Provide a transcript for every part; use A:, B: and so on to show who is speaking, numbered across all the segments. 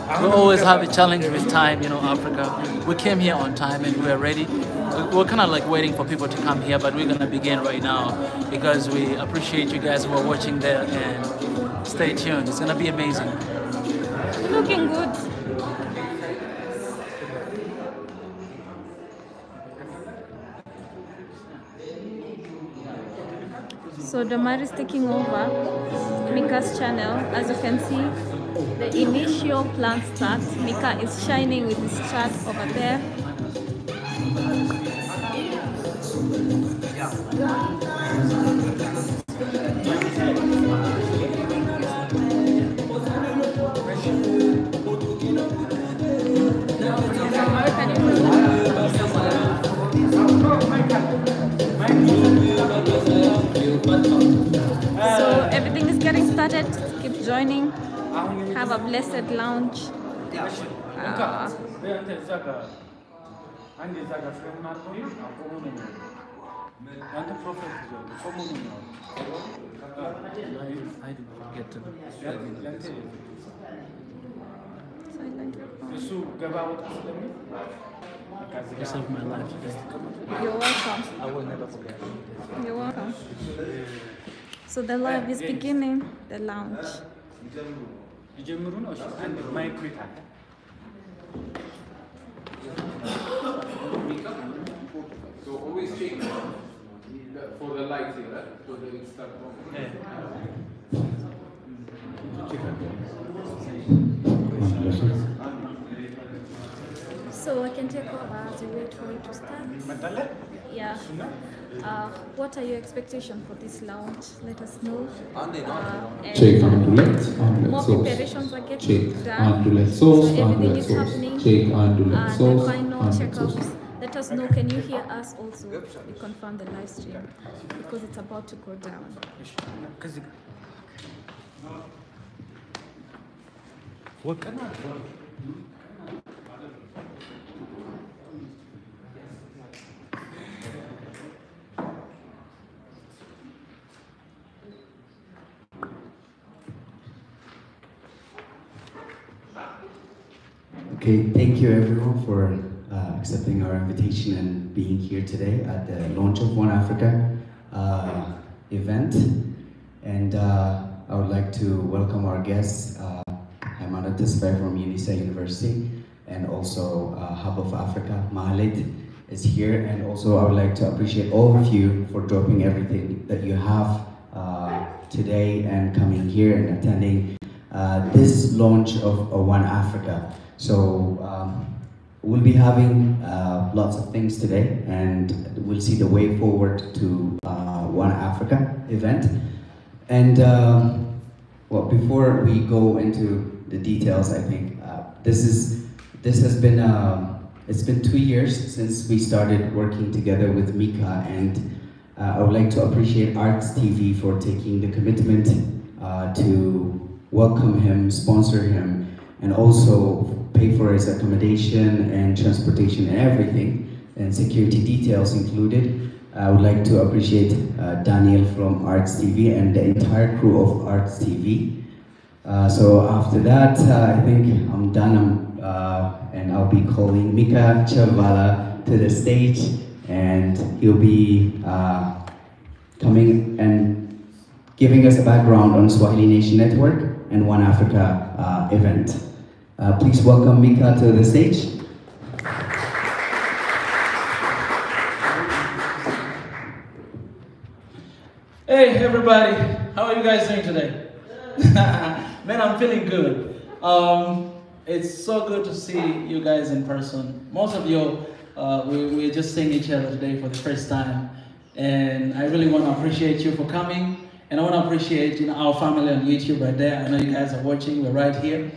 A: We always have a challenge with time, you know, Africa. We came here on time and we're ready. We're kind of like waiting for people to come here, but we're going to begin right now because we appreciate you guys who are watching there, and stay tuned. It's going to be amazing.
B: Looking good. So Damar is taking over Mika's channel. As you can see, the initial plan starts. Mika is shining with his chart over there. So everything is getting started. Keep joining. Have a blessed lounge.
A: You saved my life today.
B: You're welcome.
A: I will never forget.
B: You're welcome. So the live is beginning, the lounge.
C: So always check for the lights here, right? So that it starts
B: So I can take over as we wait for it to start. Yeah. What are your expectations for this launch? Let us know.
D: Check undulet,
B: More preparations are getting
D: check
B: done.
D: undulet sauce,
B: So everything
D: undulet
B: is
D: sauce,
B: happening.
D: check undulet
B: The
D: sauce,
B: final
D: undulet sauce.
B: checkups. Let us know. Can you hear us also? We confirm the live stream because it's about to go down.
E: Okay, thank you everyone for accepting our invitation and being here today at the launch of One Africa event. And I would like to welcome our guests, Haimana Tesfaye from Unisa University, and also Hub of Africa, Mahalit is here. And also I would like to appreciate all of you for dropping everything that you have today and coming here and attending this launch of One Africa. So we'll be having lots of things today, and we'll see the way forward to One Africa event. And well, before we go into the details, I think it's been 2 years since we started working together with Mika, and I would like to appreciate Arts TV for taking the commitment to welcome him, sponsor him, and also pay for his accommodation and transportation and everything, and security details included. I would like to appreciate Daniel from Arts TV and the entire crew of Arts TV. So after that, I think I'm done, and I'll be calling Mika Chavala to the stage, and he'll be coming and giving us a background on Swahili Nation Network and One Africa event. Please welcome Mika to the stage.
A: Hey everybody, how are you guys doing today? Man, I'm feeling good. It's so good to see you guys in person. Most of you, we're just seeing each other today for the first time. And I really want to appreciate you for coming. And I want to appreciate our family on YouTube right there. I know you guys are watching, we're right here.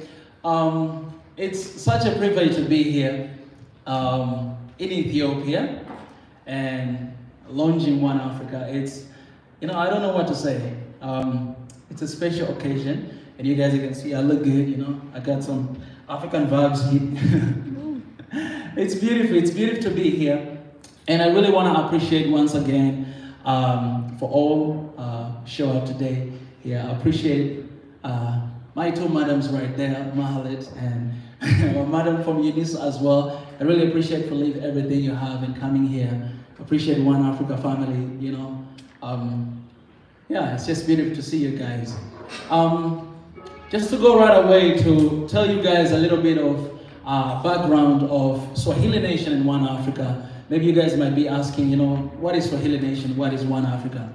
A: It's such a privilege to be here in Ethiopia and launching One Africa. It's, I don't know what to say. It's a special occasion, and you guys can see I look good, I got some African vibes here. It's beautiful to be here. And I really want to appreciate once again for all show up today here. I appreciate my my two madams right there, Mahalit and Madam from Eunice as well. I really appreciate for leaving everything you have and coming here. Appreciate One Africa family, you know. Yeah, it's just beautiful to see you guys. Just to go right away to tell you guys a little bit of background of Swahili Nation and One Africa. Maybe you guys might be asking, you know, what is Swahili Nation? What is One Africa?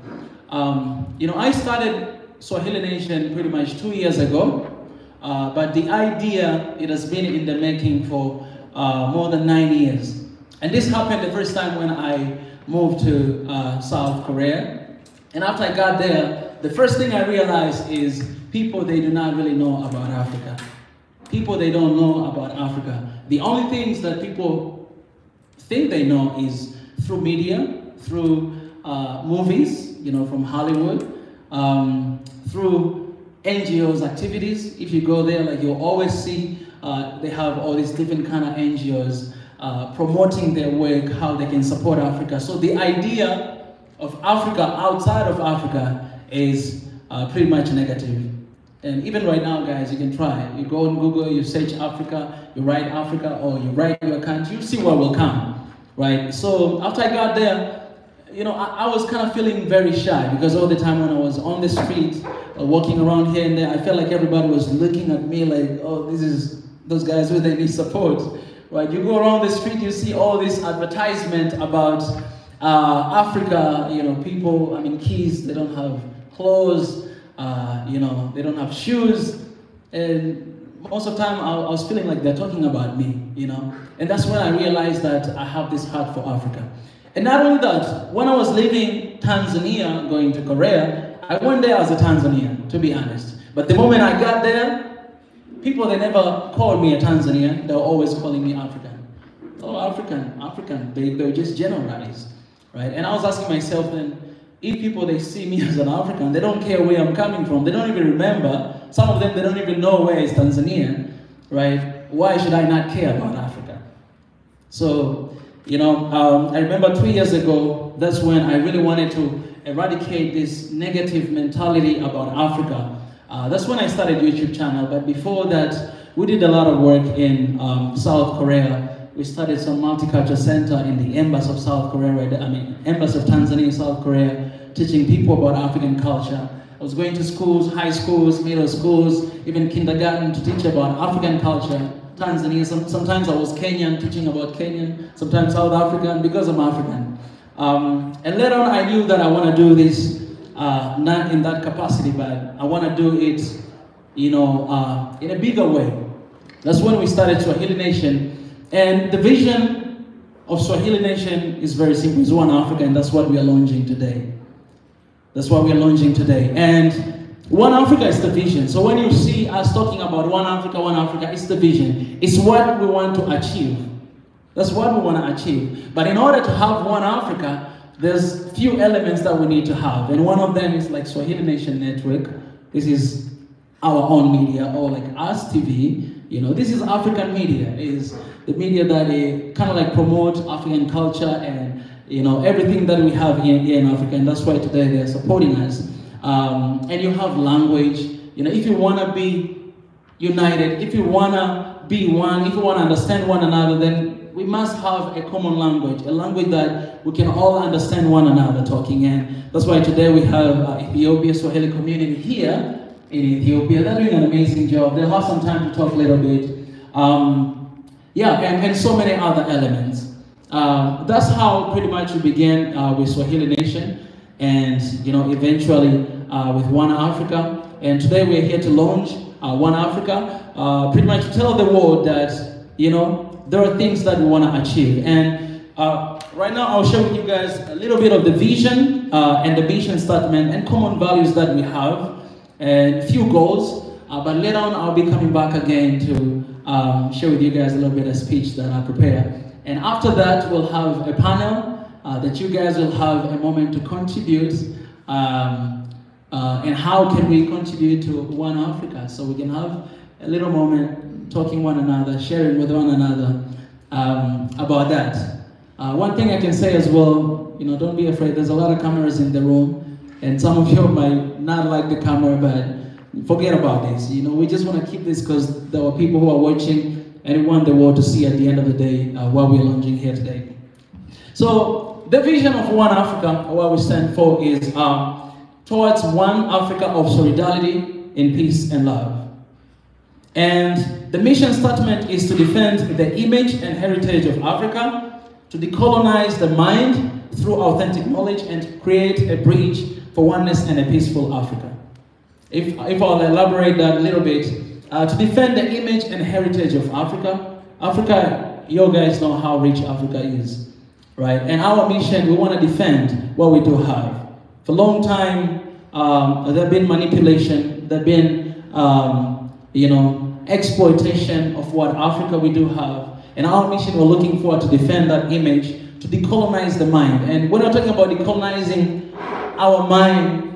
A: You know, I started Swahili Nation pretty much 2 years ago, but the idea, it has been in the making for more than 9 years. And this happened the first time when I moved to South Korea. And after I got there, the first thing I realized is people, they do not really know about Africa. People, they don't know about Africa. The only things that people think they know is through media, through movies, you know, from Hollywood, through NGOs activities. If you go there, like you'll always see they have all these different kind of NGOs promoting their work, how they can support Africa. So the idea of Africa outside of Africa is pretty much negative. And even right now, guys, you can try. You go on Google, you search Africa, you write Africa, or you write your country, you see what will come, right? So after I got there, you know, I was kind of feeling very shy because all the time when I was on the street, walking around here and there, I felt like everybody was looking at me like, oh, this is those guys who they need support, right? You go around the street, you see all this advertisement about Africa, you know, people, I mean, kids, they don't have clothes, you know, they don't have shoes, and most of the time I was feeling like they're talking about me, you know, and that's when I realized that I have this heart for Africa. And not only that, when I was leaving Tanzania, going to Korea, I went there as a Tanzanian, to be honest. But the moment I got there, people, they never called me a Tanzanian, they were always calling me African. Oh, African, they just generalize, right? And I was asking myself then, if people, they see me as an African, they don't care where I'm coming from, they don't even remember, some of them, they don't even know where is Tanzania, right? Why should I not care about Africa? So, you know, I remember 2 years ago, that's when I really wanted to eradicate this negative mentality about Africa. That's when I started YouTube channel, but before that, we did a lot of work in South Korea. We started some multicultural center in the Embassy of South Korea, Embassy of Tanzania, South Korea, teaching people about African culture. I was going to schools, high schools, middle schools, even kindergarten to teach about African culture. Tanzania, sometimes I was Kenyan, teaching about Kenyan, sometimes South African, because I'm African. And later on I knew that I want to do this, not in that capacity, but I want to do it, you know, in a bigger way. That's when we started Swahili Nation. And the vision of Swahili Nation is very simple. It's One Africa, and that's what we are launching today. That's what we are launching today. And One Africa is the vision. So when you see us talking about One Africa, it's the vision. It's what we want to achieve. That's what we want to achieve. But in order to have One Africa, there's few elements that we need to have. And one of them is like Swahili Nation Network. This is our own media, or like Us TV. You know, this is African media. Is the media that kind of like promote African culture and, you know, everything that we have here in Africa. And that's why today they're supporting us. And you have language. You know, if you want to be united, if you want to be one, if you want to understand one another, then we must have a common language, a language that we can all understand one another talking. And that's why today we have Ethiopia Swahili community here in Ethiopia. They're doing an amazing job. They'll have some time to talk a little bit. Yeah, and so many other elements. That's how pretty much we began with Swahili Nation, and, you know, eventually with One Africa. And today we're here to launch One Africa, pretty much to tell the world that, you know, there are things that we want to achieve. And right now I'll share with you guys a little bit of the vision and the mission statement and common values that we have, and a few goals. But later on I'll be coming back again to share with you guys a little bit of speech that I prepared. And after that we'll have a panel that you guys will have a moment to contribute, and how can we contribute to One Africa, so we can have a little moment talking one another, sharing with one another about that. One thing I can say as well, you know, don't be afraid. There's a lot of cameras in the room, and some of you might not like the camera, but forget about this. You know, we just want to keep this because there are people who are watching and we want the world to see at the end of the day what we're launching here today. So the vision of One Africa, what we stand for, is towards one Africa of solidarity in peace and love. And the mission statement is to defend the image and heritage of Africa, to decolonize the mind through authentic knowledge, and to create a bridge for oneness and a peaceful Africa. If I'll elaborate that a little bit, to defend the image and heritage of Africa. Africa, you guys know how rich Africa is, right? And our mission, we want to defend what we do have. For a long time, there have been manipulation, there have been, you know, exploitation of what Africa we do have. And our mission, we're looking forward to defend that image, to decolonize the mind. And when we're talking about decolonizing our mind,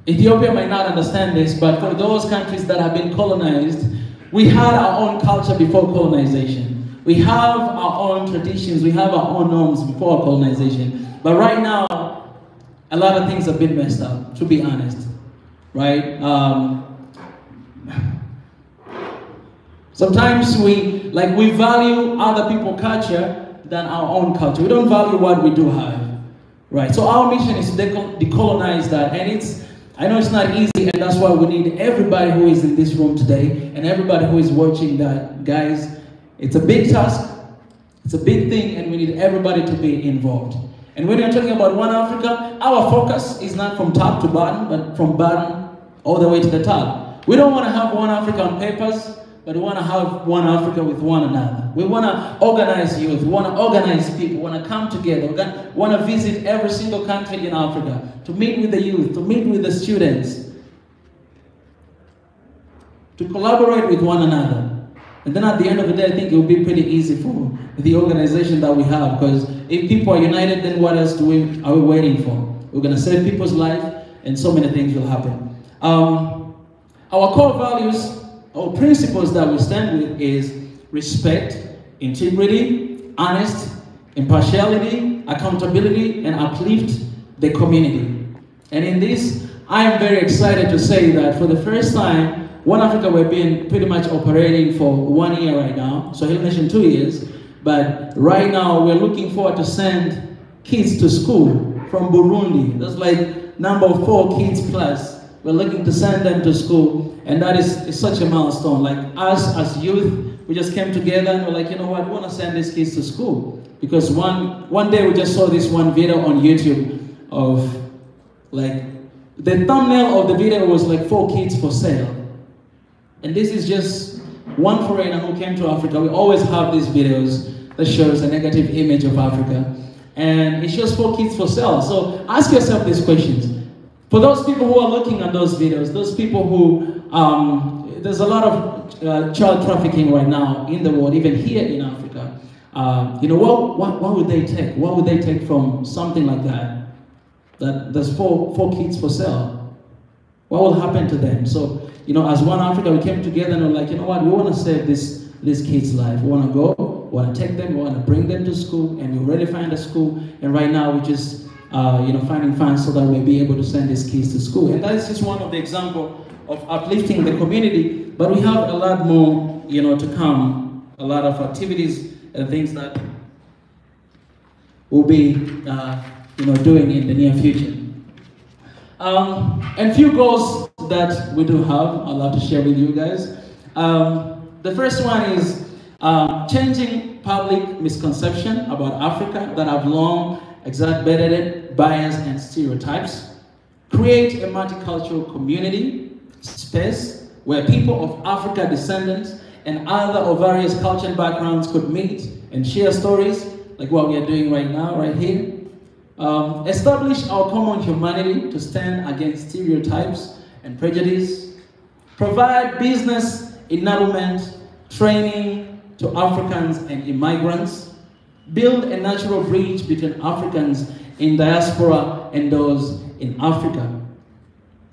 A: Ethiopia might not understand this, but for those countries that have been colonized, we had our own culture before colonization. We have our own traditions, we have our own norms before colonization. But right now, a lot of things have been messed up, to be honest, right? Sometimes we value other people's culture than our own culture. We don't value what we do have, right? So our mission is to decolonize that, and I know it's not easy, and that's why we need everybody who is in this room today and everybody who is watching that. Guys, it's a big task, it's a big thing, and we need everybody to be involved. And when you're talking about One Africa, our focus is not from top to bottom, but from bottom all the way to the top. We don't want to have One Africa on papers, but we want to have One Africa with one another. We want to organize youth, we want to organize people, we want to come together, we want to visit every single country in Africa, to meet with the youth, to meet with the students, to collaborate with one another. And then at the end of the day, I think it will be pretty easy for the organization that we have, because if people are united, then what else are we waiting for? We're going to save people's life, and so many things will happen. Our core values, our principles that we stand with is respect, integrity, honest, impartiality, accountability, and uplift the community. And in this, I am very excited to say that for the first time, One Africa, we've been pretty much operating for 1 year right now, Swahili Nation 2 years, but right now we're looking forward to send kids to school from Burundi. That's like number 4 kids plus. We're looking to send them to school, and that is such a milestone. Like us as youth, we just came together and we're like, you know what, we want to send these kids to school. Because one day we just saw this one video on YouTube of, like, the thumbnail of the video was like 4 kids for sale. And this is just one foreigner who came to Africa. We always have these videos that shows a negative image of Africa. And it shows 4 kids for sale. So ask yourself these questions. For those people who are looking at those videos, those people who, there's a lot of child trafficking right now in the world, even here in Africa. You know, what would they take? What would they take from something like that? That there's 4 kids for sale. What will happen to them? So, you know, as One Africa, we came together and we're like, you know what, we want to save this kid's life. We want to go, we want to take them, we want to bring them to school, and we already find a school. And right now we just, you know, finding funds so that we'll be able to send these kids to school. And that is just one of the examples of uplifting the community. But we have a lot more, you know, to come. A lot of activities and things that we'll be, you know, doing in the near future. And few goals that we do have, I'd love to share with you guys. The first one is changing public misconception about Africa that have long exacerbated bias and stereotypes. Create a multicultural community space where people of Africa descendants and other of various culture and backgrounds could meet and share stories, like what we are doing right now, right here. Establish our common humanity to stand against stereotypes and prejudice. Provide business enablement, training to Africans and immigrants. Build a natural bridge between Africans in diaspora and those in Africa.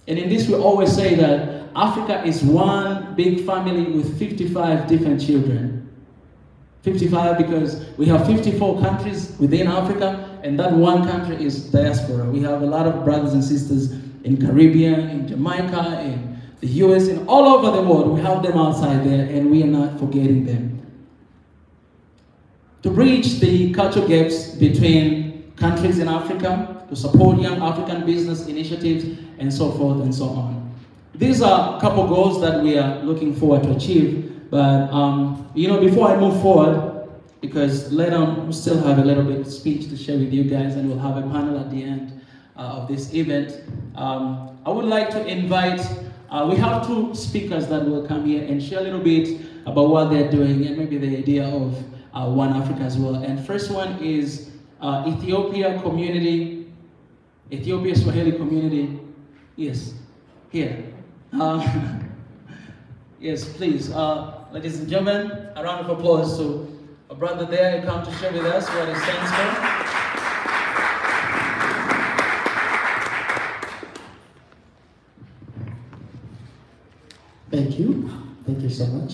A: And in this we always say that Africa is one big family with 55 different children. 55 because we have 54 countries within Africa, and that one country is diaspora. We have a lot of brothers and sisters in Caribbean, in Jamaica, in the US, and all over the world. We have them outside there, and we are not forgetting them. To bridge the cultural gaps between countries in Africa, to support young African business initiatives, and so forth and so on. These are a couple goals that we are looking forward to achieve, but before I move forward, because later on we still have a little bit of speech to share with you guys, and we'll have a panel at the end of this event. I would like to invite, we have two speakers that will come here and share a little bit about what they're doing and maybe the idea of One Africa as well. And first one is Ethiopia community, Ethiopia Swahili community. Yes, here. Yes, please, ladies and gentlemen, a round of applause to a brother there who come to share with us what it stands for.
F: Thank you so much.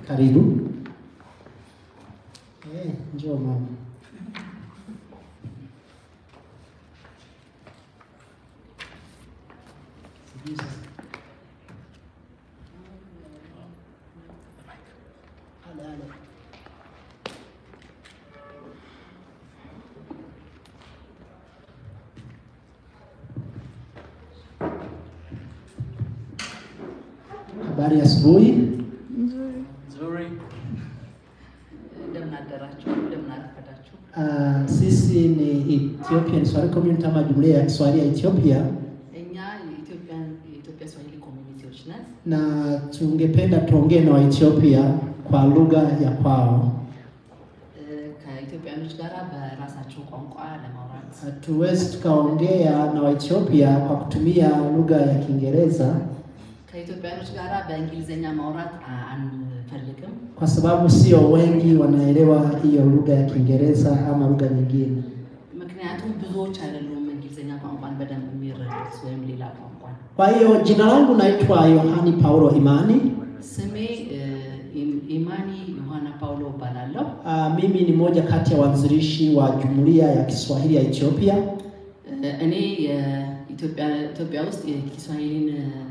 F: Karibu. Njoo mama. Habari ya asubuhi.
A: Nzuri.
F: Sisi ni Ethiopian Swahili Community ama jumuiya ya Kiswahili ya Ethiopia.
G: Ethiopia Swahili Community.
F: Na tungependa tuongee na Ethiopia kwa lugha ya kwao. Hatuwezi tukaongea na Ethiopia kwa kutumia lugha ya Kiingereza. Kwa sababu sio wengi wanaelewa hiyo lugha ya Kiingereza ama lugha nyingine. Kwa hiyo jina langu naitwa Yohani Paulo Imani.
G: Imani Yohana Paulo Balalo.
F: Mimi ni moja kati ya waanzilishi wa jumuiya ya Kiswahili ya Ethiopia. Ethiopia ውስጥ የኪስዋሂሊ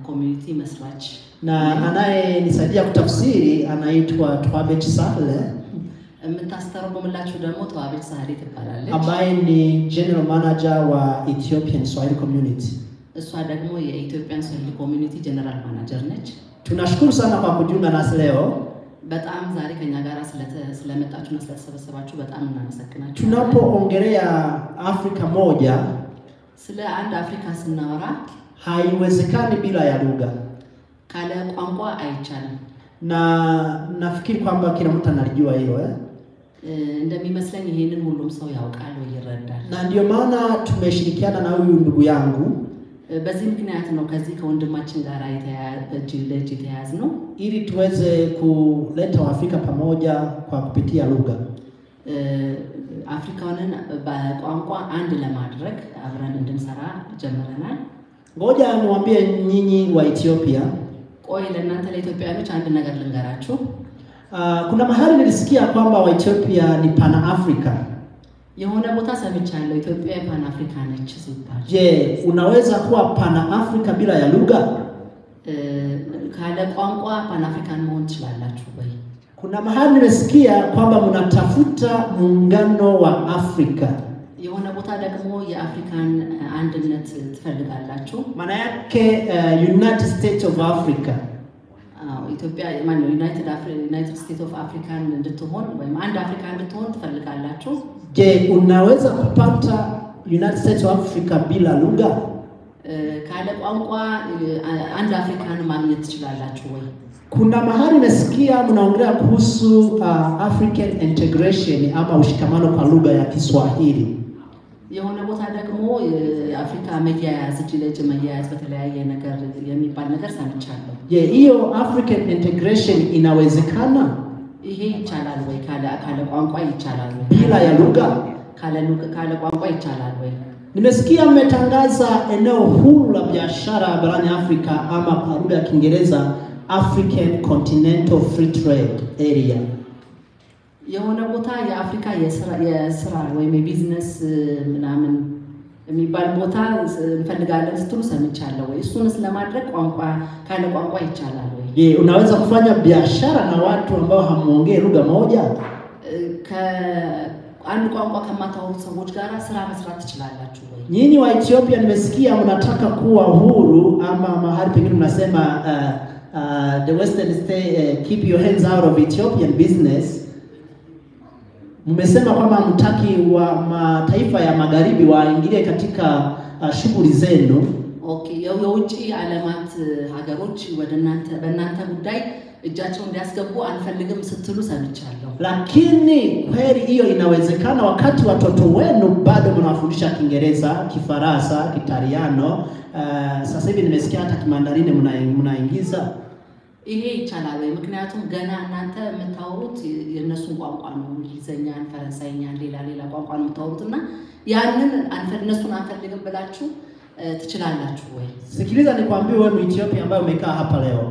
F: community መስራች na anayenisaidia kutafsiri anaitwa Twabech Sahle.
G: የምታስተረጉምላችሁ ደግሞ Twabech Sahle ትባላለች.
F: ambaye ni general manager wa Ethiopian Swahili community.
G: እሷ ደግሞ የኢትዮጵያን Swahili community general manager ነች.
F: Tunashukuru sana kwa kujiunga nasi leo.
G: በጣም ዛሬ ከኛ ጋር ስለመጣችሁ እና ስለተሰበሰባችሁ በጣም እናመሰግናችሁ.
F: Tunapoongelea Afrika moja,
G: ስለ አንድ አፍሪካ ስናወራ
F: haiwezekani bila ya lugha.
G: ካለ ቋንቋ አይቻልም.
F: Na nafikiri kwamba kila mtu analijua hilo
G: እንደሚመስለኝ ይሄንን ሁሉም ሰው ያውቃል ወይ ይረዳል.
F: Na ndio maana tumeshirikiana na huyu ndugu yangu.
G: በዚህ ምክንያት ነው ከዚህ ከወንድማችን ጋር የተያያዝ ነው
F: ili tuweze kuleta Afrika pamoja kwa kupitia lugha.
G: አፍሪካንን በቋንቋ አንድ ለማድረግ አብረን እንድንሰራ ጀምረናል.
F: Ngoja niwaambie nyinyi wa Ethiopia.
G: ቆይ ለእናንተ ለኢትዮጵያኖች አንድ ነገር ልንገራችሁ.
F: Kuna mahali nilisikia kwamba wa Ethiopia ni Pana Africa.
G: የሆነ ቦታ ሰምቻለሁ ኢትዮጵያ ፓን አፍሪካ ነች ሲባል።
F: Je, unaweza kuwa Pana Africa bila ya lugha?
G: ካለ ቋንቋ ፓን አፍሪካን መሆን ትችላላችሁ ወይ?
F: Kuna mahali nimesikia kwamba mnatafuta muungano wa Afrika.
G: የሆነ ቦታ ደግሞ የአፍሪካን አንድነት ትፈልጋላችሁ።
F: Maana yake United States of Africa.
G: ኢትዮጵያ ማን ዩናይትድ ስቴትስ ኦፍ አፍሪካን እንድትሆን ወይም አንድ አፍሪካ እንድትሆን ትፈልጋላችሁ?
F: Je, unaweza kupata United States of Africa bila lugha?
G: ካለ ቋንቋ አንድ አፍሪካን ማግኘት ትችላላችሁ ወይ?
F: Kuna mahali nasikia mnaongelea kuhusu African integration ama ushikamano kwa lugha ya Kiswahili.
G: የሆነ ቦታ ደግሞ የአፍሪካ መያያዝ ጅለጅ መያያዝ በተለያየ ነገር የሚባል ነገር ሰምቻለሁ።
F: Je, hiyo African integration inawezekana?
G: ይሄ ይቻላል ወይ? ካለ ቋንቋ ይቻላል ወይ?
F: Bila ya lugha?
G: ካለ ቋንቋ ይቻላል ወይ?
F: Nimesikia mmetangaza eneo huru la biashara barani Afrika ama kwa lugha ya Kiingereza African Continental Free Trade Area.
G: የሆነ ቦታ የአፍሪካ የስራ ወይ ቢዝነስ ምናምን የሚባል ቦታ እንፈልጋለን ስትሉ ሰምቻለሁ ወይ? እሱንስ ለማድረግ ቋንቋ ካለ ቋንቋ ይቻላል ወይ?
F: Unaweza kufanya biashara na watu ambao hamuongei lugha moja?
G: አንድ ቋንቋ ከማታወሩ ሰዎች ጋር ስራ መስራት ትችላላችሁ ወይ?
F: Nyinyi wa Ethiopia nimesikia mnataka kuwa huru ama mahali pengine mnasema the Western state keep your hands out of Ethiopian business. Mmesema kwamba mtaki wa mataifa ya magharibi waingilie katika shughuli zenu.
G: Okay, የውጭ ዓለማት ሀገሮች በእናንተ ጉዳይ እጃቸውን እንዲያስገቡ አንፈልግም ስትሉ ሰምቻለሁ.
F: Lakini kweli hiyo inawezekana wakati watoto wenu bado mnawafundisha Kiingereza, Kifaransa, Kitaliano, sasa hivi nimesikia hata Kimandarini mnaingiza.
G: ይሄ ይቻላል ወይ? ምክንያቱም ገና እናንተ የምታወሩት የነሱን ቋንቋ ነው፣ እንግሊዘኛን፣ ፈረንሳይኛን፣ ሌላ ቋንቋ ነው የምታወሩትና ያንን እነሱን አንፈልግም ብላችሁ ትችላላችሁ ወይ?
F: Sikiliza nikwambie wewe Ethiopia ambaye umekaa hapa leo.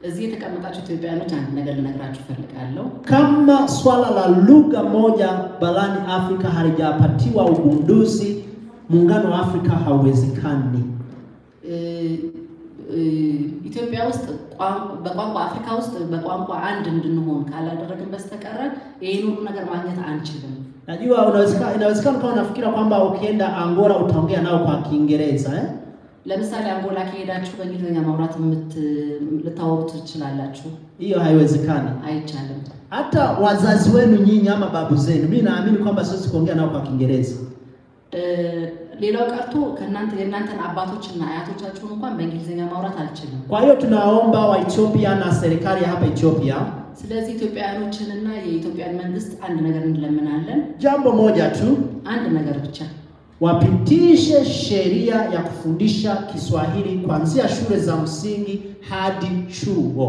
G: እዚህ የተቀመጣችሁ ኢትዮጵያኖች አንድ ነገር ልነግራችሁ ፈልጋለሁ.
F: Kama swala la lugha moja barani Afrika halijapatiwa ugunduzi, muungano wa Afrika hauwezekani.
G: ኢትዮጵያ ውስጥ በቋንቋ አፍሪካ ውስጥ በቋንቋ አንድ እንድንሆን ካላደረግን በስተቀር ይሄን ሁሉ ነገር ማግኘት አንችልም.
F: Najua inawezekana kama unafikira kwamba ukienda Angola utaongea nao kwa Kiingereza
G: ለምሳሌ አንጎላ ከሄዳችሁ በእንግሊዘኛ ማውራት ልታወሩ ትችላላችሁ.
F: Hiyo haiwezekani.
G: አይቻልም.
F: Hata wazazi wenu nyinyi ama babu zenu, mimi naamini kwamba siwezi kuongea nao kwa Kiingereza.
G: ሌላው ቀርቶ የእናንተን አባቶችና አያቶቻችሁን እንኳን በእንግሊዘኛ ማውራት አልችልም.
F: Kwa hiyo tunaomba wa Ethiopia na serikali ya hapa Ethiopia,
G: ስለዚህ ኢትዮጵያኖችንና የኢትዮጵያን መንግስት አንድ ነገር እንለምናለን.
F: jambo moja tu,
G: አንድ ነገር ብቻ,
F: wapitishe sheria ya kufundisha Kiswahili kuanzia shule za msingi hadi chuo.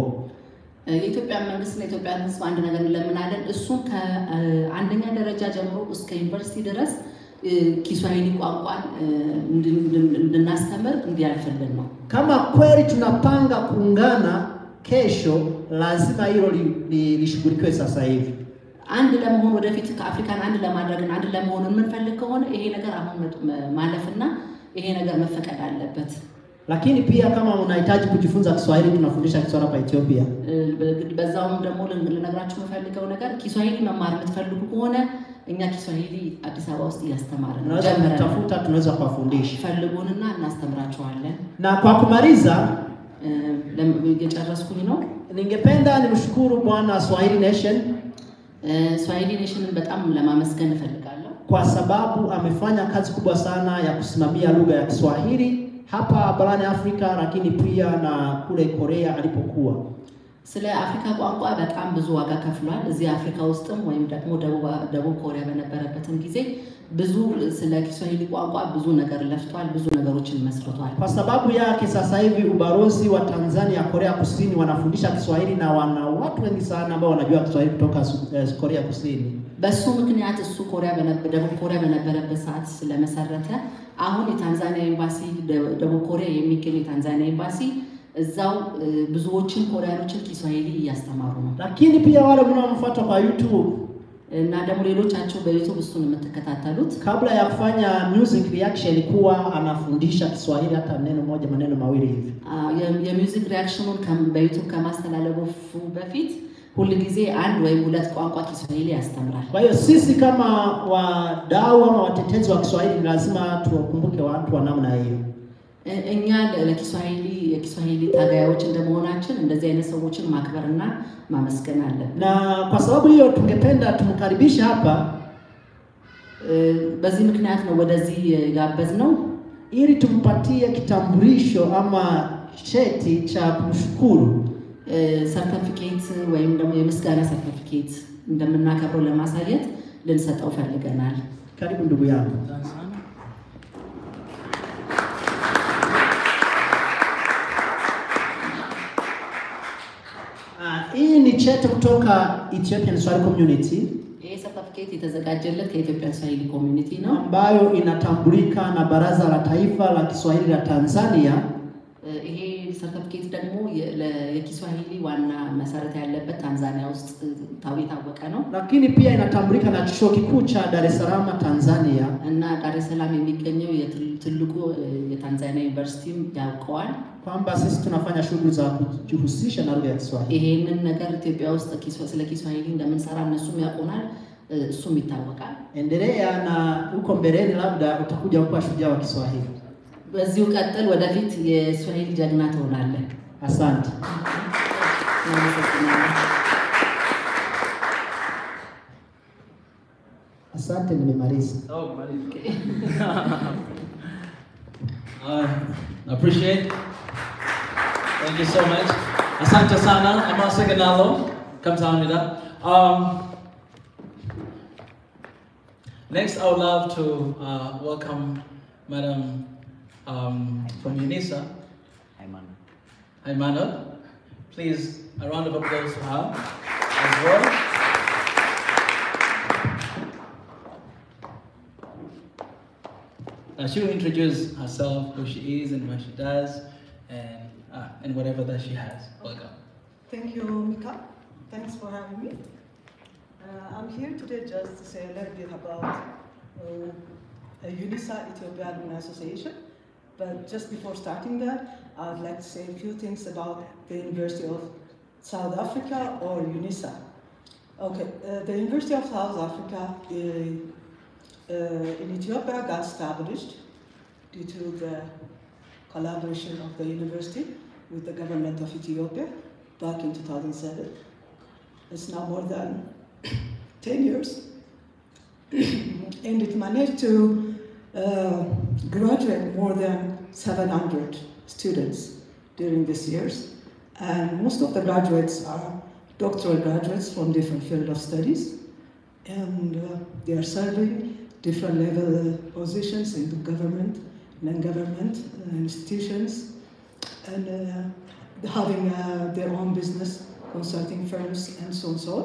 G: የኢትዮጵያ መንግስትና የኢትዮጵያን ህዝብ አንድ ነገር እንለምናለን። እሱም ከአንደኛ ደረጃ ጀምሮ እስከ ዩኒቨርሲቲ ድረስ Kiswahili ቋንቋን እንድናስተምር እንዲያልፈልን ነው.
F: Kama kweli tunapanga kuungana kesho, lazima hilo lishughulikiwe sasa hivi.
G: አንድ ለመሆን ወደፊት ከአፍሪካን አንድ ለማድረግ አንድ ለመሆን የምንፈልግ ከሆነ ይሄ ነገር አሁን ማለፍና ይሄ ነገር መፈቀድ አለበት.
F: Lakini pia kama unahitaji kujifunza Kiswahili, tunafundisha Kiswahili hapa Ethiopia.
G: በዛውም ደግሞ ልነግራችሁ የምፈልገው ነገር Kiswahili መማር የምትፈልጉ ከሆነ እኛ Kiswahili አዲስ አበባ ውስጥ ያስተማረን
F: tafuta tunaweza kuwafundisha.
G: ፈልጉንና እናስተምራችኋለን.
F: Na kwa kumaliza
G: የጨረስኩኝ ነው.
F: ningependa nimshukuru Bwana Swahili Nation.
G: Swahili Nationን በጣም ለማመስገን እፈልጋለሁ.
F: Kwa sababu amefanya kazi kubwa sana ya kusimamia lugha ya Kiswahili hapa barani Afrika, lakini pia na kule Korea alipokuwa.
G: ስለ አፍሪካ ቋንቋ በጣም ብዙ ዋጋ ከፍሏል። እዚህ አፍሪካ ውስጥም ወይም ደግሞ ደቡብ ኮሪያ በነበረበትም ጊዜ ብዙ ስለ Kiswahili ቋንቋ ብዙ ነገር ለፍቷል፣ ብዙ ነገሮችን መስርቷል.
F: Kwa sababu yake sasa hivi ubalozi wa Tanzania Korea Kusini wanafundisha Kiswahili na wana watu wengi sana ambao wanajua Kiswahili kutoka Korea Kusini.
G: በሱ ምክንያት እሱ ደቡብ ኮሪያ በነበረበት ሰዓት ስለመሰረተ አሁን የታንዛኒያ ኤምባሲ ደቡብ ኮሪያ የሚገኝ የታንዛኒያ ኤምባሲ እዛው ብዙዎችን ኮሪያኖችን Kiswahili እያስተማሩ ነው.
F: Lakini pia wale mnaomfuata kwa YouTube
G: እና ደግሞ ሌሎቻቸው በዩቲዩብ እሱን የምትከታተሉት
F: kabla ya kufanya music reaction kuwa anafundisha Kiswahili hata maneno mawili hivi.
G: የሙዚክ ሪአክሽኑን በዩቲዩብ ከማስተላለፉ በፊት ሁሉ ጊዜ አንድ ወይ ሁለት ቋንቋ Kiswahili ያስተምራል.
F: Kwa hiyo sisi kama wadau ama watetezi wa Kiswahili lazima tuwakumbuke watu wa namna hiyo.
G: እኛ የኪስዋሂሊ ታጋዮች እንደመሆናችን እንደዚህ አይነት ሰዎችን ማክበርና ማመስገን አለብን.
F: Na kwa sababu hiyo tungependa tumkaribishe hapa
G: በዚህ ምክንያት ነው ወደዚህ ጋበዝነው
F: ili tumpatie kitambulisho ama cheti cha kumshukuru,
G: ሰርቲፊኬት ወይም ደግሞ የምስጋና ሰርቲፊኬት እንደምናከብረው ለማሳየት ልንሰጠው ፈልገናል.
F: karibu ndugu yangu. Hii ni cheti kutoka Ethiopian Swahili Community.
G: ይሄ ሰርቲፊኬት የተዘጋጀለት ከኢትዮጵያ ስዋሂሊ ኮሚኒቲ ነው
F: ambayo inatambulika na Baraza la Taifa la Kiswahili la Tanzania.
G: ይሄ ሰርቲፊኬት ደግሞ የኪስዋሂሊ ዋና መሰረት ያለበት ታንዛኒያ ውስጥ የታወቀ ነው።
F: lakini pia inatambulika na chuo kikuu cha Dar es Salaam Tanzania
G: እና ዳር es Salaam የሚገኘው ትልቁ የታንዛኒያ ዩኒቨርሲቲም ያውቀዋል
F: kwamba sisi tunafanya shughuli za kujihusisha na lugha ya Kiswahili.
G: ይሄንን ነገር ኢትዮጵያ ውስጥ ስለ ኪስዋሂሊ እንደምንሰራ እነሱም ያውቁናል እሱም ይታወቃል።
F: Endelea na huko mbeleni labda utakuja kuwa shujaa wa Kiswahili.
G: በዚሁ ቀጥል ወደፊት የስዋሂሊ ጀግና ትሆናለህ።
F: Asante. Asante nimemaliza.
A: Oh, appreciate. Thank you so much. Asante sana. Amasa ganalo. Kamsahamnida. Next, I would love to welcome Madam from UNISA. Haymanot. Please, a round of applause for her as well. She will introduce herself, who she is and what she does, and whatever that she has. Welcome.
H: Thank you, Mika. Thanks for having me. I'm here today just to say a little bit about UNISA, Ethiopia Alumni Association. But just before starting that, I would like to say a few things about the University of South Africa or UNISA. Okay, the University of South Africa in Ethiopia got established due to the collaboration of the university with the government of Ethiopia back in 2007. It's now more than 10 years. And it managed to graduate more than 700 students during these years. And most of the graduates are doctoral graduates from different fields of studies. And they are serving different level positions in the government, non-government institutions, and having their own business, consulting firms, and so on.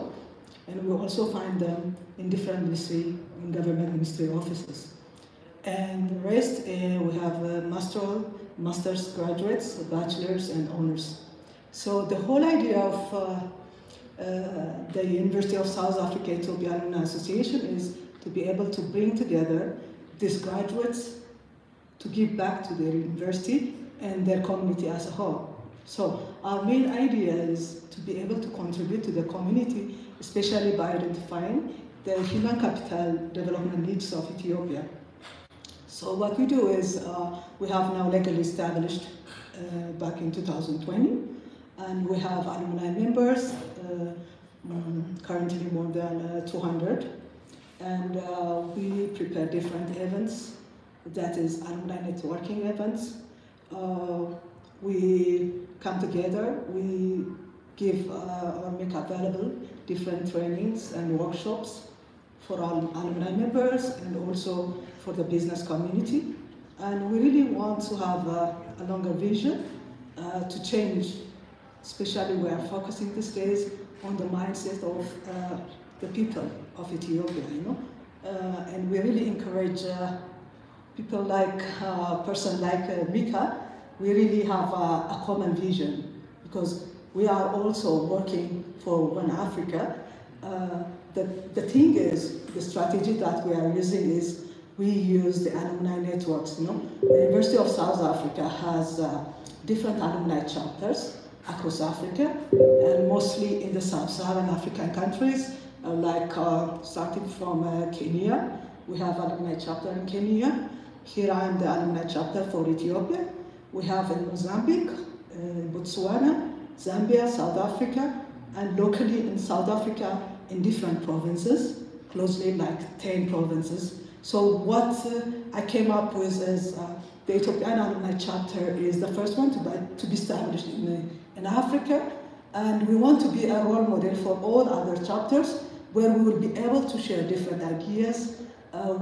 H: And we also find them in different ministry, in government ministry offices. And the rest, we have master's graduates, bachelors, and honors. So the whole idea of the University of South Africa Ethiopia Alumni Association is to be able to bring together these graduates to give back to their university and their community as a whole. So our main idea is to be able to contribute to the community, especially by identifying the human capital development needs of Ethiopia. So what we do is we have now legally established back in 2020, and we have alumni members, currently more than 200. And we prepare different events, that is alumni networking events. We come together, we give or make available different trainings and workshops for our alumni members and also for the business community. And we really want to have a longer vision to change, especially we are focusing these days on the mindset of the people of Ethiopia, you know. And we really encourage people like a person like Mika. We really have a common vision because we are also working for One Africa. The thing is, the strategy that we are using is we use the alumni networks, you know. The University of South Africa has different alumni chapters across Africa, and mostly in the sub-Saharan African countries, like starting from Kenya. We have alumni chapter in Kenya. Here I am the alumni chapter for Ethiopia. We have in Mozambique, Botswana, Zambia, South Africa, and locally in South Africa in different provinces, closely like 10 provinces. So what I came up with is the Ethiopian alumni chapter is the first one to be established in Africa, and we want to be a role model for all other chapters where we will be able to share different ideas,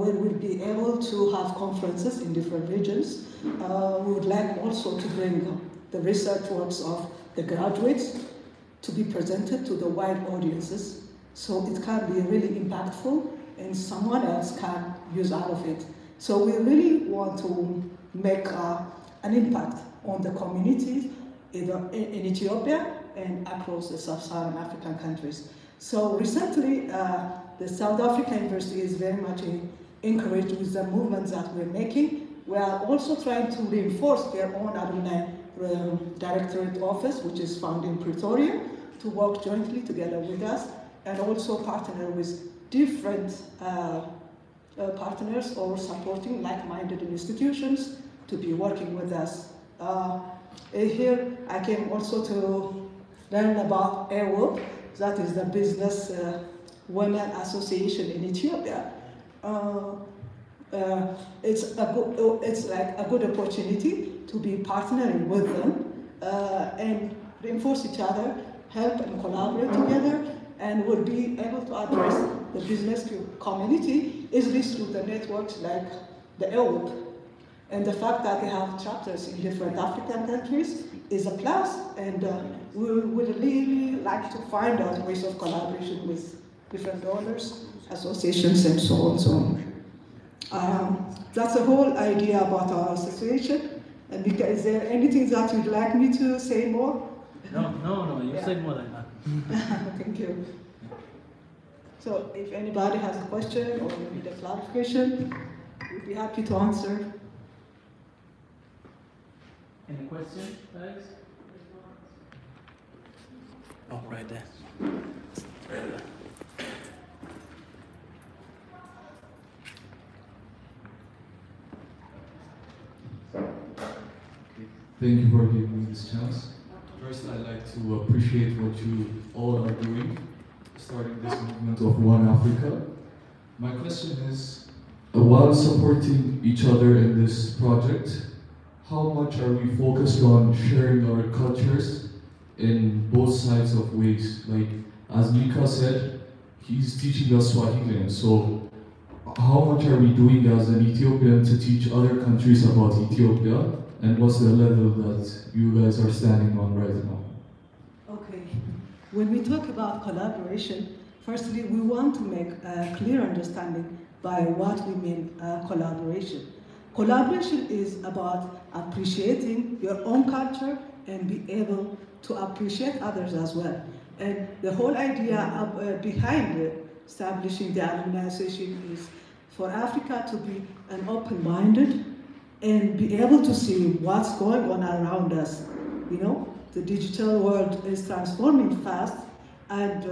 H: where we'll be able to have conferences in different regions. We would like also to bring the research works of the graduates to be presented to the wide audiences, so it can be really impactful and someone else can use out of it. So we really want to make an impact on the community in Ethiopia and across the sub-Saharan African countries. So recently, the South African University is very much encouraged with the movements that we're making. We are also trying to reinforce their own alumni directorate office, which is found in Pretoria, to work jointly together with us, and also partner with different partners or supporting like-minded institutions to be working with us. Here I came also to learn about AWOP, that is the Business Women Association in Ethiopia. It's like a good opportunity to be partnering with them and reinforce each other, help and collaborate together, and will be able to address the business community easily through the networks like the AWOP. And the fact that they have chapters in different African countries is a plus, and we would really like to find out ways of collaboration with different donors, associations, and so on and so on. That's the whole idea about our association. And is there anything that you'd like me to say more?
A: No, you said more than that.
H: Thank you. So if anybody has a question or need a clarification, we'd be happy to answer.
A: Any questions, guys? Oh, right there.
I: Thank you for giving me this chance. First, I'd like to appreciate what you all are doing, starting this movement of One Africa. My question is, while supporting each other in this project, how much are we focused on sharing our cultures in both sides of ways? Like, as Mika said, he's teaching us Swahili, so how much are we doing as an Ethiopian to teach other countries about Ethiopia? And what's the level that you guys are standing on right now?
H: Okay. When we talk about collaboration, firstly, we want to make a clear understanding by what we mean collaboration. Collaboration is about appreciating your own culture and be able to appreciate others as well. And the whole idea behind establishing the Alumni Association is for Africa to be an open-minded and be able to see what's going on around us. You know, the digital world is transforming fast, and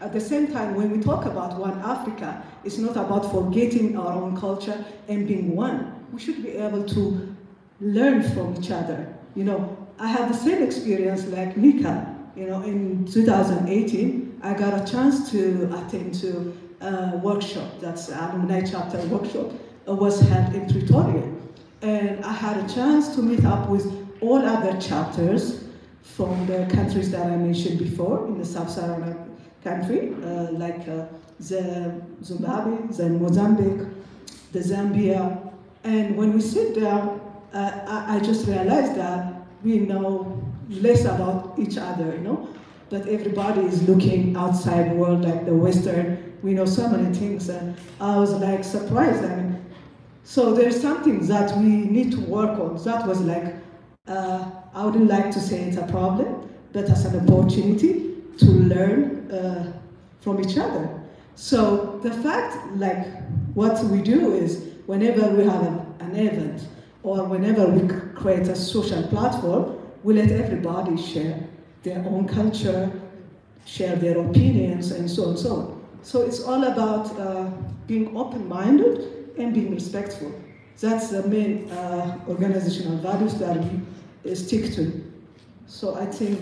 H: at the same time, when we talk about One Africa, it's not about forgetting our own culture and being one. We should be able to learn from each other. You know, I have the same experience like Mika. You know, in 2018, I got a chance to attend to a workshop, that's Alumni Chapter workshop, was held in Pretoria. And I had a chance to meet up with all other chapters from the countries that I mentioned before in the sub-Saharan country, like the Zimbabwe, the Mozambique, the Zambia. And when we sit down, I just realized that we know less about each other, you know, but everybody is looking outside the world, like the Western. We know so many things, and I was like surprised. I mean, so there's something that we need to work on. That was like, I wouldn't like to say it's a problem, but as an opportunity to learn from each other. So the fact, like, what we do is whenever we have an event or whenever we create a social platform, we let everybody share their own culture, share their opinions, and so on and so on. So it's all about being open-minded and being respectful. That's the main organizational values that we stick to. So I think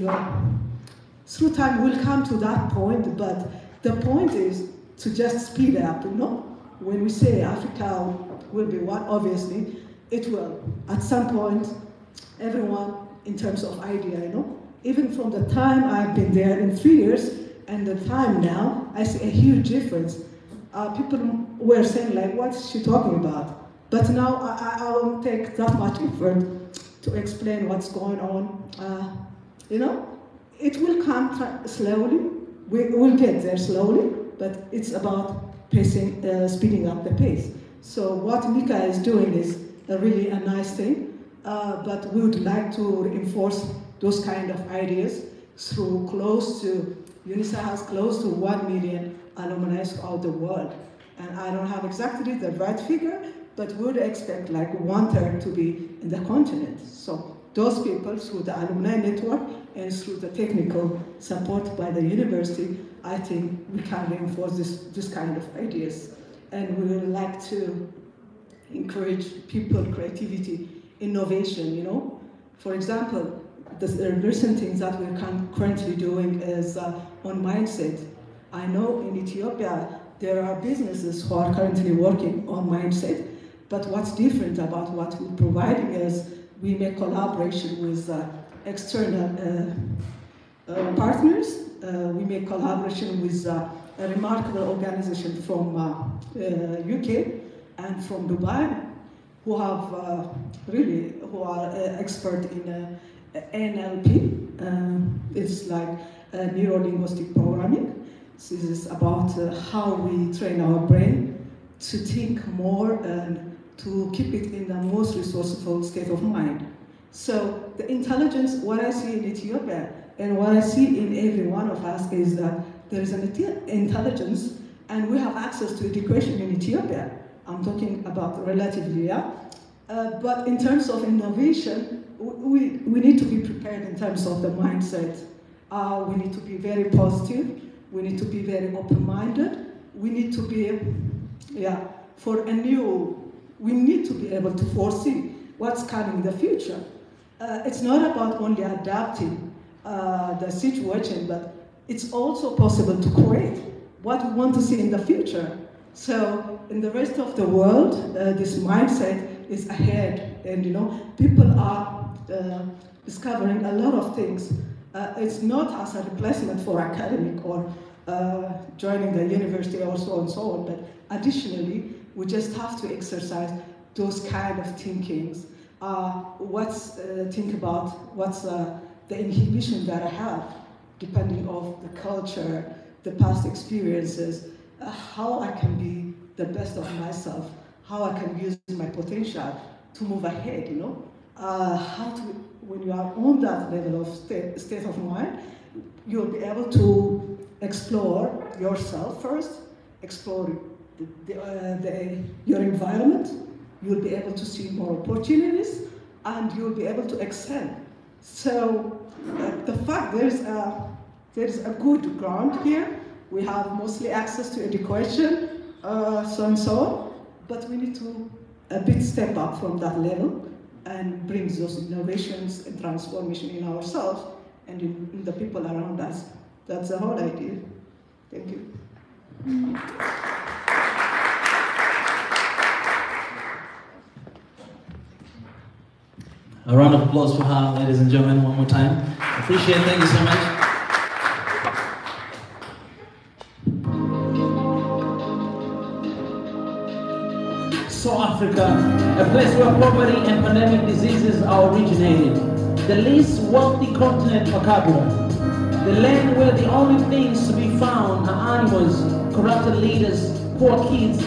H: through time we'll come to that point, but the point is to just speed up, you know? When we say Africa will be one, obviously, it will. At some point, everyone, in terms of idea, you know? Even from the time I've been there in 3 years and the time now, I see a huge difference. People were saying, like, what's she talking about? But now I won't take that much effort to explain what's going on. You know, it will come slowly. We'll get there slowly, but it's about pacing, speeding up the pace. So what Mika is doing is really a nice thing, but we would like to reinforce those kind of ideas through UNICEF has close to 1 million alumni throughout the world. And I don't have exactly the right figure, but would expect like 1/3 to be in the continent. So those people, through the alumni network and through the technical support by the university, I think we can reinforce this kind of ideas. And we would like to encourage people, creativity, innovation, you know. For example, the recent things that we're currently doing is on mindset. I know in Ethiopia, there are businesses who are currently working on mindset, but what's different about what we're providing is we make collaboration with external partners. We make collaboration with a remarkable organization from UK and from Dubai, who have who are expert in NLP. It's like neuro-linguistic programming. This is about how we train our brain to think more and to keep it in the most resourceful state of mind. So the intelligence, what I see in Ethiopia and what I see in every one of us is that there is an intelligence and we have access to education in Ethiopia. I'm talking about relatively, yeah? But in terms of innovation, we need to be prepared in terms of the mindset. We need to be very positive. We need to be very open-minded. We need to be, we need to be able to foresee what's coming in the future. It's not about only adapting the situation, but it's also possible to create what we want to see in the future. So in the rest of the world, this mindset is ahead, and people are discovering a lot of things. It's not as a replacement for academic or joining the university or so on and so on, but additionally, we just have to exercise those kind of thinkings. Think about what's the inhibition that I have, depending on the culture, the past experiences, how I can be the best of myself, how I can use my potential to move ahead, when you are on that level of state of mind, you'll be able to explore yourself first, explore your environment, you'll be able to see more opportunities, and you'll be able to excel. So the fact there is a good ground here. We have mostly access to education, so and so on, but we need to a bit step up from that level and bring those innovations and transformation in ourselves and in the people around us. That's the whole idea. Thank you.
A: A round of applause for her, ladies and gentlemen, one more time. Appreciate it. Thank you so much. So Africa, a place where poverty and pandemic diseases are originated. The least wealthy continent per capita. The land where the only things to be found are animals, corrupted leaders, poor kids,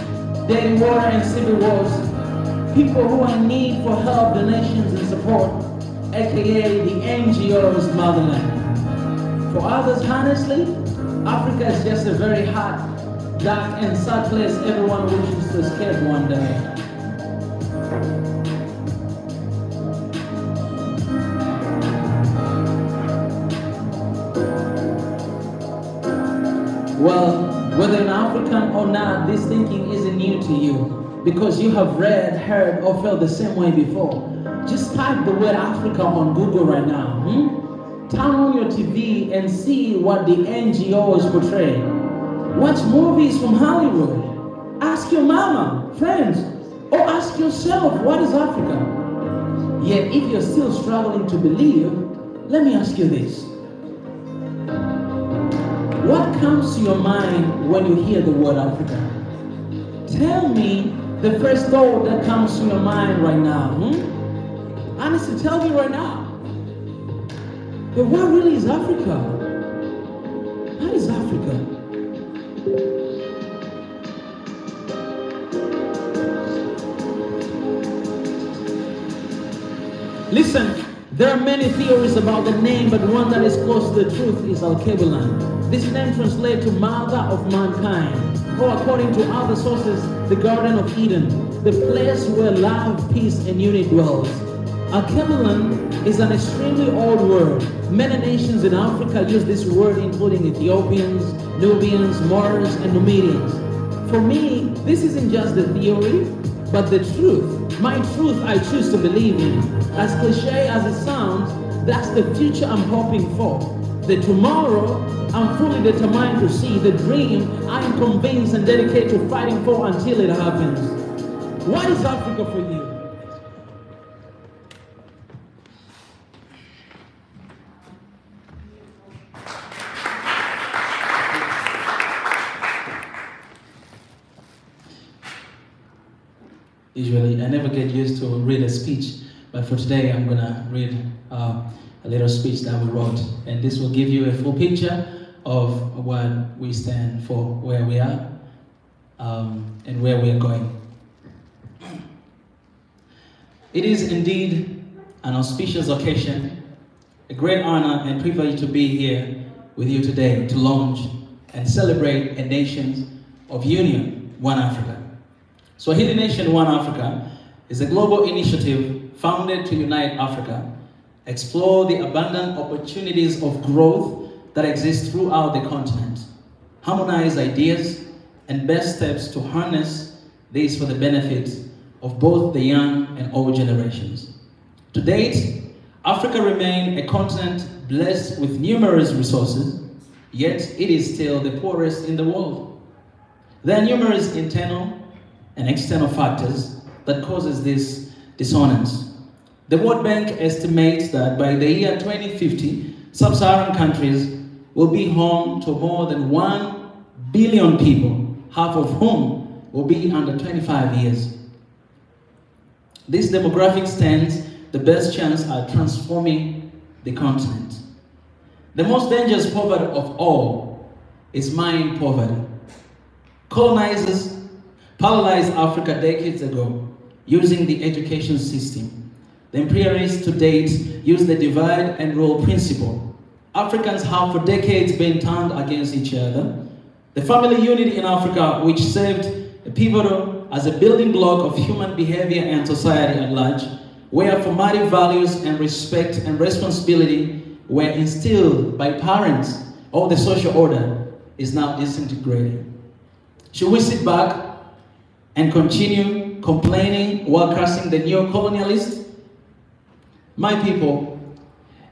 A: dirty water and civil wars. People who are in need for help, donations and support, aka the NGO's motherland. For others, honestly, Africa is just a very hot, dark and sad place everyone wishes to escape one day. Well, whether an African or not, this thinking isn't new to you, because you have read, heard, or felt the same way before. Just type the word Africa on Google right now. Turn on your TV and see what the NGOs portray. Watch movies from Hollywood. Ask your mama, friends, or ask yourself, what is Africa? Yet if you're still struggling to believe, let me ask you this. What comes to your mind when you hear the word Africa? Tell me the first thought that comes to your mind right now. Honestly, tell me right now. But what really is Africa? What is Africa? Listen,
J: There are many theories about the name, but one that is close to the truth is Al-Kebulan. This name translates to mother of mankind, or according to other sources, the Garden of Eden, the place where love, peace, and unity dwells. Al-Kebulan is an extremely old word. Many nations in Africa use this word, including Ethiopians, Nubians, Moors, and Numidians. For me, this isn't just the theory, but the truth. My truth I choose to believe in. As cliche as it sounds, that's the future I'm hoping for. The tomorrow I'm fully determined to see. The dream I am convinced and dedicated to fighting for until it happens. What is Africa for you?
A: Usually, I never get used to read a speech, but for today, I'm gonna read a little speech that we wrote, and this will give you a full picture of what we stand for, where we are, and where we are going. It is indeed an auspicious occasion, a great honor and privilege to be here with you today to launch and celebrate a nation of union, One Africa. Swahili Nation One Africa is a global initiative founded to unite Africa, explore the abundant opportunities of growth that exist throughout the continent, harmonize ideas, and best steps to harness these for the benefit of both the young and old generations. To date, Africa remains a continent blessed with numerous resources, yet it is still the poorest in the world. There are numerous internal and external factors that causes this dissonance. The World Bank estimates that by the year 2050, sub-Saharan countries will be home to more than 1 billion people, half of whom will be under 25 years. This demographic stands the best chance at transforming the continent. The most dangerous poverty of all is mind poverty. Colonizers paralyzed Africa decades ago using the education system. The imperialists to date use the divide and rule principle. Africans have for decades been turned against each other. The family unit in Africa, which served a pivotal as a building block of human behavior and society at large, where formative values and respect and responsibility were instilled by parents, all the social order is now disintegrating. Should we sit back and continue complaining while cursing the neo-colonialists? My people,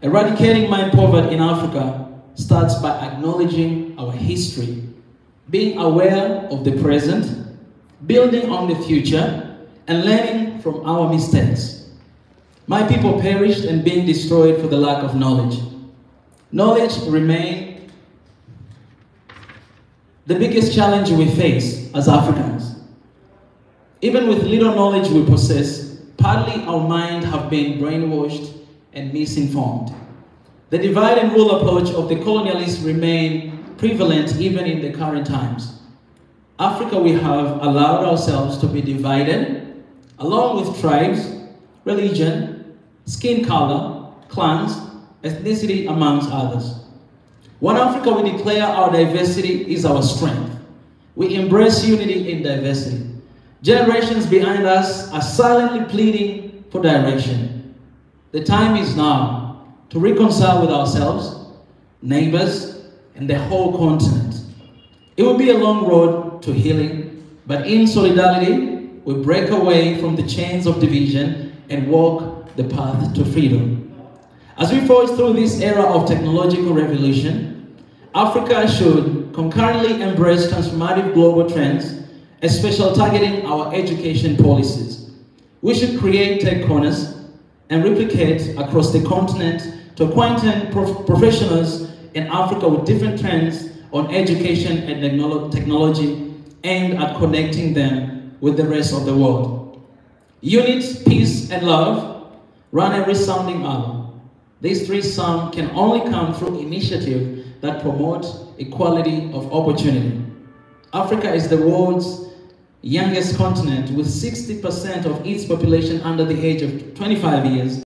A: eradicating mind poverty in Africa starts by acknowledging our history, being aware of the present, building on the future, and learning from our mistakes. My people perished and being destroyed for the lack of knowledge. Knowledge remains the biggest challenge we face as Africans. Even with little knowledge we possess, partly our minds have been brainwashed and misinformed. The divide and rule approach of the colonialists remain prevalent even in the current times. Africa, we have allowed ourselves to be divided, along with tribes, religion, skin color, clans, ethnicity, amongst others. One Africa, we declare our diversity is our strength. We embrace unity in diversity. Generations behind us are silently pleading for direction. The time is now to reconcile with ourselves, neighbors, and the whole continent. It will be a long road to healing, but in solidarity, we break away from the chains of division and walk the path to freedom. As we forge through this era of technological revolution, Africa should concurrently embrace transformative global trends, especially targeting our education policies. We should create tech corners and replicate across the continent to acquaint professionals in Africa with different trends on education and technology aimed at connecting them with the rest of the world. Unity, peace, and love run a resounding album. These three songs can only come through initiatives that promote equality of opportunity. Africa is the world's youngest continent with 60% of its population under the age of 25 years.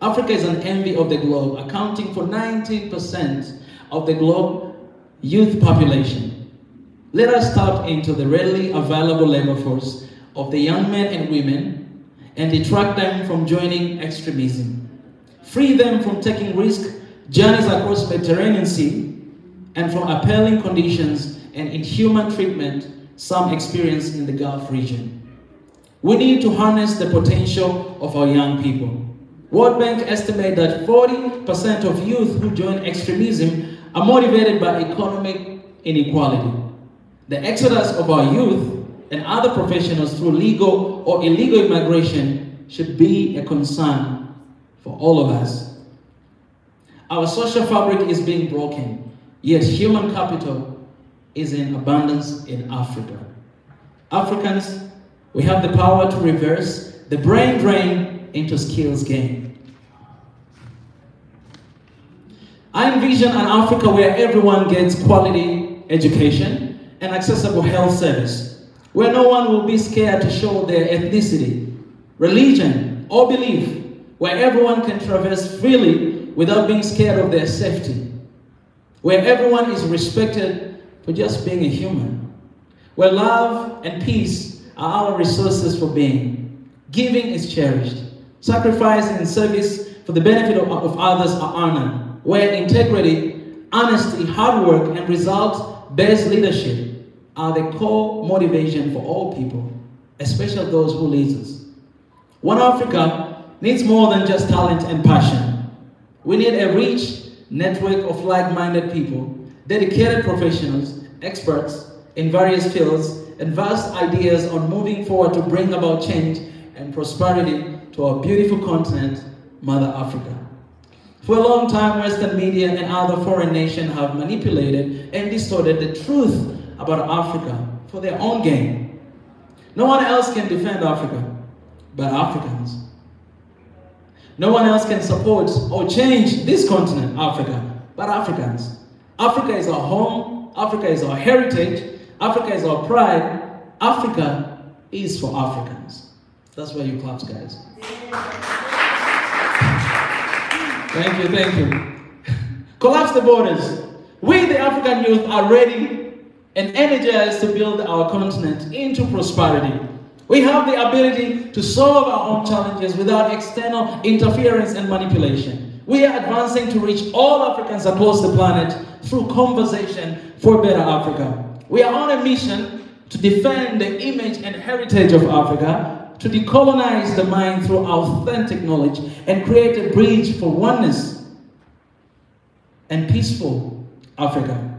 A: Africa is an envy of the globe, accounting for 19% of the globe youth population. Let us tap into the readily available labor force of the young men and women and detract them from joining extremism. Free them from taking risk journeys across the Mediterranean Sea and from appalling conditions and inhuman treatment some experience in the Gulf region. We need to harness the potential of our young people. World Bank estimates that 40% of youth who join extremism are motivated by economic inequality. The exodus of our youth and other professionals through legal or illegal immigration should be a concern for all of us. Our social fabric is being broken, yet human capital is in abundance in Africa. Africans, we have the power to reverse the brain drain into skills gain. I envision an Africa where everyone gets quality education and accessible health service, where no one will be scared to show their ethnicity, religion, or belief, where everyone can traverse freely without being scared of their safety, where everyone is respected for just being a human, where love and peace are our resources for being. Giving is cherished. Sacrifice and service for the benefit of others are honored, where integrity, honesty, hard work, and result-based leadership are the core motivation for all people, especially those who lead us. One Africa needs more than just talent and passion. We need a rich network of like-minded people, dedicated professionals, experts in various fields, and vast ideas on moving forward to bring about change and prosperity to our beautiful continent, Mother Africa. For a long time, Western media and other foreign nations have manipulated and distorted the truth about Africa for their own gain. No one else can defend Africa but Africans. No one else can support or change this continent, Africa, but Africans. Africa is our home, Africa is our heritage, Africa is our pride, Africa is for Africans. That's why you clap, guys. Thank you, thank you. Collapse the borders. We, the African youth, are ready and energized to build our continent into prosperity. We have the ability to solve our own challenges without external interference and manipulation. We are advancing to reach all Africans across the planet through conversation for a better Africa. We are on a mission to defend the image and heritage of Africa, to decolonize the mind through authentic knowledge, and create a bridge for oneness and peaceful Africa.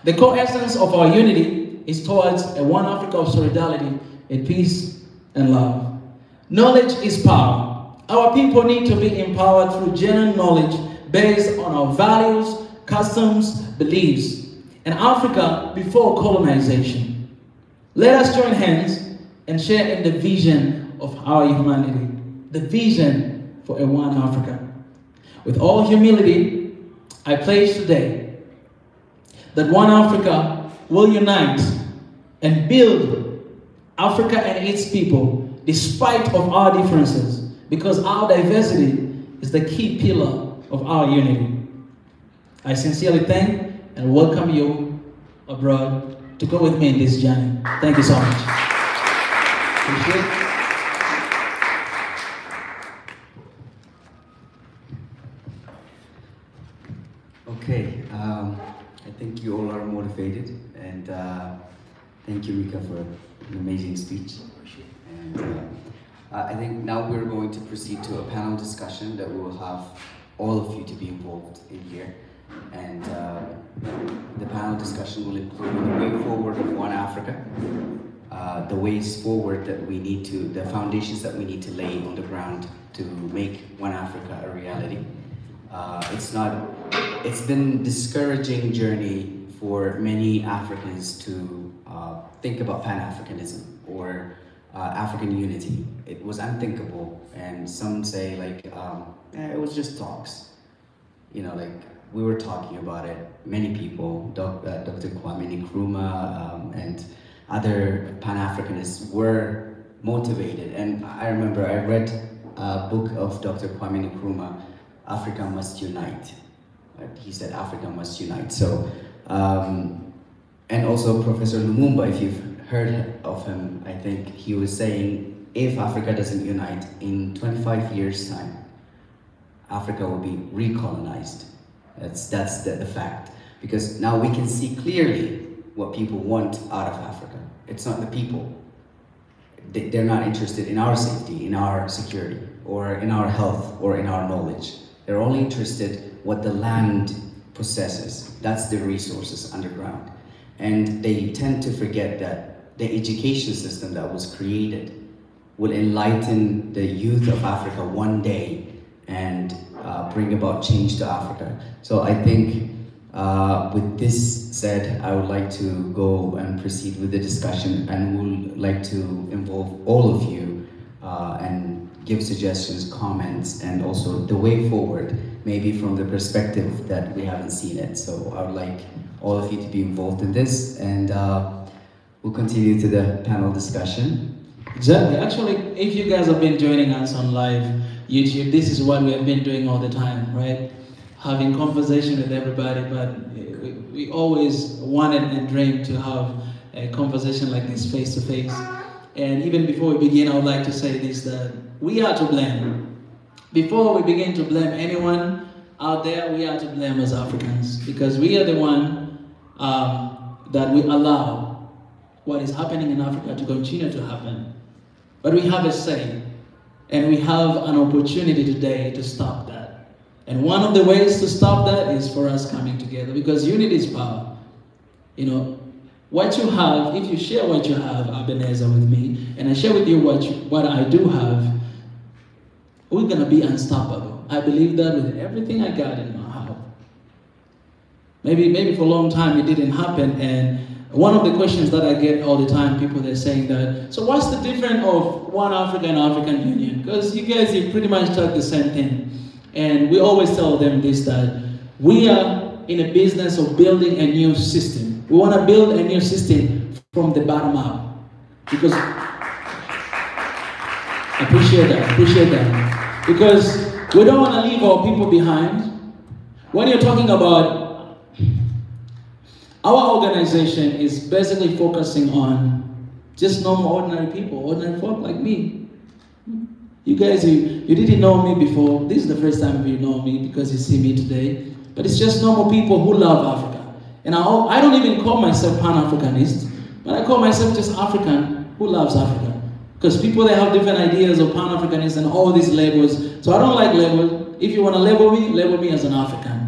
A: The core essence of our unity is towards a one Africa of solidarity and peace and love. Knowledge is power. Our people need to be empowered through genuine knowledge based on our values, customs, beliefs, and Africa before colonization. Let us join hands and share in the vision of our humanity, the vision for a one Africa. With all humility, I pledge today that one Africa will unite and build Africa and its people despite of our differences, because our diversity is the key pillar of our unity. I sincerely thank and welcome you abroad to go with me in this journey. Thank you so much. Appreciate it.
E: Okay, I think you all are motivated, and thank you, Mika, for an amazing speech. And I think now we're going to proceed to a panel discussion that we will have all of you to be involved in here. And the panel discussion will include the way forward of One Africa, the ways forward that we need to, the foundations that we need to lay on the ground to make One Africa a reality. It's been a discouraging journey for many Africans to think about Pan-Africanism or African unity. It was unthinkable, and some say like, it was just talks. You know, like, we were talking about it, many people, Dr. Kwame Nkrumah and other Pan-Africanists were motivated. And I remember I read book of Dr. Kwame Nkrumah, Africa Must Unite. He said Africa must unite. So, and also Professor Lumumba, if you've heard of him, I think he was saying, if Africa doesn't unite, in 25 years' time, Africa will be recolonized. That's the fact. Because now we can see clearly what people want out of Africa. It's not the people. They're not interested in our safety, in our security, or in our health, or in our knowledge. They're only interested what the land possesses. That's the resources underground. And they tend to forget that the education system that was created will enlighten the youth of Africa one day and bring about change to Africa. So I think with this said, I would like to go and proceed with the discussion, and would like to involve all of you and give suggestions, comments, and also the way forward, maybe from the perspective that we haven't seen it. So I would like all of you to be involved in this, and we'll continue to the panel discussion.
A: Exactly. Actually, if you guys have been joining us on live YouTube, this is what we have been doing all the time, right? Having conversation with everybody, but we always wanted and dreamed to have a conversation like this face to face. And even before we begin, I would like to say this, that we are to blame. Before we begin to blame anyone out there, we are to blame as Africans, because we are the one that we allow what is happening in Africa to continue to happen. But we have a say, and we have an opportunity today to stop that. And one of the ways to stop that is for us coming together, because unity is power. You know, what you have, if you share what you have, Ebenezer, with me, and I share with you what I do have, we're gonna be unstoppable. I believe that with everything I got in my heart. Maybe for a long time it didn't happen, and one of the questions that I get all the time, people they're saying that, so what's the difference of One Africa and African Union? Because you guys, you pretty much talk the same thing. And we always tell them this, that we are in a business of building a new system. We want to build a new system from the bottom up. Because, appreciate that. Because we don't want to leave our people behind. When you're talking about, our organization is basically focusing on just normal, ordinary people, ordinary folk like me. You guys, you didn't know me before. This is the first time you know me because you see me today. But it's just normal people who love Africa. And I don't even call myself Pan-Africanist, but I call myself just African who loves Africa. Because people, they have different ideas of Pan-Africanist and all these labels. So I don't like labels. If you want to label me as an African.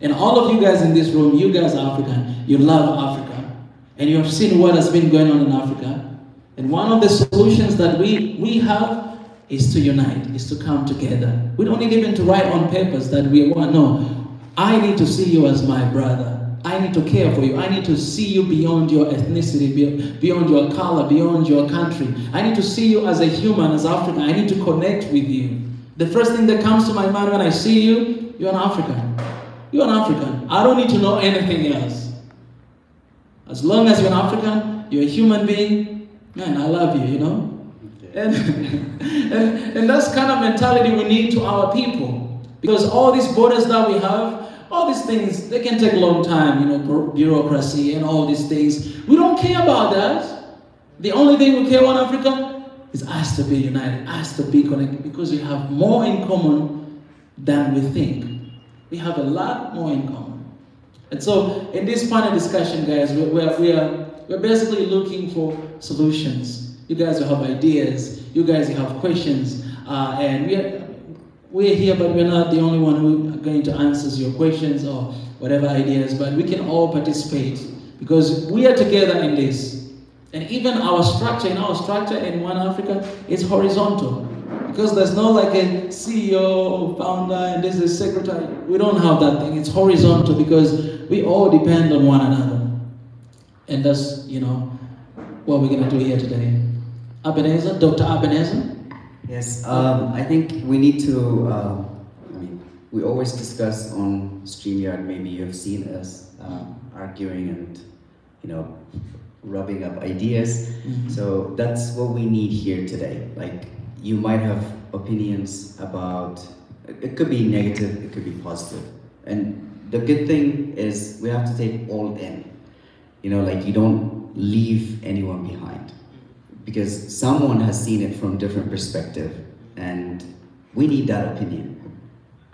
A: And all of you guys in this room, you guys are African. You love Africa. And you have seen what has been going on in Africa. And one of the solutions that we have is to unite, is to come together. We don't need even to write on papers that we want. No, I need to see you as my brother. I need to care for you. I need to see you beyond your ethnicity, beyond your color, beyond your country. I need to see you as a human, as African. I need to connect with you. The first thing that comes to my mind when I see you, you're an African. You're an African. I don't need to know anything else. As long as you're an African, you're a human being, man, I love you, you know? And that's kind of mentality we need to our people. Because all these borders that we have, all these things, they can take a long time, you know, bureaucracy and all these things. We don't care about that. The only thing we care about Africa is us to be united, us to be connected, because we have more in common than we think. We have a lot more in common. And so in this panel discussion, guys, we're basically looking for solutions. You guys will have ideas, you guys will have questions, and we're here, but we're not the only one who are going to answer your questions or whatever ideas, but we can all participate because we are together in this. And even our structure in One Africa is horizontal, because there's no like a CEO, founder, and this is secretary. We don't have that thing. It's horizontal because we all depend on one another. And that's, you know, what we're going to do here today. Ebenezer, Dr. Ebenezer?
E: Yes, I think we need to, we always discuss on StreamYard, maybe you have seen us arguing and, you know, rubbing up ideas. Mm-hmm. So that's what we need here today. Like, you might have opinions about, it could be negative, it could be positive. And the good thing is we have to take all in. You know, like you don't leave anyone behind, because someone has seen it from different perspective, and we need that opinion.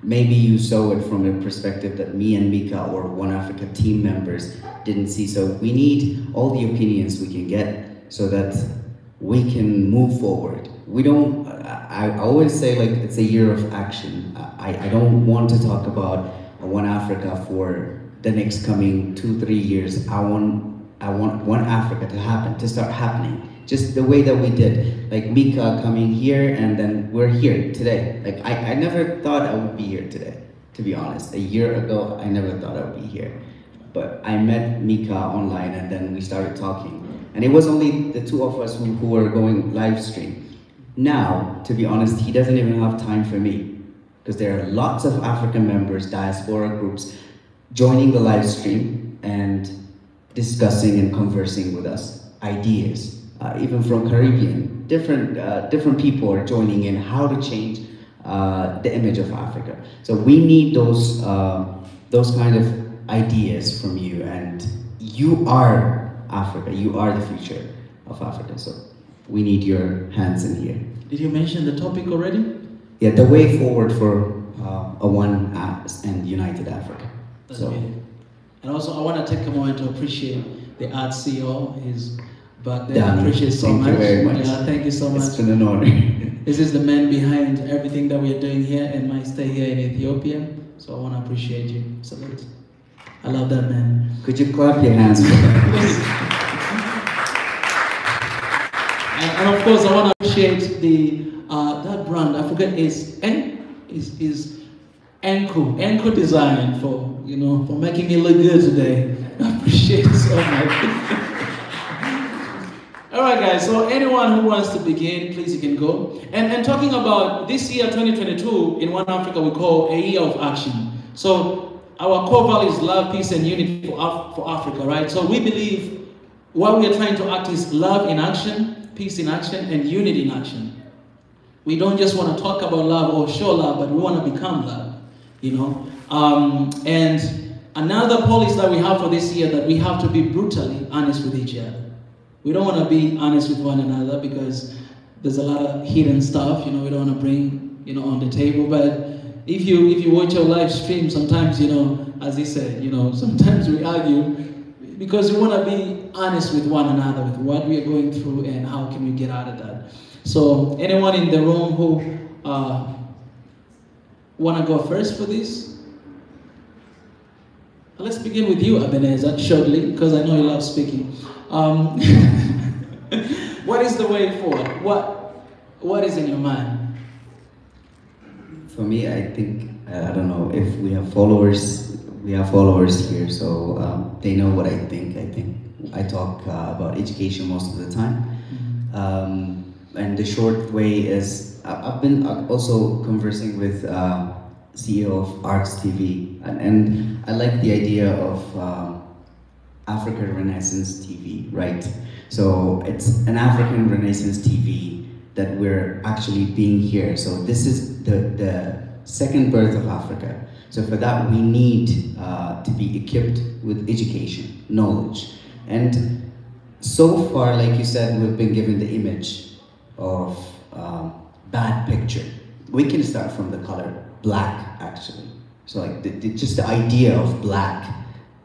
E: Maybe you saw it from a perspective that me and Mika or One Africa team members didn't see. So we need all the opinions we can get so that we can move forward. We don't, I always say like it's a year of action. I don't want to talk about One Africa for the next coming 2-3 years. I want One Africa to happen, to start happening. Just the way that we did, like Mika coming here and then we're here today. Like I never thought I would be here today, to be honest. A year ago, I never thought I would be here. But I met Mika online and then we started talking. And it was only the two of us who were going live stream. Now, to be honest, he doesn't even have time for me, because there are lots of African members, diaspora groups, joining the live stream and discussing and conversing with us, ideas. Even from Caribbean, different people are joining in how to change the image of Africa. So we need those kind of ideas from you, and you are Africa. You are the future of Africa. So we need your hands in here.
A: Did you mention the topic already?
E: Yeah, the way forward for a one and united Africa.
A: That's
E: so.
A: beautiful. And also, I want to take a moment to appreciate the art CEO. He's back there. I appreciate so much.
E: Thank you very much.
A: Yeah, thank you so much.
E: It's been an honor.
A: This is the man behind everything that we are doing here and my stay here in Ethiopia. So I want to appreciate you. Salute. I love that man.
E: Could you clap your hands for that?
A: And of course, I want to appreciate the that brand. I forget is Enco Design for for making me look good today. I appreciate it so much. All right, guys. So anyone who wants to begin, please, you can go. And talking about this year, 2022, in One Africa, we call a year of action. So our core value is love, peace, and unity for Africa, right? So we believe what we are trying to act is love in action, peace in action, and unity in action. We don't just want to talk about love or show love, but we want to become love, And another policy that we have for this year, that we have to be brutally honest with each other. We don't want to be honest with one another because there's a lot of hidden stuff, we don't want to bring, on the table. But if you watch your live stream, sometimes, as he said, sometimes we argue because we want to be honest with one another, with what we are going through and how can we get out of that. So anyone in the room who want to go first for this? Let's begin with you, Ebenezer, shortly, because I know you love speaking. What is the way forward? What is in your mind?
E: For me, I think, I don't know if we have followers. We have followers here, so they know what I think. I talk about education most of the time. And the short way is, I've been also conversing with CEO of Arts TV, and I like the idea of African Renaissance TV, right? So it's an African Renaissance TV that we're actually being here. So this is the second birth of Africa. So for that, we need to be equipped with education, knowledge. And so far, like you said, we've been given the image of bad picture. We can start from the color black, actually. So like just the idea of black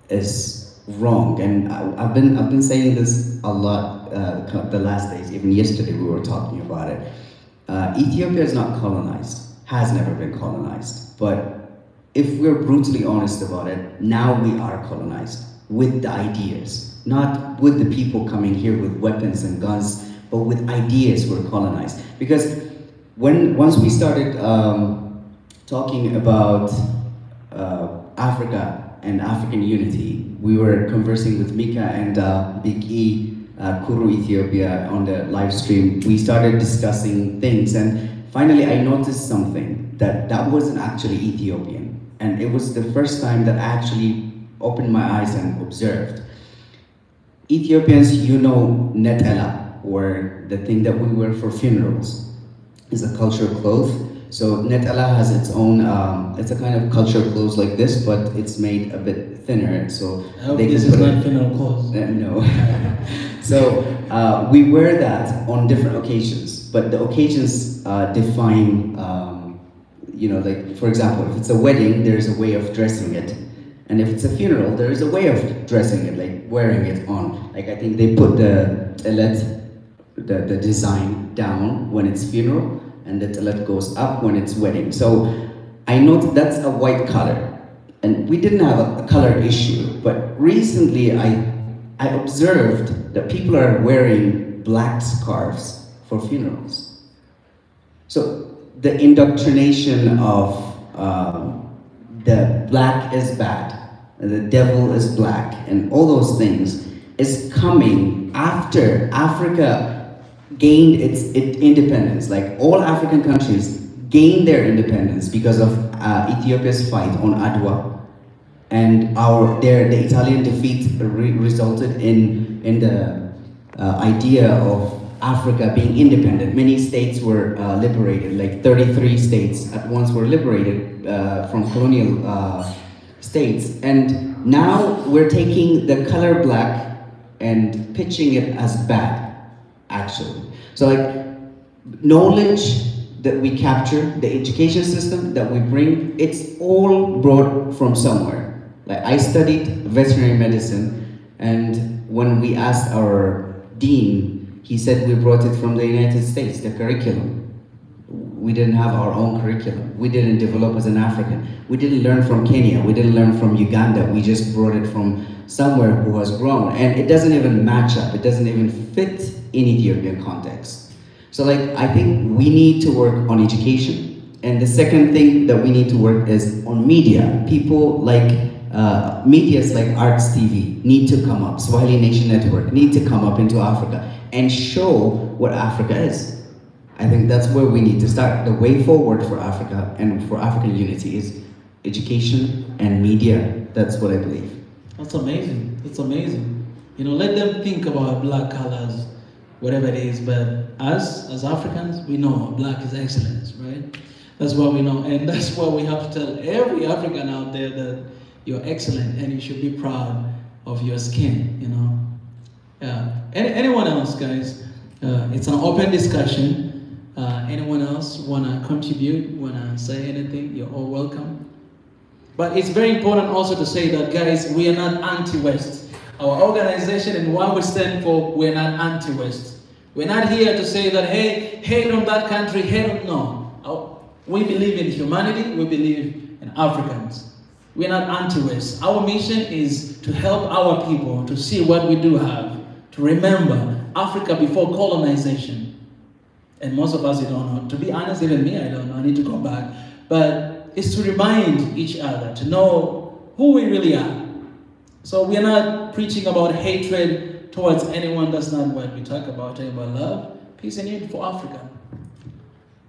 E: is wrong. And I've been saying this a lot the last days. Even yesterday we were talking about it. Ethiopia is not colonized, has never been colonized. But if we're brutally honest about it, now we are colonized with the ideas, not with the people coming here with weapons and guns, but with ideas we're colonized. Because once we started talking about Africa and African unity, we were conversing with Mika and Big E, Kuru Ethiopia on the live stream. We started discussing things, and finally I noticed something that wasn't actually Ethiopian. And it was the first time that I actually opened my eyes and observed. Ethiopians, netela, or the thing that we wear for funerals. is a culture cloth. So netala has its own, it's a kind of culture clothes like this, but it's made a bit thinner. So
A: I hope this is not funeral clothes.
E: No. So we wear that on different occasions, but the occasions define, you know, like for example, if it's a wedding, there's a way of dressing it. And if it's a funeral, there is a way of dressing it, like wearing it on. Like I think they put the design down when it's funeral, and the talat goes up when it's wedding. So I noticed that's a white color, and we didn't have a color issue, but recently I observed that people are wearing black scarves for funerals. So the indoctrination of the black is bad, the devil is black, and all those things is coming after Africa gained its independence. Like all African countries gained their independence because of Ethiopia's fight on Adwa, and the Italian defeat resulted in the idea of Africa being independent. Many states were liberated, like 33 states at once were liberated from colonial states, and now we're taking the color black and pitching it as bad, actually. So like knowledge that we capture, the education system that we bring, it's all brought from somewhere. Like I studied veterinary medicine, and when we asked our dean, he said we brought it from the United States, the curriculum. We didn't have our own curriculum. We didn't develop as an African. We didn't learn from Kenya. We didn't learn from Uganda. We just brought it from somewhere who has grown. And it doesn't even match up. It doesn't even fit in Ethiopian context. So like, I think we need to work on education. And the second thing that we need to work is on media. People like, medias like Arts TV need to come up. Swahili Nation Network need to come up into Africa and show what Africa is. I think that's where we need to start. The way forward for Africa and for African unity is education and media. That's what I believe.
A: That's amazing. That's amazing. You know, let them think about black colors, whatever it is, but us, as Africans, we know black is excellence, right? That's what we know, and that's why we have to tell every African out there that you're excellent and you should be proud of your skin, you know? Yeah. Anyone else, guys? It's an open discussion. Anyone else want to contribute, want to say anything? You're all welcome. But it's very important also to say that, guys, we are not anti-West. Our organization and what we stand for, we're not anti-West. We're not here to say that, hey, hate on that country, hate on, no. We believe in humanity, we believe in Africans. We're not anti-West. Our mission is to help our people to see what we do have, to remember Africa before colonization. And most of us, you don't know. To be honest, even me, I don't know. I need to go back. But it's to remind each other, to know who we really are. So we're not preaching about hatred towards anyone. That's not what we talk about. Talking about love, peace and unity for Africa.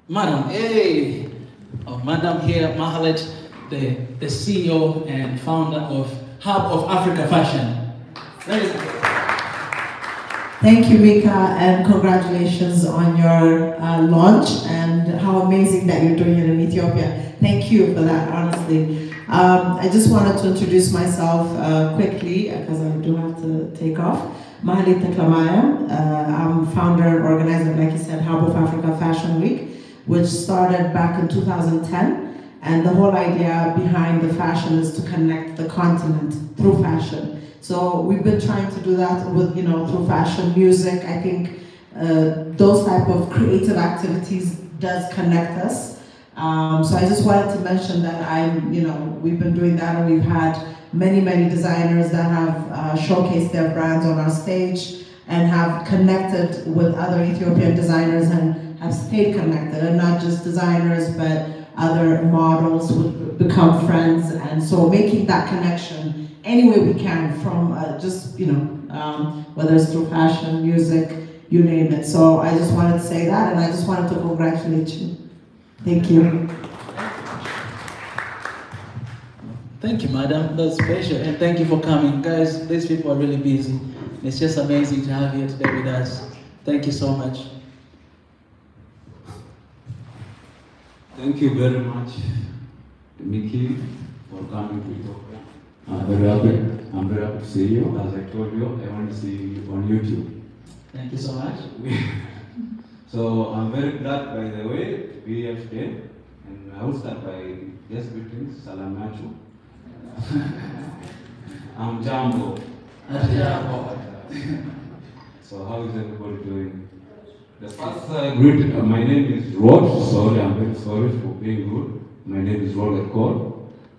A: Madam, hey! Oh, Madam here, Mahalet, the CEO and founder of Hub of Africa Fashion.
K: Thank you, Mika, and congratulations on your launch and how amazing that you're doing it in Ethiopia. Thank you for that, honestly. I just wanted to introduce myself quickly because I do have to take off. Mahalit Teklamaya, I'm founder and organizer, like you said, Hub of Africa Fashion Week, which started back in 2010. And the whole idea behind the fashion is to connect the continent through fashion. So we've been trying to do that with, you know, through fashion, music. I think those type of creative activities does connect us. So I just wanted to mention that we've been doing that, and we've had many designers that have showcased their brands on our stage and have connected with other Ethiopian designers and have stayed connected, and not just designers, but other models would become friends. And so making that connection any way we can from whether it's through fashion, music, you name it. So I just wanted to say that, and I just wanted to congratulate you. Thank you.
A: Thank you, madam. That's special, and thank you for coming. Guys, these people are really busy. It's just amazing to have you here today with us. Thank you so much.
L: Thank you very much, Mickey, for coming to Ethiopia. I'm very happy to see you. As I told you, I want to see you on YouTube.
A: Thank you so much.
L: So I'm very glad, by the way, to be here today. And I will start by just greetings. Salam Nachu. I'm Jambo. So how is everybody doing? The first greeting, my name is Rod. Sorry, I'm very sorry for being rude. My name is Rod Ekor.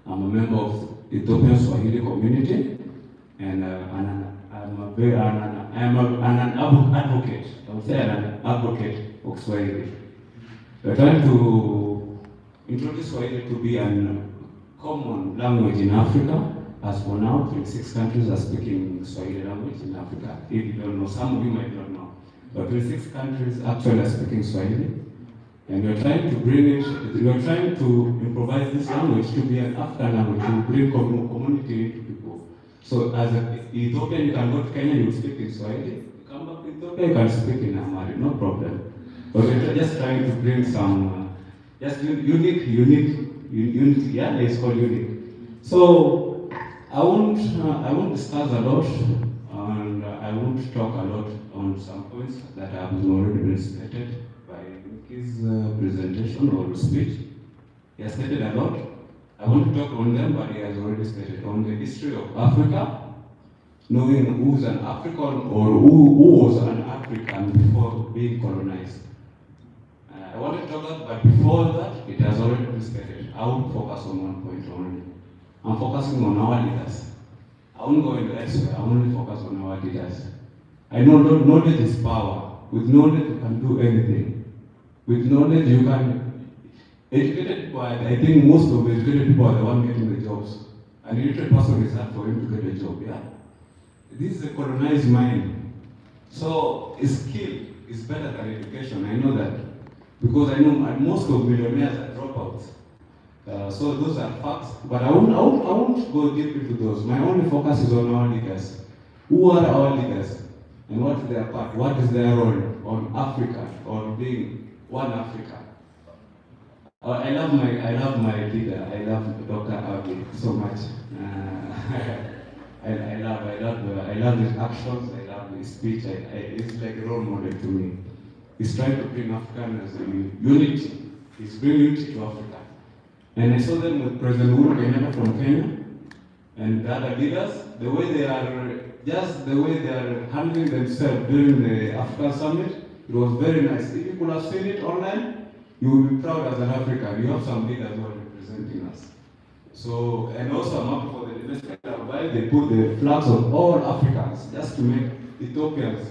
L: I'm a member of Ethiopian Swahili community, and I'm an advocate. I would say I'm an advocate of Swahili. We're trying to introduce Swahili to be a common language in Africa. As for now, 26 countries are speaking Swahili language in Africa. If you don't know, some of you might not know. But 26 countries actually are speaking Swahili. And we're trying to we're trying to improvise this language to be an African language, to bring community people. So as an Ethiopian, you can go to Kenya, you speak in Swahili. You come back to Ethiopia, you can speak in Amharic, no problem. But we're just trying to bring some, just unique, yeah, it's called unique. So I won't discuss a lot, and I won't talk a lot on some points that have already been stated by Mickey's presentation or speech. He has stated a lot. I won't talk on them, but he has already stated on the history of Africa, knowing who's an African or who was an African before being colonized. I want to talk about, but before that, it has already been stated. I will focus on one point only. I'm focusing on our leaders. I won't go into elsewhere. I only focus on our leaders. I know knowledge is power. With knowledge, you can do anything. With knowledge, you can. Educated people, I think most of the educated people are the ones getting the jobs. An illiterate person is hard for him to get a job, yeah? This is a colonized mind. So, skill is better than education. I know that. Because I know most of millionaires are dropouts. So those are facts, but I won't go deep into those. My only focus is on our leaders. Who are our leaders? And what is their part? What is their role on Africa, or being one Africa? I love my leader. I love Dr. Abiy so much. I love his actions. I love his speech. It's like a role model to me. He's trying to bring African as a unity. He's bringing unity to Africa. And I saw them with President Uhuru Kenyatta from Kenya and the other leaders, the way they are handling themselves during the African summit. It was very nice. If you could have seen it online, you will be proud as an African. You have some leaders who are representing us. So, and also I'm happy for the domestic while they put the flags of all Africans just to make Ethiopians.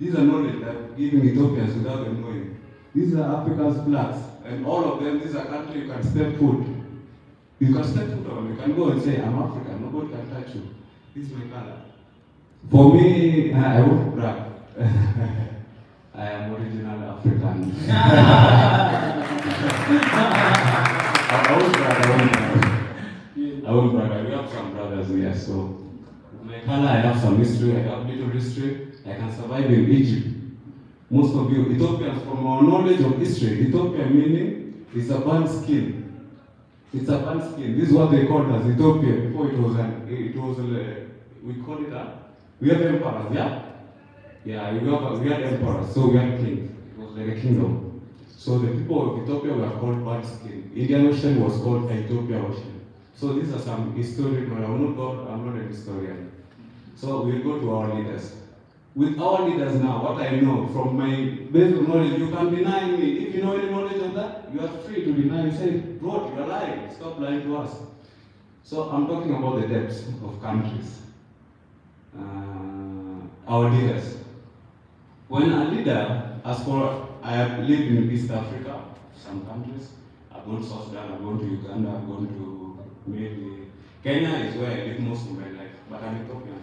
L: These are knowledge that are giving Ethiopians without them knowing. These are Africa's flags. And all of them, these are countries you can step foot. You can step foot on. You can go and say, I'm African. Nobody can touch you. This is my color. For me, I won't brag. I am original African. I won't brag. We have some brothers here, so my color, I have some history. I have little history. I can survive in Egypt. Most of you, Ethiopians, from our knowledge of history, Ethiopia meaning is a burnt skin. It's a burnt skin. This is what they called as Ethiopia. Before we call it we have emperors, yeah? Yeah, we had emperors, so we had kings. It was like a kingdom. So the people of Ethiopia were called burnt skin. Indian Ocean was called Ethiopia Ocean. So these are some history, but I'm not a historian. So we'll go to our leaders. With our leaders now, what I know from my basic knowledge, you can deny me. If you know any knowledge of that, you are free to deny. You say, what? You are lying. Stop lying to us. So I'm talking about the depths of countries. Our leaders. When a leader, as for, I have lived in East Africa, some countries. I've gone to South Sudan, I've gone to Uganda, I've gone to maybe Kenya is where I live most of my life, but I'm Ethiopian.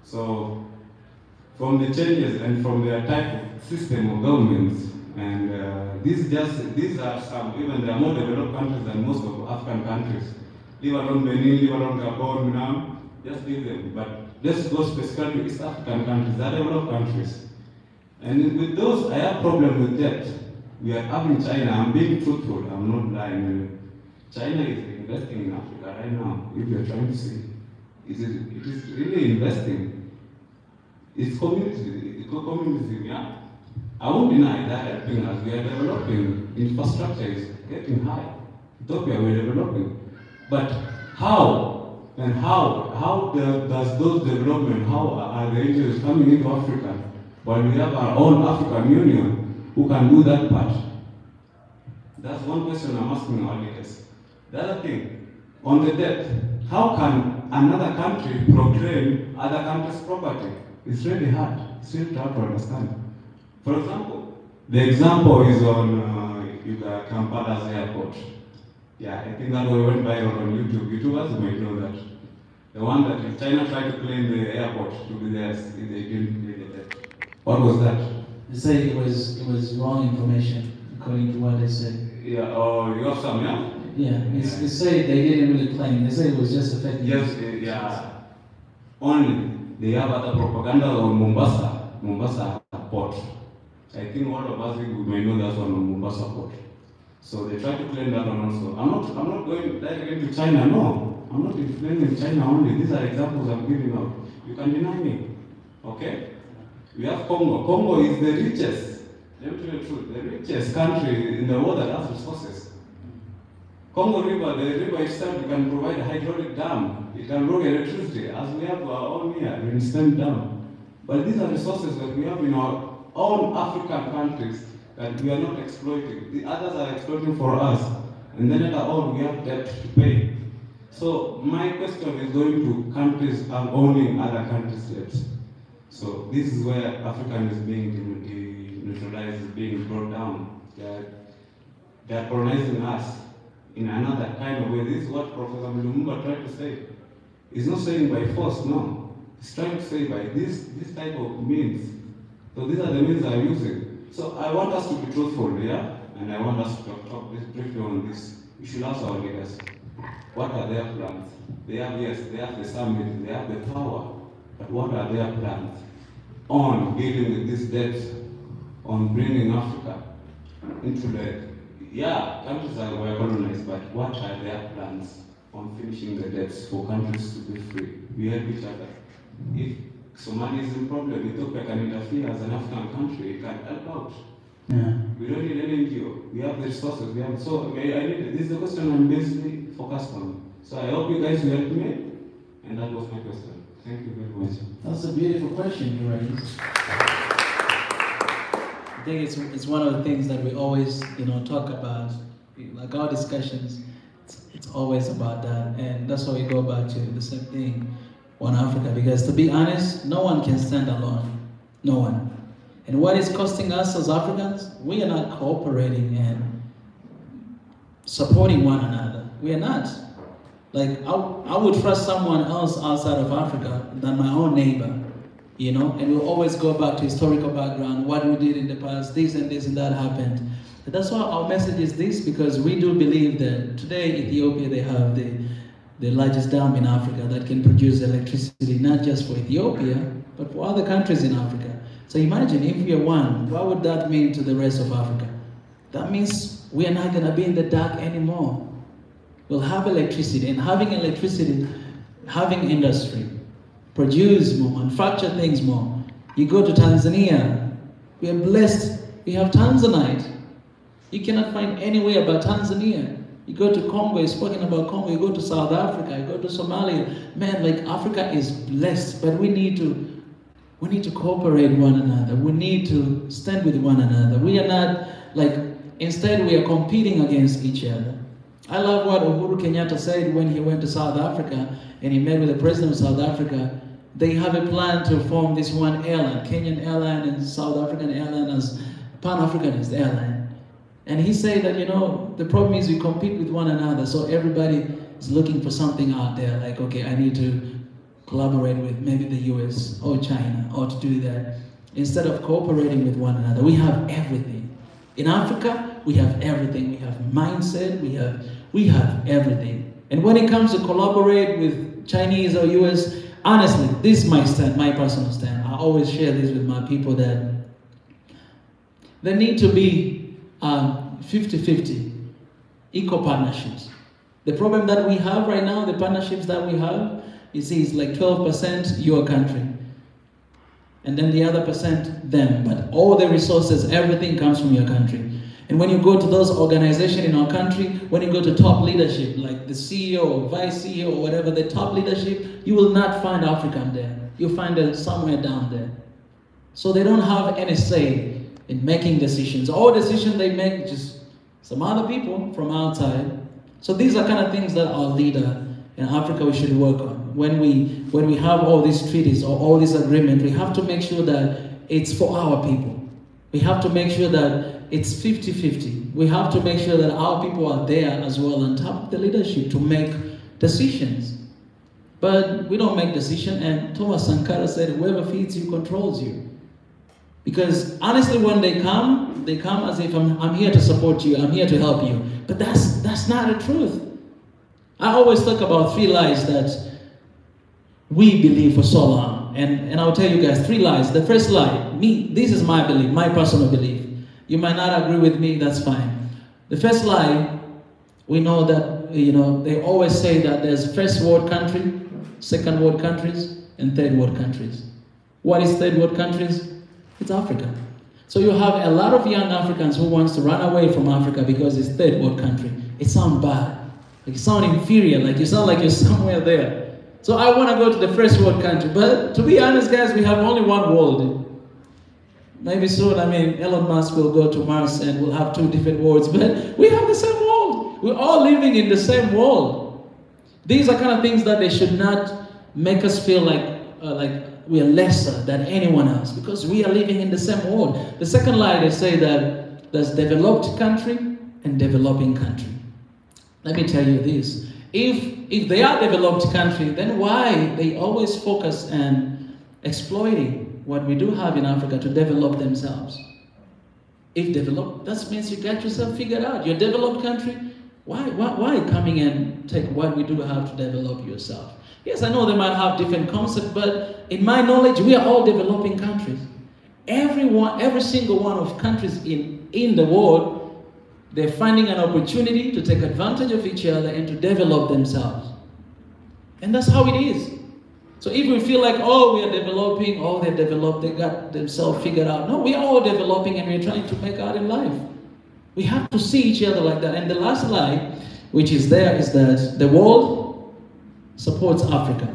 L: So from the changes and from their type of system of governments, and these are some, even they are more developed countries than most of African countries. Leave alone Benin, leave alone Gabon, now, just leave them. But let's go specifically to East African countries, they are developed countries. And with those, I have problem with debt. We are having China, I'm being truthful, I'm not lying. China is investing in Africa right now, if you're trying to see. It is really investing. It's communism, yeah? I won't deny that helping us. We are developing, infrastructure is getting high. Ethiopia, we're developing. But how? And how does those development, how are the angels coming into Africa while we have our own African Union who can do that part? That's one question I'm asking our leaders. The other thing, on the debt, how can another country proclaim other countries' property? It's really hard. It's really hard to understand. For example, the example is on Kampala's airport. Yeah, I think that one went viral on YouTube. YouTubers might know that. The one that China tried to claim the airport to be theirs if they didn't pay the debt. What was that?
A: They say it was wrong information, according to what they said.
L: Yeah, or you have some, yeah?
A: Yeah, they say they didn't really claim. They say it was just affecting.
L: Yes, yeah. Only they have other propaganda on Mombasa port. I think all of us we may know that's on Mombasa port. So they try to claim that one also. I'm not going directly into China, no. I'm not explaining China only. These are examples I'm giving out. You can deny me. Okay? We have Congo. Congo is the richest, let me tell you the truth, the richest country in the world that has resources. Congo River, the river itself can provide a hydraulic dam. It can bring electricity, as we have our own here, in Stem Dam. But these are resources that we have in our own African countries that we are not exploiting. The others are exploiting for us. And then at all, we have debt to pay. So my question is going to countries and owning other countries' debts. So this is where African is being neutralized, is being brought down. They are colonizing us in another kind of way. This is what Professor Lumumba tried to say. He's not saying by force, no. He's trying to say by this type of means. So these are the means I'm using. So I want us to be truthful, yeah? And I want us to talk briefly on this. We should ask our leaders, what are their plans? They have, yes, they have the summit, they have the power, but what are their plans on dealing with this debt, on bringing Africa into the, yeah, countries were colonized, but what are their plans on finishing the debts for countries to be free? We help each other. If Somalia is in problem, Ethiopia can interfere as an African country, it can help out.
A: Yeah.
L: We don't need any NGO. We have the resources. We have, so this is the question I'm basically focused on. So I hope you guys will help me, and that was my question. Thank you very much.
A: That's a beautiful question you raised. I think it's one of the things that we always talk about, like our discussions. It's always about that, and that's why we go back to the same thing, One Africa. Because to be honest, no one can stand alone. No one. And what is costing us as Africans? We are not cooperating and supporting one another. We are not. Like, I would trust someone else outside of Africa than my own neighbor, and we'll always go back to historical background, what we did in the past, this and that happened. But that's why our message is this, because we do believe that today Ethiopia, they have the largest dam in Africa that can produce electricity, not just for Ethiopia, but for other countries in Africa. So imagine if we are one, what would that mean to the rest of Africa? That means we are not going to be in the dark anymore. We'll have electricity, and having electricity, having industry, produce more, manufacture things more. You go to Tanzania, we are blessed, we have Tanzanite. You cannot find anywhere but Tanzania. You go to Congo, you're speaking about Congo, you go to South Africa, you go to Somalia. Man, like, Africa is blessed, but we need to cooperate one another. We need to stand with one another. We are not, instead we are competing against each other. I love what Uhuru Kenyatta said when he went to South Africa and he met with the president of South Africa. They have a plan to form this one airline, Kenyan airline and South African airline as Pan-Africanist airline. And he said that, the problem is we compete with one another, so everybody is looking for something out there, like, okay, I need to collaborate with maybe the US or China or to do that. Instead of cooperating with one another, we have everything. In Africa, we have everything. We have mindset, we have everything. And when it comes to collaborate with Chinese or US, honestly, this is my stand, my personal stand. I always share this with my people, that there need to be 50-50, equal partnerships. The problem that we have right now, the partnerships that we have, you see, it's like 12% your country, and then the other percent them. But all the resources, everything comes from your country. And when you go to those organizations in our country, when you go to top leadership, like the CEO or vice CEO or whatever, the top leadership, you will not find African there. You'll find them somewhere down there. So they don't have any say in making decisions. All decisions they make, just some other people from outside. So these are kind of things that our leader in Africa we should work on. When we have all these treaties or all these agreements, we have to make sure that it's for our people. We have to make sure that it's 50-50. We have to make sure that our people are there as well on top of the leadership to make decisions. But we don't make decisions, and Thomas Sankara said, whoever feeds you controls you. Because honestly, when they come as if I'm here to support you, I'm here to help you. But that's not the truth. I always talk about 3 lies that we believe for so long. And I'll tell you guys 3 lies. The first lie, this is my belief, my personal belief. You might not agree with me, that's fine. The first lie, we know that, they always say that there's first world country, second world countries, and third world countries. What is third world countries? It's Africa. So you have a lot of young Africans who wants to run away from Africa because it's third world country. It sounds bad. Like you sound inferior, like you sound like you're somewhere there. So I want to go to the first world country. But to be honest, guys, we have only one world. Maybe soon, Elon Musk will go to Mars and we'll have 2 different worlds, but we have the same world. We're all living in the same world. These are kind of things that they should not make us feel like we are lesser than anyone else, because we are living in the same world. The second lie, they say that there's developed country and developing country. Let me tell you this. If they are developed country, then why they always focus on exploiting what we do have in Africa to develop themselves? If developed, that means you got yourself figured out. You're a developed country. Why coming and take what we do have to develop yourself? Yes, I know they might have different concepts, but in my knowledge, we are all developing countries. Every single one of countries in the world, they're finding an opportunity to take advantage of each other and to develop themselves. And that's how it is. So if we feel like, oh, we are developing, oh, they're developed, they got themselves figured out. No, we are all developing and we're trying to make out in life. We have to see each other like that. And the last lie, which is there, is that the world supports Africa.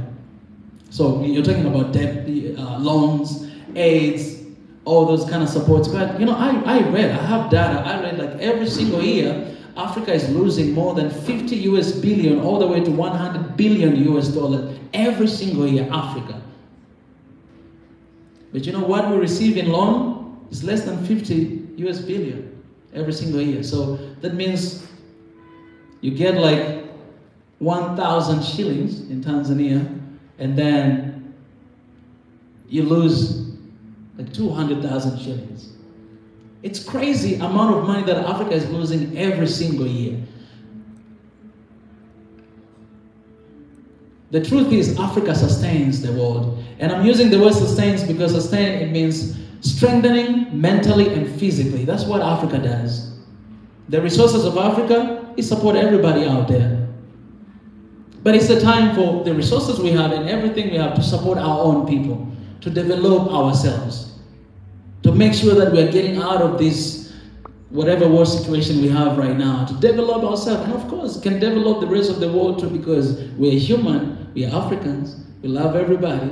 A: So you're talking about debt, loans, AIDS, all those kind of supports. But I have data. I read like every single year, Africa is losing more than 50 US billion all the way to 100 billion US dollars every single year, Africa. But what we receive in loan is less than 50 US billion every single year. So that means you get like 1,000 shillings in Tanzania, and then you lose like 200,000 shillings. It's crazy amount of money that Africa is losing every single year. The truth is, Africa sustains the world. And I'm using the word sustains because sustain, it means strengthening mentally and physically. That's what Africa does. The resources of Africa, it support everybody out there. But it's the time for the resources we have and everything we have to support our own people, to develop ourselves, to make sure that we are getting out of this whatever war situation we have right now, to develop ourselves. And of course, can develop the rest of the world too, because we're human, we are Africans, we love everybody.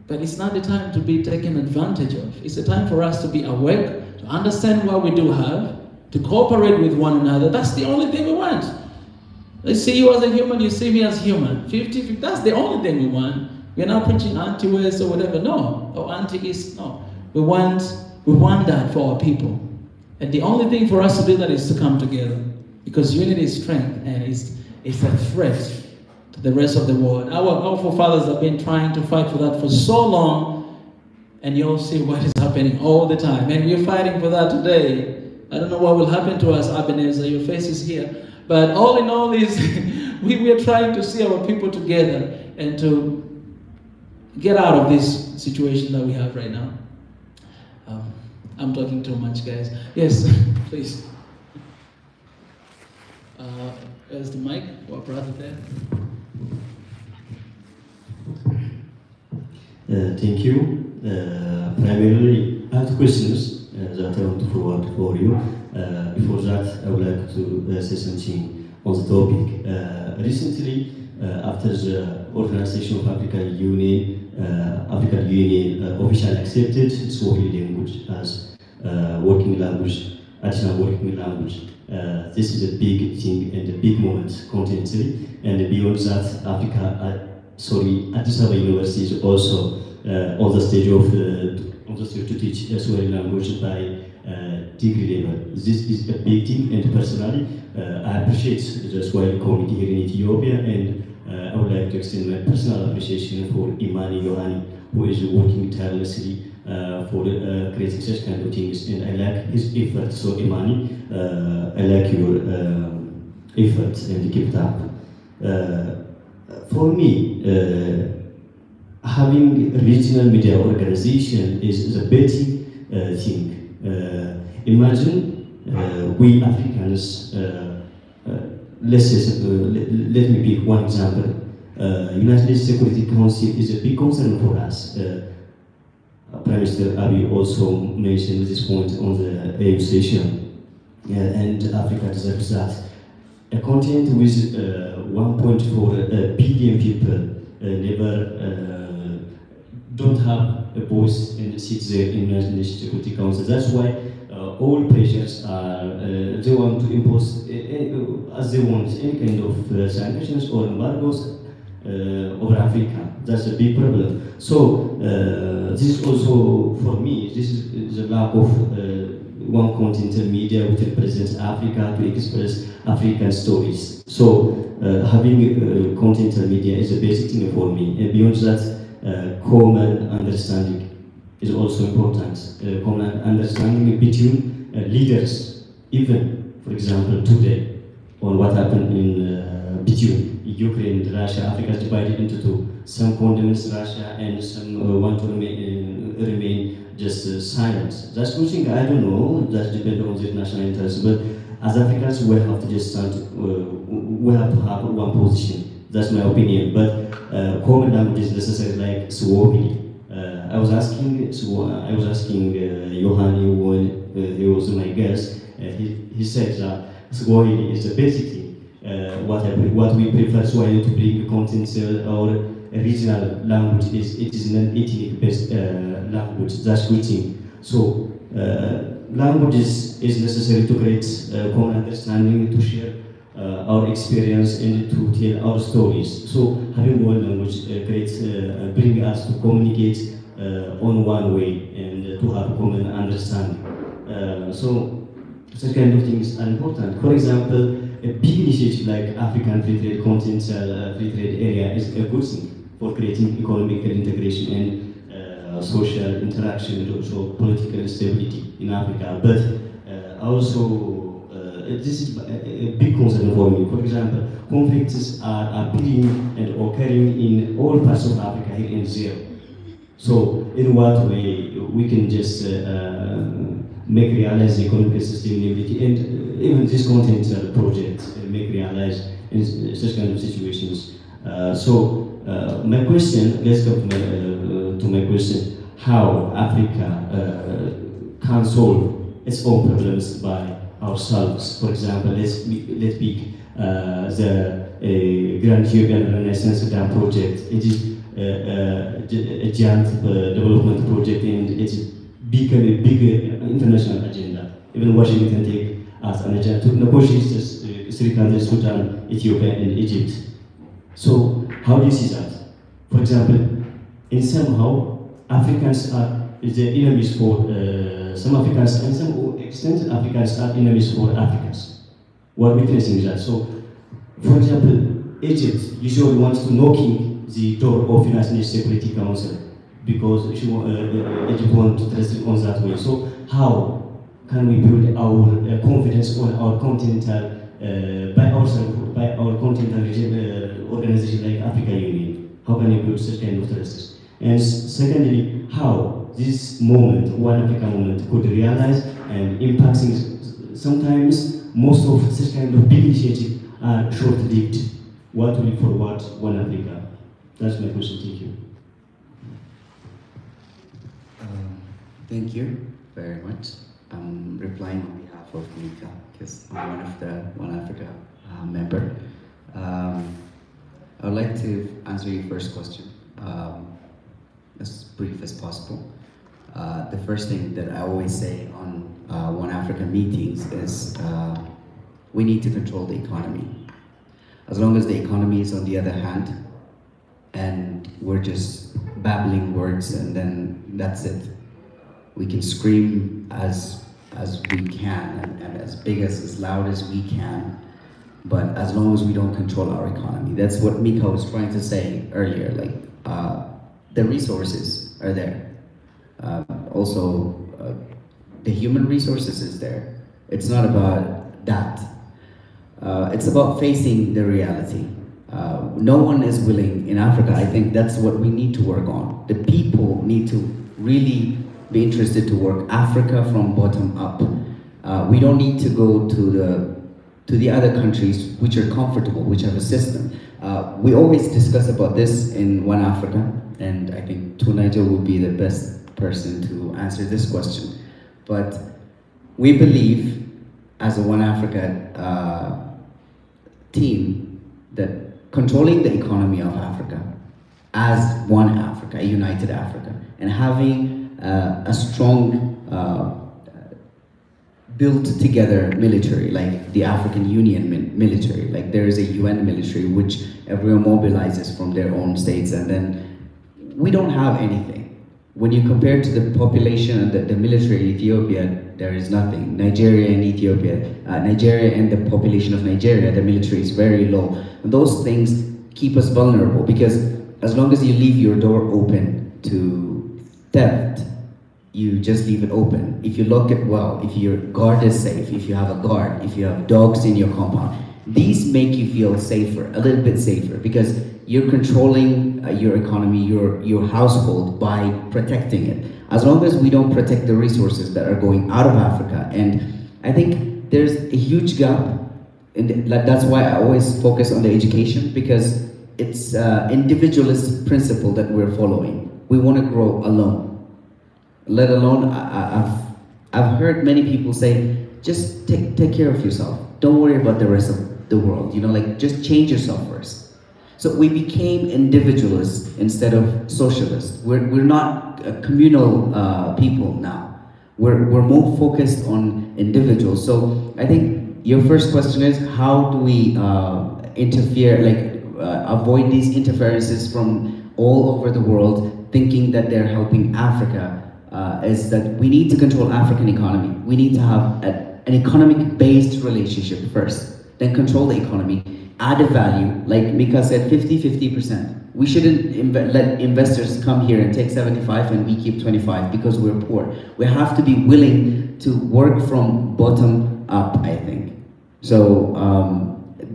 A: But it's not the time to be taken advantage of. It's the time for us to be awake, to understand what we do have, to cooperate with one another. That's the only thing we want. I see you as a human, you see me as human. 50-50, that's the only thing we want. We're not preaching anti-West or whatever, no. Or anti-East, no. We want that for our people. And the only thing for us to do that is to come together. Because unity is strength, and it's a threat to the rest of the world. Our forefathers have been trying to fight for that for so long, and you'll see what is happening all the time. And we're fighting for that today. I don't know what will happen to us, Ebenezer, your face is here. But all in all is, we are trying to see our people together and to get out of this situation that we have right now. I'm talking too much, guys. Yes, please. Where's the mic? What brother there?
M: Thank you. Primarily, I have two questions that I want to forward for you. Before that, I would like to say something on the topic. Recently, after the Organization of African Union, officially accepted Swahili language as working language, additional working language. This is a big thing and a big moment continentally, and beyond that, Addis Ababa University is also on the stage to teach Swahili language by degree level. This is a big thing, and personally, I appreciate the Swahili community here in Ethiopia, and I would like to extend my personal appreciation for Imani Yohani, who is working tirelessly for creating such kind of things, and I like his effort. So Imani, I like your effort and keep it up. For me, having a regional media organization is a basic thing. Imagine we Africans, let's say, let me pick one example. United Nations Security Council is a big concern for us. Prime Minister Abiy also mentioned this point on the AU session, and Africa deserves that. A continent with 1.4 billion people never don't have a voice and sit there in the United Nations Security Council. That's why all pressures are, they want to impose as they want any kind of sanctions or embargoes over Africa. That's a big problem. So this is also, for me, this is the lack of one continental media which represents Africa to express African stories. So having continental media is a basic thing for me. And beyond that, common understanding is also important. Common understanding between leaders, even, for example, today, on what happened in between Ukraine and Russia. Africa is divided into two. Some condemns Russia and some want to remain just silent. That's something I don't know. That depends on their national interest. But as Africans, we have to just stand. We have to have one position. That's my opinion. But common language is necessary, like Swahili. I was asking Yohani when he was my guest. He said that Swahili is the basic thing. What we prefer Swahili to bring continental or regional language is it is an ethnic based language. That's good thing. So language is necessary to create common understanding, to share our experience and to tell our stories. So having one language bring us to communicate on one way and to have common understanding. So such kind of things are important. For example, a big initiative like African Free Trade Continental Free Trade Area is a good thing for creating economic integration and social interaction and also political stability in Africa. But also, this is a big concern for me. For example, conflicts are appearing and occurring in all parts of Africa here and there. So, in what way we can just make realize the economic sustainability and even this continental project make realize in such kind of situations. My question, let's come to my question, how Africa can solve its own problems by ourselves. For example, let's pick the Grand Ethiopian Renaissance Dam project. It is a giant development project and it's become a big international agenda. Even Washington take as an agenda to negotiate three countries, Sudan, Ethiopia, and Egypt. So how do you see that? For example, in somehow Africans are the enemies for some Africans, and some extent Africans are enemies for Africans. We're witnessing that. So, for example, Egypt usually wants to knocking the door of United Nations Security Council because Egypt wants to trust it on that way. So, how can we build our confidence on our continental by our continental organization like African Union? How can we build such kind of trust? And secondly, how this moment, One Africa moment, could realize and impact things. Sometimes most of such kind of big initiatives are short-lived. What will forward One Africa? That's my question. Thank you.
E: Thank you very much. I'm replying on behalf of Mika because I'm one of the One Africa member. I would like to answer your first question as brief as possible. The first thing that I always say on One Africa meetings is we need to control the economy. As long as the economy is on the other hand, and we're just babbling words and then that's it. We can scream as we can and as big as loud as we can, but as long as we don't control our economy. That's what Mika was trying to say earlier, like the resources are there. Also, the human resources is there. It's not about that. It's about facing the reality. No one is willing in Africa. I think that's what we need to work on. The people need to really be interested to work Africa from bottom up. We don't need to go to the other countries which are comfortable, which have a system. We always discuss about this in One Africa, and I think Tunajo would be the best person to answer this question. But we believe, as a One Africa team, that controlling the economy of Africa as one Africa, a united Africa, and having a strong built together military, like the African Union military, like there is a UN military which everyone mobilizes from their own states, and then we don't have anything. When you compare to the population and the military in Ethiopia, there is nothing. Nigeria and Ethiopia, Nigeria and the population of Nigeria, the military is very low. And those things keep us vulnerable because as long as you leave your door open to theft, you just leave it open. If you lock it well, if your guard is safe, if you have a guard, if you have dogs in your compound, these make you feel safer, a little bit safer, because you're controlling your economy, your household by protecting it. As long as we don't protect the resources that are going out of Africa, and I think there's a huge gap, and that's why I always focus on the education, because it's individualist principle that we're following. We want to grow alone. Let alone, I've heard many people say, just take care of yourself. Don't worry about the rest of the world. You know, like just change yourself first. So we became individualists instead of socialists. We're not communal people now. We're more focused on individuals. So I think your first question is, how do we interfere, avoid these interferences from all over the world, thinking that they're helping Africa? Is that we need to control African economy. We need to have an economic-based relationship first, then control the economy, add a value, like Mika said, 50-50%. We shouldn't let investors come here and take 75 and we keep 25 because we're poor. We have to be willing to work from bottom up, I think. So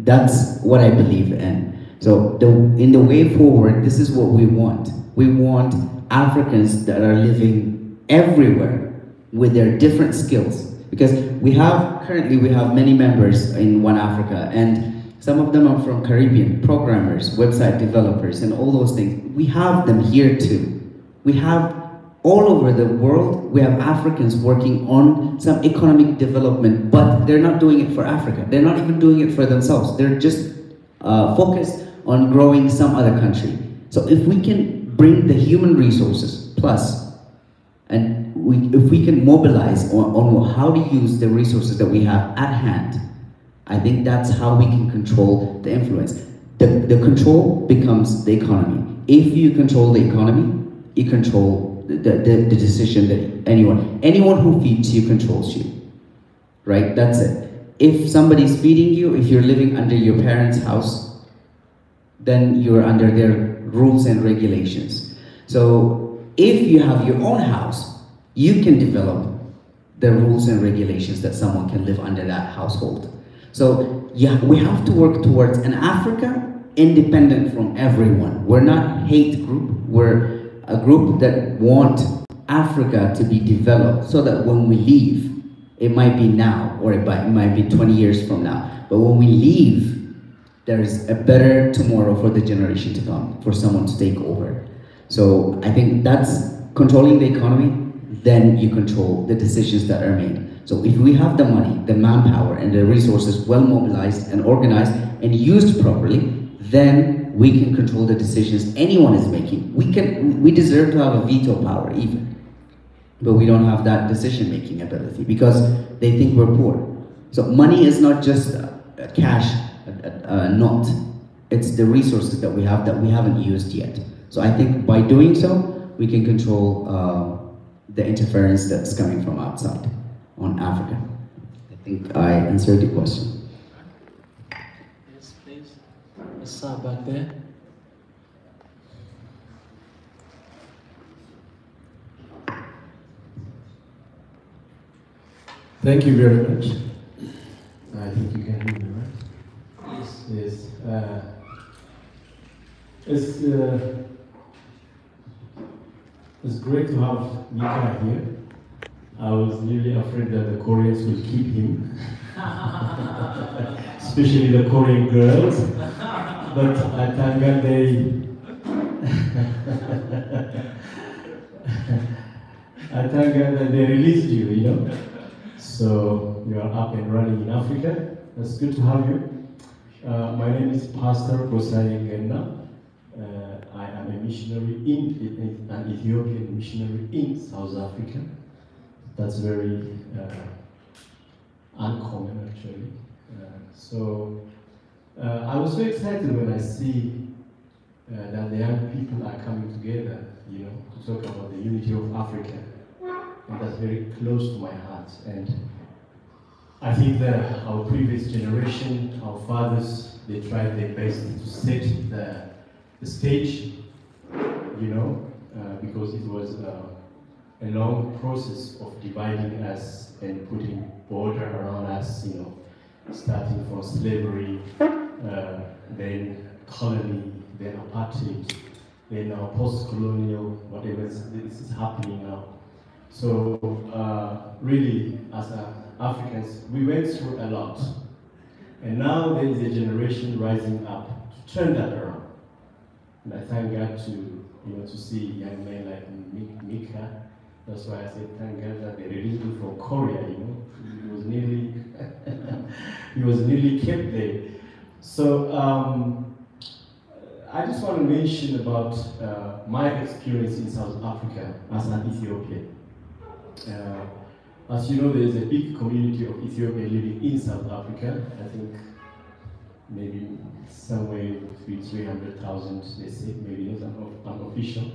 E: that's what I believe in. So in the way forward, this is what we want. We want Africans that are living everywhere with their different skills, because currently we have many members in One Africa, and some of them are from Caribbean, programmers, website developers, and all those things. We have them here too. We have all over the world, we have Africans working on some economic development, but they're not doing it for Africa. They're not even doing it for themselves. They're just focused on growing some other country. So if we can bring the human resources plus, and if we can mobilize on how to use the resources that we have at hand, I think that's how we can control the influence. The control becomes the economy. If you control the economy, you control the decision that anyone who feeds you controls you, right? That's it. If somebody's feeding you, if you're living under your parents' house, then you're under their rules and regulations. So if you have your own house, you can develop the rules and regulations that someone can live under that household. So yeah, we have to work towards an Africa independent from everyone. We're not a hate group. We're a group that want Africa to be developed so that when we leave, It might be now, or it might be 20 years from now. But when we leave, there is a better tomorrow for the generation to come, for someone to take over. So I think that's controlling the economy, then you control the decisions that are made. So if we have the money, the manpower, and the resources well mobilized and organized and used properly, then we can control the decisions anyone is making. We deserve to have a veto power even, but we don't have that decision-making ability because they think we're poor. So money is not just a cash, not. It's the resources that we have that we haven't used yet. So I think by doing so, we can control the interference that's coming from outside on Africa. I think I answered the question.
A: Yes, please. Let's start back there.
N: Thank you very much. I think you can hear me, right? Yes. It's great to have Mika here. I was really afraid that the Koreans will keep him, especially the Korean girls. But I thank God I thank God that they released you, you know. So you are up and running in Africa. It's good to have you. My name is Pastor Bosarian. I am a missionary an Ethiopian missionary in South Africa. That's very uncommon, actually. I was so excited when I see that the young people are coming together, you know, to talk about the unity of Africa. And that's very close to my heart. And I think that our previous generation, our fathers, they tried their best to set the stage, you know, because it was a long process of dividing us and putting border around us, you know, starting from slavery, then colony, then apartheid, then now post-colonial, whatever this is happening now. So really, as Africans, we went through a lot. And now there is a generation rising up to turn that around. And I thank God to see young men like Mika. That's why I said thank God that they released him from Korea, you know. He was nearly he was nearly kept there. So I just want to mention about my experience in South Africa as an Ethiopian. As you know, there is a big community of Ethiopians living in South Africa. I think maybe somewhere between 300,000, they say, maybe not unofficial,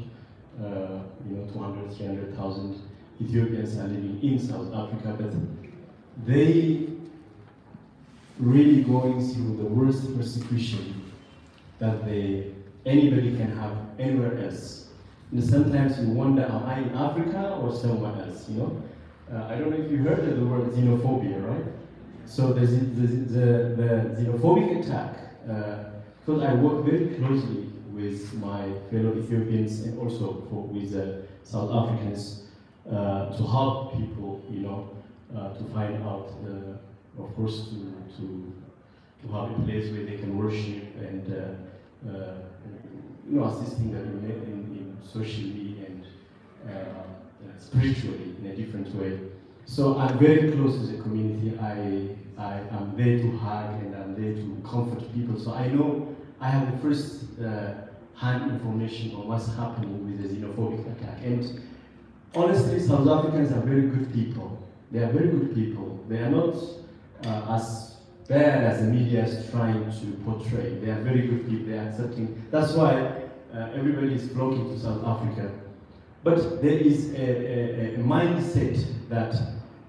N: 200,000, 300,000 Ethiopians are living in South Africa, but they really going through the worst persecution that anybody can have anywhere else. And sometimes you wonder, am I in Africa or somewhere else, you know? I don't know if you heard of the word xenophobia, right? So the xenophobic attack, because I work very closely with my fellow Ethiopians and also with South Africans to help people, you know, to find out, of course, to have a place where they can worship and, you know, assisting them in socially and spiritually in a different way. So I'm very close to the community. I am there to hug and I'm there to comfort people. So I know I have the first hand information on what's happening with the xenophobic attack. And honestly, South Africans are very good people. They are very good people. They are not as bad as the media is trying to portray. They are very good people. They are accepting. That's why everybody is flocking to South Africa. But there is a mindset that,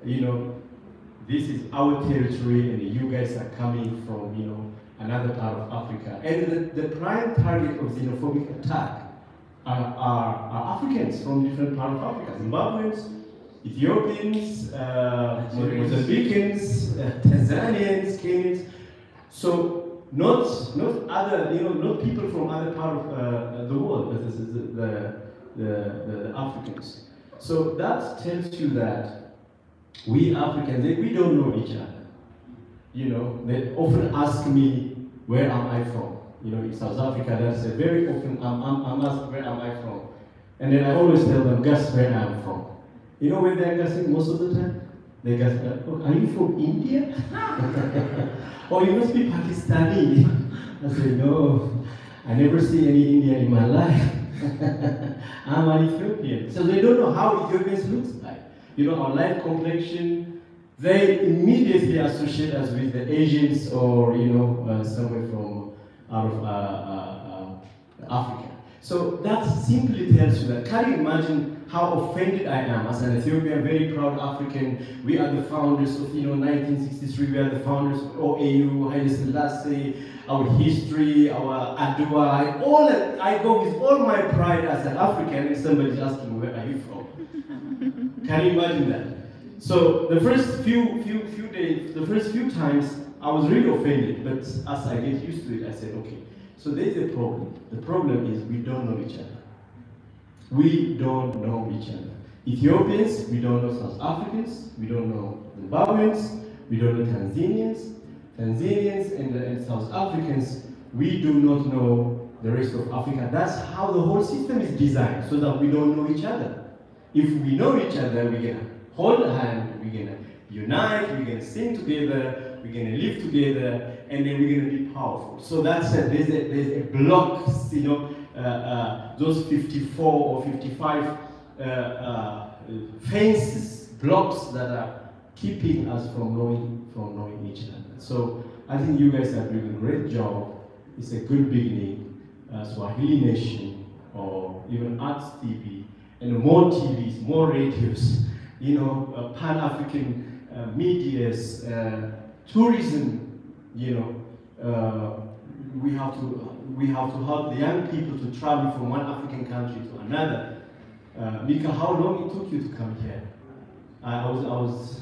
N: you know, this is our territory and you guys are coming from, you know, another part of Africa. And the prime target of xenophobic attack are Africans from different parts of Africa. Zimbabweans, Ethiopians, Mozambicans, Tanzanians, Kenyans. So not other, you know, not people from other part of the world, but this is the Africans. So that tells you that we Africans, we don't know each other. You know, they often ask me, where am I from? You know, in South Africa, that's very often I'm asked, where am I from? And then I always tell them, guess where I'm from. You know where they're guessing most of the time? They guess, oh, are you from India? Or you must be Pakistani. I say, no, I never see any Indian in my life. I'm an Ethiopian. So they don't know how Ethiopians looks like. You know, our light complexion, they immediately associate us with the Asians or, you know, somewhere from out of Africa. So that simply tells you that. Can you imagine how offended I am as an Ethiopian, very proud African? We are the founders of, you know, 1963. We are the founders of OAU, Haile Selassie, our history, our Adua. All I go with all my pride as an African, and somebody's asking, where are you from? Can you imagine that? So the first few days, the first few times, I was really offended. But as I get used to it, I said, okay. So there's a problem. The problem is we don't know each other. We don't know each other. Ethiopians, we don't know South Africans, we don't know Zimbabweans, we don't know Tanzanians. Tanzanians and South Africans, we do not know the rest of Africa. That's how the whole system is designed, so that we don't know each other. If we know each other, we're gonna hold a hand, we're gonna unite, we're gonna sing together, we're gonna live together, and then we're gonna be powerful. So that's there's a block, you know, those 54 or 55 fences, blocks that are keeping us from knowing each other. So I think you guys are doing a great job. It's a good beginning. Swahili Nation, or even Arts TV, and more TVs, more radios, you know, Pan-African medias, tourism, you know, we have to help the young people to travel from one African country to another. Mika, how long it took you to come here? I was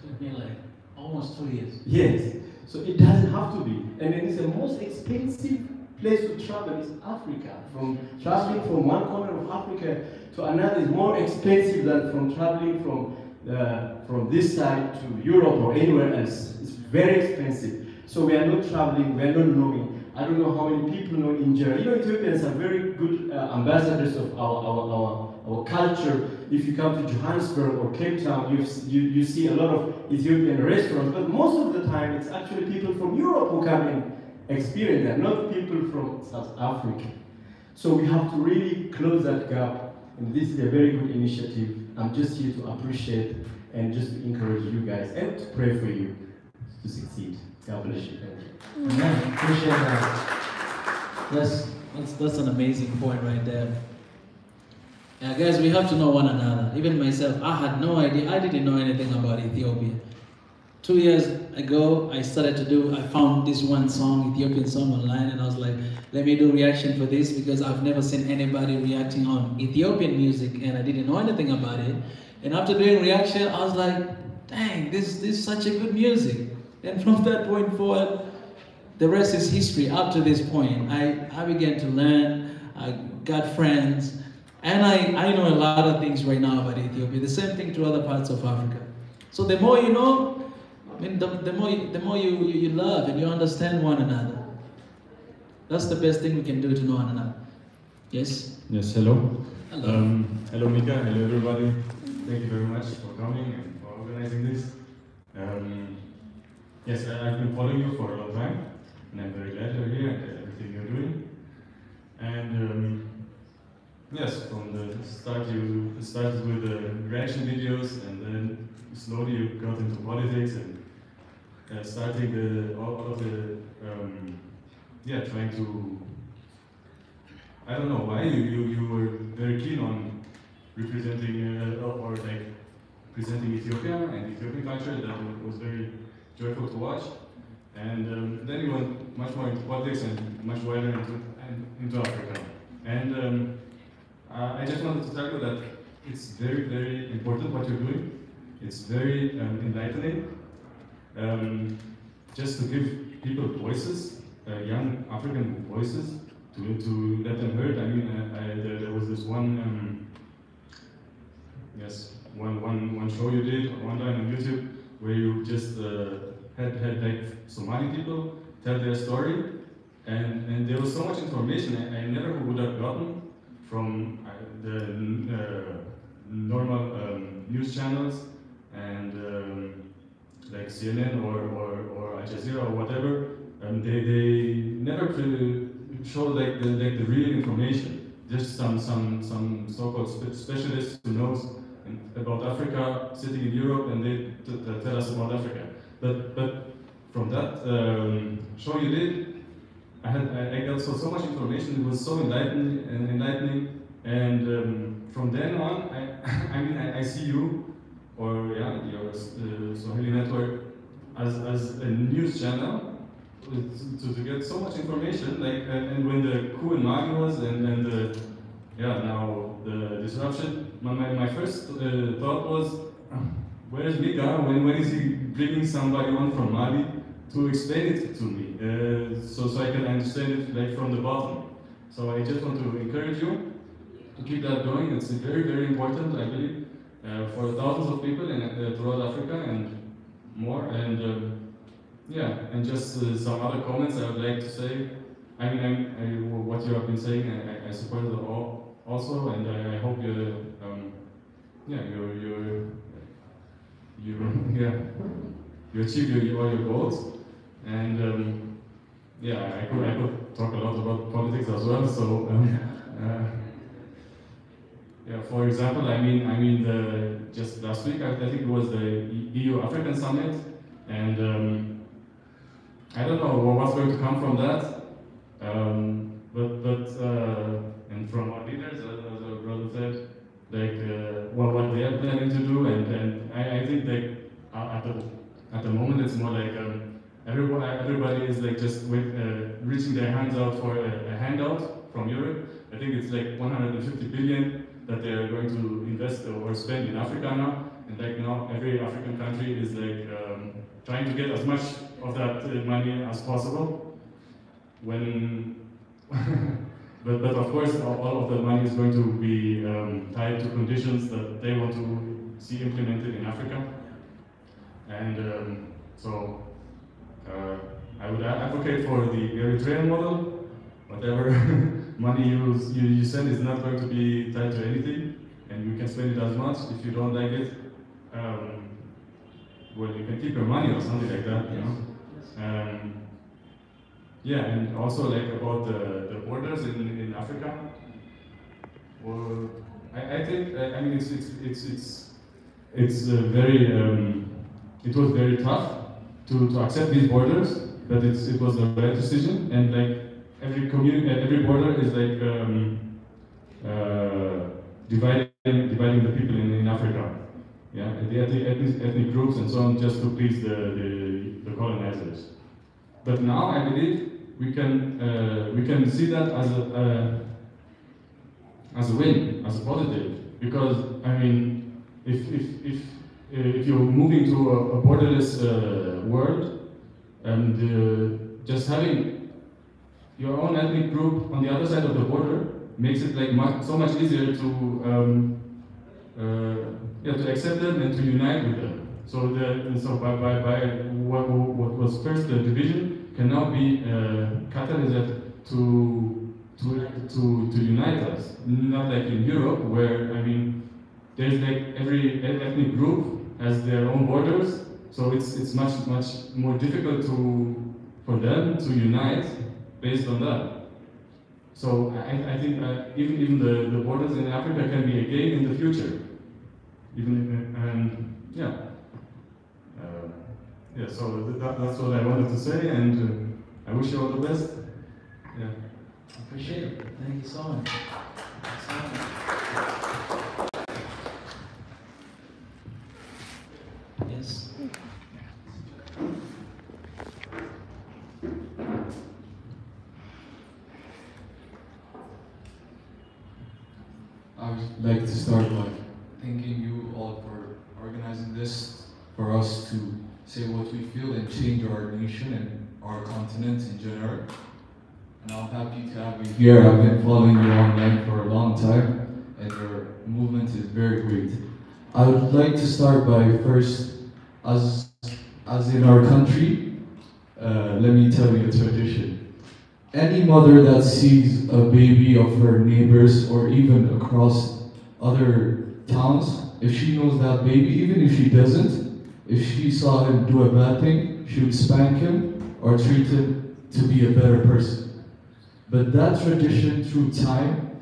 A: Took me like almost 2 years.
N: Yes, so it doesn't have to be. And then it's the most expensive place to travel is Africa. From traveling from one corner of Africa to another is more expensive than from traveling from this side to Europe or anywhere else. It's very expensive. So we are not traveling, we are not knowing. I don't know how many people know India. You know, Ethiopians are very good ambassadors of our culture. If you come to Johannesburg or Cape Town, you see a lot of Ethiopian restaurants, but most of the time it's actually people from Europe who come and experience that, not people from South Africa. So we have to really close that gap, and this is a very good initiative. I'm just here to appreciate and just to encourage you guys and to pray for you to succeed. God bless you. Thank you.
A: Amen. Appreciate that. That's an amazing point right there. Guys, we have to know one another. Even myself, I had no idea. I didn't know anything about Ethiopia. 2 years ago, I found this one song, Ethiopian song online, and I was like, let me do reaction for this, because I've never seen anybody reacting on Ethiopian music, and I didn't know anything about it. And after doing reaction, I was like, dang, this is such a good music. And from that point forward, the rest is history. Up to this point, I began to learn, I got friends, and I know a lot of things right now about Ethiopia. The same thing to other parts of Africa. So the more you know, I mean, the more you love and you understand one another. That's the best thing we can do to know one another. Yes?
O: Yes, hello.
A: Hello.
O: Hello, Mika. Hello, everybody. Thank you very much for coming and for organizing this. Yes, I've been following you for a long time, and I'm very glad you're here and everything you're doing. And yes, from the start, you started with the reaction videos, and then slowly you got into politics and starting all of the trying to, I don't know why you were very keen on representing or like presenting Ethiopia and Ethiopian culture. That was very joyful to watch. And then you went much more into politics and much wider into Africa. And I just wanted to tell you that it's very, very important what you're doing. It's very enlightening. Just to give people voices, young African voices, to let them heard. I mean, there was this one yes, one show you did online on YouTube where you just had like Somali people tell their story, and there was so much information I never would have gotten from the normal news channels and like CNN or Al Jazeera or whatever. They never show like the real information. Just some so-called specialists who knows about Africa sitting in Europe, and they tell us about Africa. But from that show you did, I got so much information. It was so enlightening, and from then on, I see you, or yeah, your Swahili network as a news channel to get so much information. Like and when the coup in Mali was, and the now the disruption, my first thought was, where is Mika? When is he bringing somebody on from Mali to explain it to me, so I can understand it like from the bottom. So I just want to encourage you to keep that going. It's very, very important, I believe, for thousands of people throughout Africa and more. And yeah, and just some other comments I would like to say. I mean, what you have been saying, I support it all also, and I hope you achieve all your goals. And yeah, I could talk a lot about politics as well. So yeah, for example, just last week I think it was the EU African Summit, and I don't know what's going to come from that. And from our leaders, as our brother said, like what they are planning to do, and I think like at the moment it's more like everybody is like just reaching their hands out for a handout from Europe. I think it's like 150 billion that they are going to invest or spend in Africa now, and like now every African country is like trying to get as much of that money as possible. But of course, all of the money is going to be tied to conditions that they want to see implemented in Africa. And so I would advocate for the Eritrean model. Whatever money you send is not going to be tied to anything, and you can spend it as much. If you don't like it, well, you can keep your money or something like that, you know. Yeah, and also like about the borders in Africa. Well, I think it's very it was very tough to accept these borders, but it was the right decision. And like every border is like dividing the people in Africa. Yeah, the ethnic groups and so on, just to please the colonizers. But now I believe we can see that as a win, as a positive, because I mean, if you're moving to a borderless world, and just having your own ethnic group on the other side of the border makes it like so much easier to accept them and to unite with them. So by what was first the division can now be catalyst to unite us. Not like in Europe, where I mean, there's like every ethnic group has their own borders, so it's much more difficult for them to unite based on that. So I think even the borders in Africa can be a gain in the future. So that's what I wanted to say, and I wish you all the best. Yeah.
A: Appreciate it. Thank you so much. Yes.
I: I would like to start by thanking you all for organizing this, for us to say what we feel and change our nation and our continent in general. And I'm happy to have you here. I've been following you online for a long time, and your movement is very great. I would like to start by first, as in our country, let me tell you a tradition. Any mother that sees a baby of her neighbors or even across other towns, if she knows that baby, even if she doesn't, if she saw him do a bad thing, she would spank him or treat him to be a better person. But that tradition through time,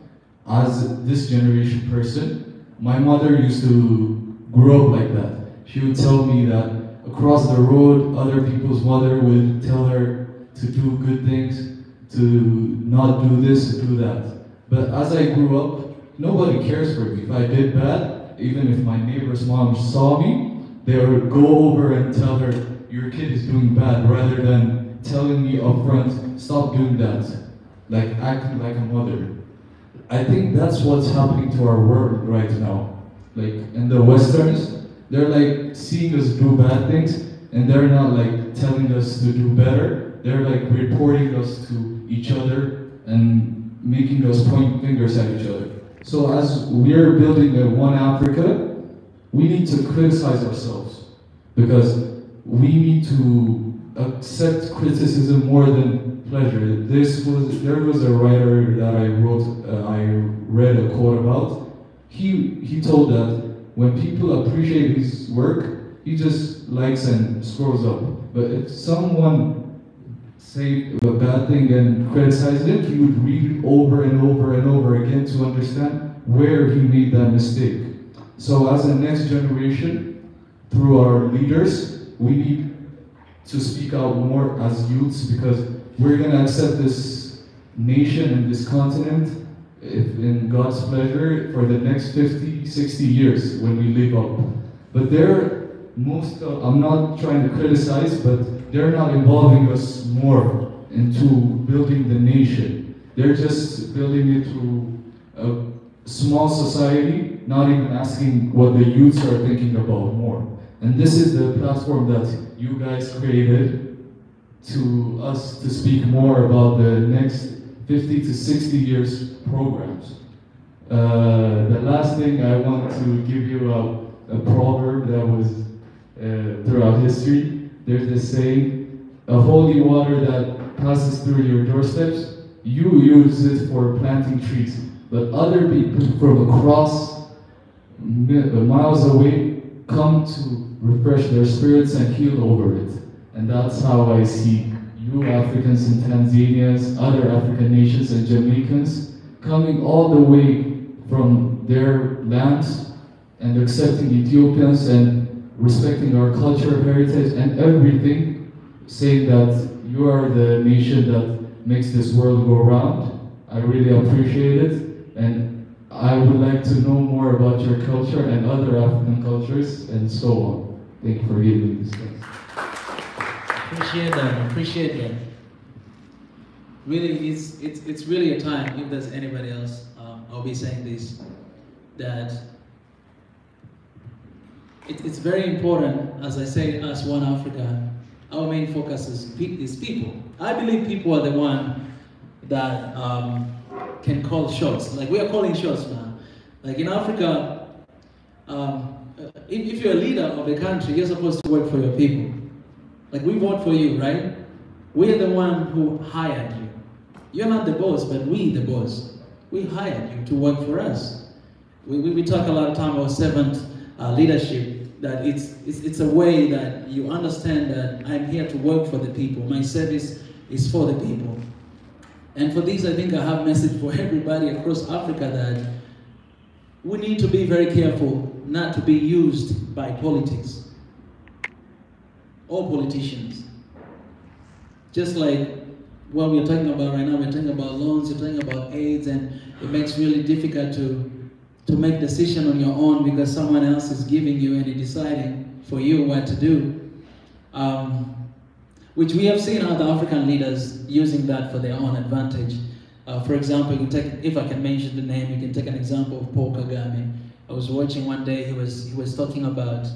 I: as this generation person, my mother used to grow up like that. She would tell me that across the road, other people's mother would tell her to do good things, to not do this, do that. But as I grew up, nobody cares for me. If I did bad, even if my neighbor's mom saw me, they would go over and tell her, your kid is doing bad, rather than telling me up front, stop doing that, like acting like a mother. I think that's what's happening to our world right now. Like in the Westerns, they're like seeing us do bad things, and they're not like telling us to do better. They're like reporting us to each other and making us point fingers at each other. So as we're building a One Africa, we need to criticize ourselves, because we need to accept criticism more than pleasure. There was a writer that I read a quote about. He told that when people appreciate his work, he just likes and scrolls up. But if someone say a bad thing and criticize it, he would read it over and over and over again to understand where he made that mistake. So as a next generation, through our leaders, we need to speak out more as youths, because we're going to accept this nation and this continent, if in God's pleasure, for the next 50, 60 years when we live up. But I'm not trying to criticize, but they're not involving us more into building the nation. They're just building it through a small society, not even asking what the youths are thinking about more. And this is the platform that you guys created to us to speak more about the next 50 to 60 years programs. The last thing I want to give you a proverb that was throughout history. There's this saying, a holy water that passes through your doorsteps, you use it for planting trees, but other people from across miles away come to refresh their spirits and heal over it. And that's how I see you Africans in Tanzania, other African nations and Jamaicans coming all the way from their lands and accepting Ethiopians and respecting our culture, heritage, and everything, saying that you are the nation that makes this world go round. I really appreciate it, and I would like to know more about your culture and other African cultures, and so on. Thank you for giving me this chance.
A: Appreciate that. Really, it's really a time, if there's anybody else, I'll be saying this, that it's very important, as I say, as One Africa, our main focus is people. I believe people are the one that can call shots. Like, we are calling shots now. Like in Africa, if you're a leader of a country, you're supposed to work for your people. Like, we vote for you, right? We're the one who hired you. You're not the boss, but we the boss. We hired you to work for us. We talk a lot of time about servant leadership, that it's a way that you understand that I'm here to work for the people. My service is for the people. And for this, I think I have a message for everybody across Africa, that we need to be very careful not to be used by politics or politicians. Just like what we're talking about right now, we're talking about loans, we're talking about AIDS, and it makes it really difficult to make decision on your own because someone else is giving you and deciding for you what to do. Which we have seen other African leaders using that for their own advantage. For example, you can take, if I can mention the name, you can take an example of Paul Kagame. I was watching one day, he was talking about,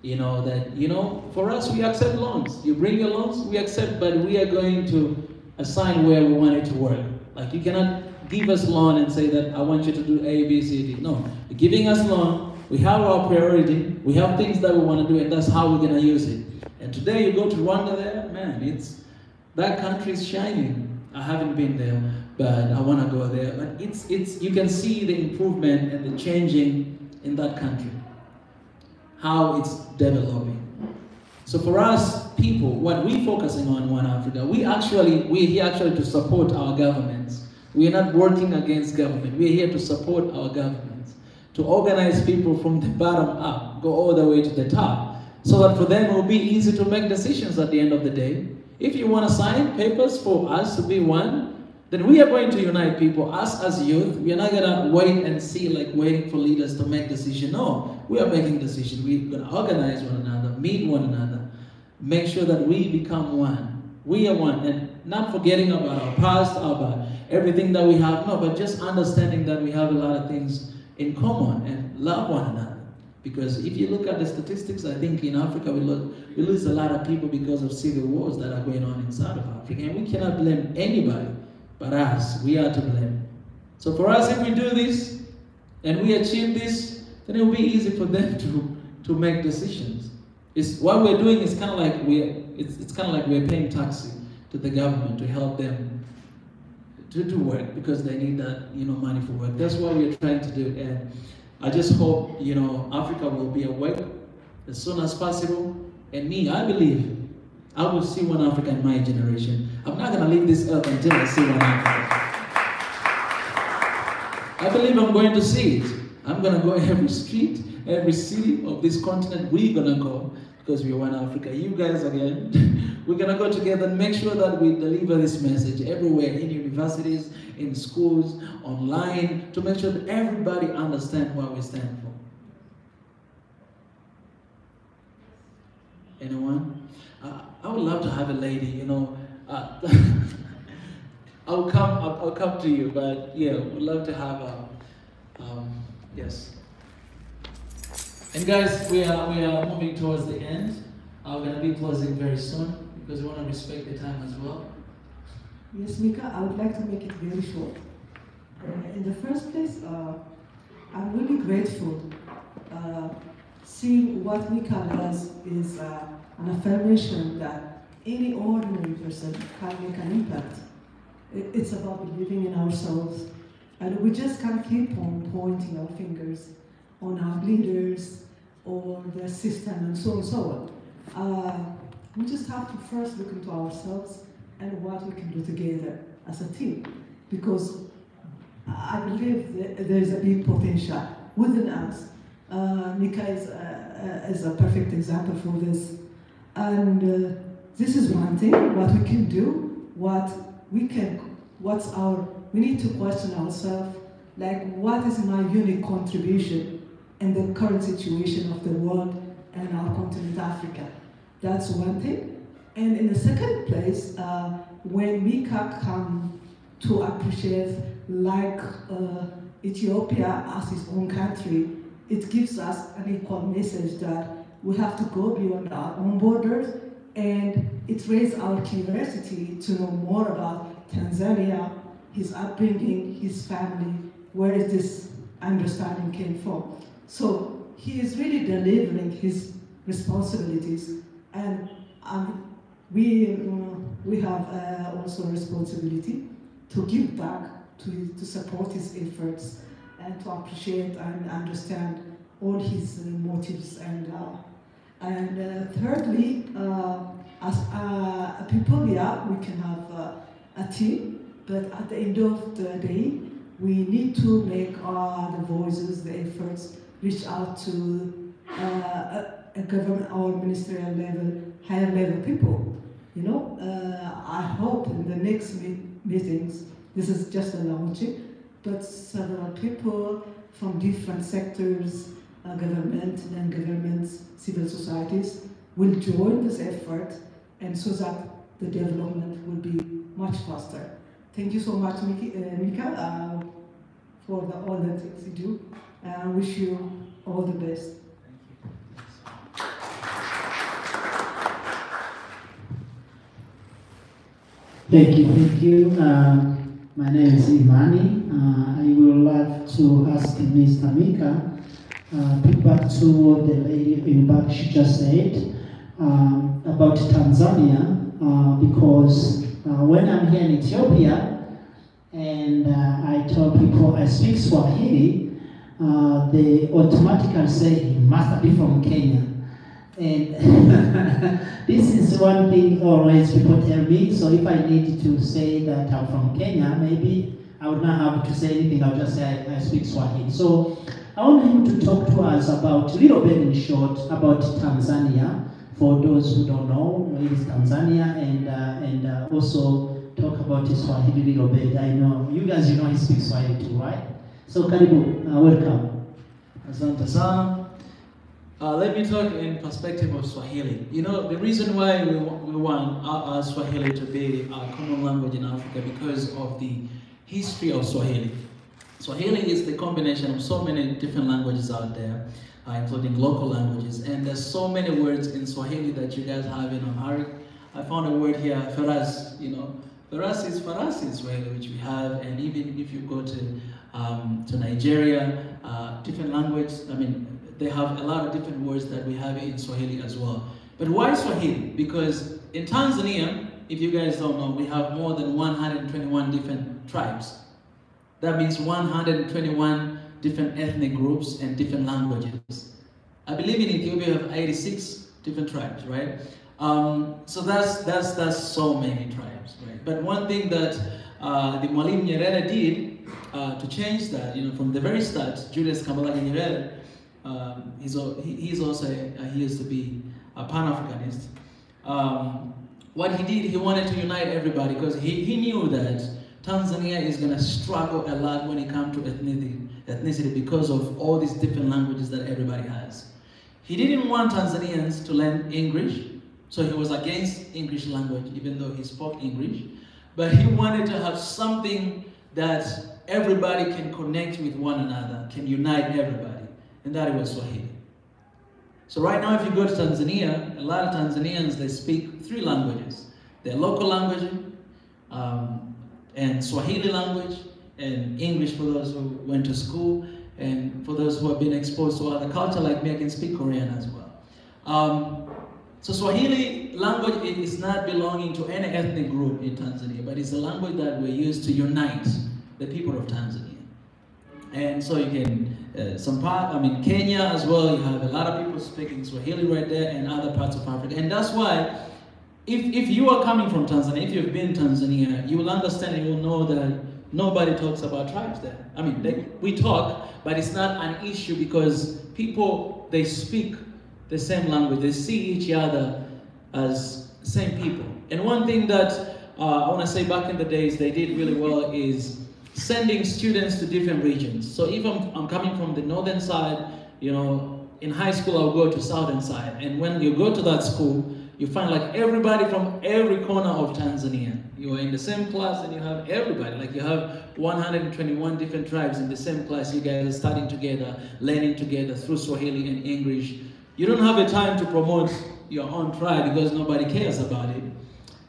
A: that, for us, we accept loans. You bring your loans, we accept, but we are going to assign where we want it to work. Like, you cannot give us loan and say that I want you to do A, B, C, D. No, you're giving us loan, We have our priority. We have things that we want to do, and that's how we're going to use it. And today you go to Rwanda there, man, that country is shining. I haven't been there, but I want to go there. But you can see the improvement and the changing in that country, how it's developing. So for us people, what we're focusing on One Africa, we're here actually to support our governments. We are not working against government. We're here to support our governments, to organize people from the bottom up, go all the way to the top, so that for them it will be easy to make decisions at the end of the day. If you want to sign papers for us to be one, then we are going to unite people, us as youth. We are not going to wait and see, like waiting for leaders to make decisions. No, we are making decisions. We're going to organize one another, meet one another, make sure that we become one. We are one, and not forgetting about our past, about everything that we have, no, but just understanding that we have a lot of things in common and love one another. Because if you look at the statistics, I think in Africa we lose a lot of people because of civil wars that are going on inside of Africa, and we cannot blame anybody but us. We are to blame. So for us, if we do this and we achieve this, then it will be easy for them to make decisions. What we're doing is kind of like we're paying taxes to the government to help them to do work, because they need that money for work. That's what we're trying to do, and I just hope Africa will be awake as soon as possible. And me, I believe I will see One Africa in my generation. I'm not going to leave this earth until I see One Africa. I believe I'm going to see it. I'm going to go every street, every city of this continent. We're going to go, because we're One Africa. You guys again, we're going to go together and make sure that we deliver this message everywhere, in universities, in schools, online, to make sure that everybody understands what we stand for. Anyone? I would love to have a lady, I'll come to you, but yeah, we'd love to have yes. And guys, we are moving towards the end. We're going to be closing very soon, because we want to respect the time as well.
H: Yes, Mika, I would like to make it very short. In the first place, I'm really grateful. Seeing what Mika does is an affirmation that any ordinary person can make an impact. It's about believing in ourselves. And we just can't keep on pointing our fingers on our leaders or the system and so on and so on. We just have to first look into ourselves and what we can do together as a team. Because I believe that there is a big potential within us. Mika is a perfect example for this. And this is one thing, what we can do, we need to question ourselves, like, what is my unique contribution in the current situation of the world and our continent, Africa? That's one thing. And in the second place, when Mika come to appreciate, like Ethiopia as its own country, it gives us an equal message that we have to go beyond our own borders, and it raised our curiosity to know more about Tanzania, his upbringing, his family, where is this understanding came from. So he is really delivering his responsibilities, and we have also a responsibility to give back, to support his efforts, and to appreciate and understand all his motives. And thirdly, as people, yeah, we can have a team, but at the end of the day, we need to make the voices, the efforts, reach out to a government or ministerial level, higher level people. I hope in the next meetings, this is just a launching, but several people from different sectors, government, non-governments, civil societies, will join this effort, and so that the development will be much faster. Thank you so much, Mika, for all the things you do. I wish you all the best.
F: Thank you. My name is Imani. I would like to ask Mr. Mika pick back to what the lady in back she just said about Tanzania, because when I'm here in Ethiopia and I tell people I speak Swahili, they automatically say he must be from Kenya. And this is one thing always people tell me, so if I need to say that I'm from Kenya, maybe I would not have to say anything, I'll just say I speak Swahili. So I want him to talk to us about, a little bit in short, about Tanzania, for those who don't know where is Tanzania, and also talk about Swahili a little bit. I know, you guys, you know he speaks Swahili too, right? So Karibu, welcome.
A: Asante sana. Let me talk in perspective of Swahili. You know, the reason why we want our Swahili to be a common language in Africa because of the history of Swahili. Swahili is the combination of so many different languages out there, including local languages. And there's so many words in Swahili that you guys have in Amharic. I found a word here, faras, you know. Faras is Swahili, which we have. And even if you go to Nigeria, different language, I mean, they have a lot of different words that we have in Swahili as well. But why Swahili? Because in Tanzania, if you guys don't know, we have more than 121 different tribes. That means 121 different ethnic groups and different languages. I believe in Ethiopia we have 86 different tribes, right? So that's so many tribes, right? But one thing that the Mwalimu Nyerere did to change that, you know, from the very start, Julius Kambarage Nyerere, he used to be a Pan-Africanist. What he did, he wanted to unite everybody because he knew that Tanzania is going to struggle a lot when it comes to ethnicity because of all these different languages that everybody has. He didn't want Tanzanians to learn English, so he was against English language, even though he spoke English. But he wanted to have something that everybody can connect with one another, can unite everybody. And that was Swahili. So right now if you go to Tanzania, a lot of Tanzanians, they speak 3 languages. Their local language, and Swahili language, and English for those who went to school, and for those who have been exposed to other culture like me, I can speak Korean as well. So Swahili language is not belonging to any ethnic group in Tanzania, but it's a language that we use to unite the people of Tanzania. And so you can, Kenya as well, you have a lot of people speaking Swahili right there and other parts of Africa. And that's why, if you are coming from Tanzania, if you've been in Tanzania, you will understand and you will know that nobody talks about tribes there. I mean, we talk, but it's not an issue because people, they speak the same language. They see each other as same people. And one thing that I want to say back in the days they did really well is sending students to different regions. So if I'm coming from the northern side, you know, in high school I'll go to southern side. And when you go to that school, you find like everybody from every corner of Tanzania. You are in the same class and you have everybody. Like you have 121 different tribes in the same class. You guys are studying together, learning together through Swahili and English. You don't have a time to promote your own tribe because nobody cares about it.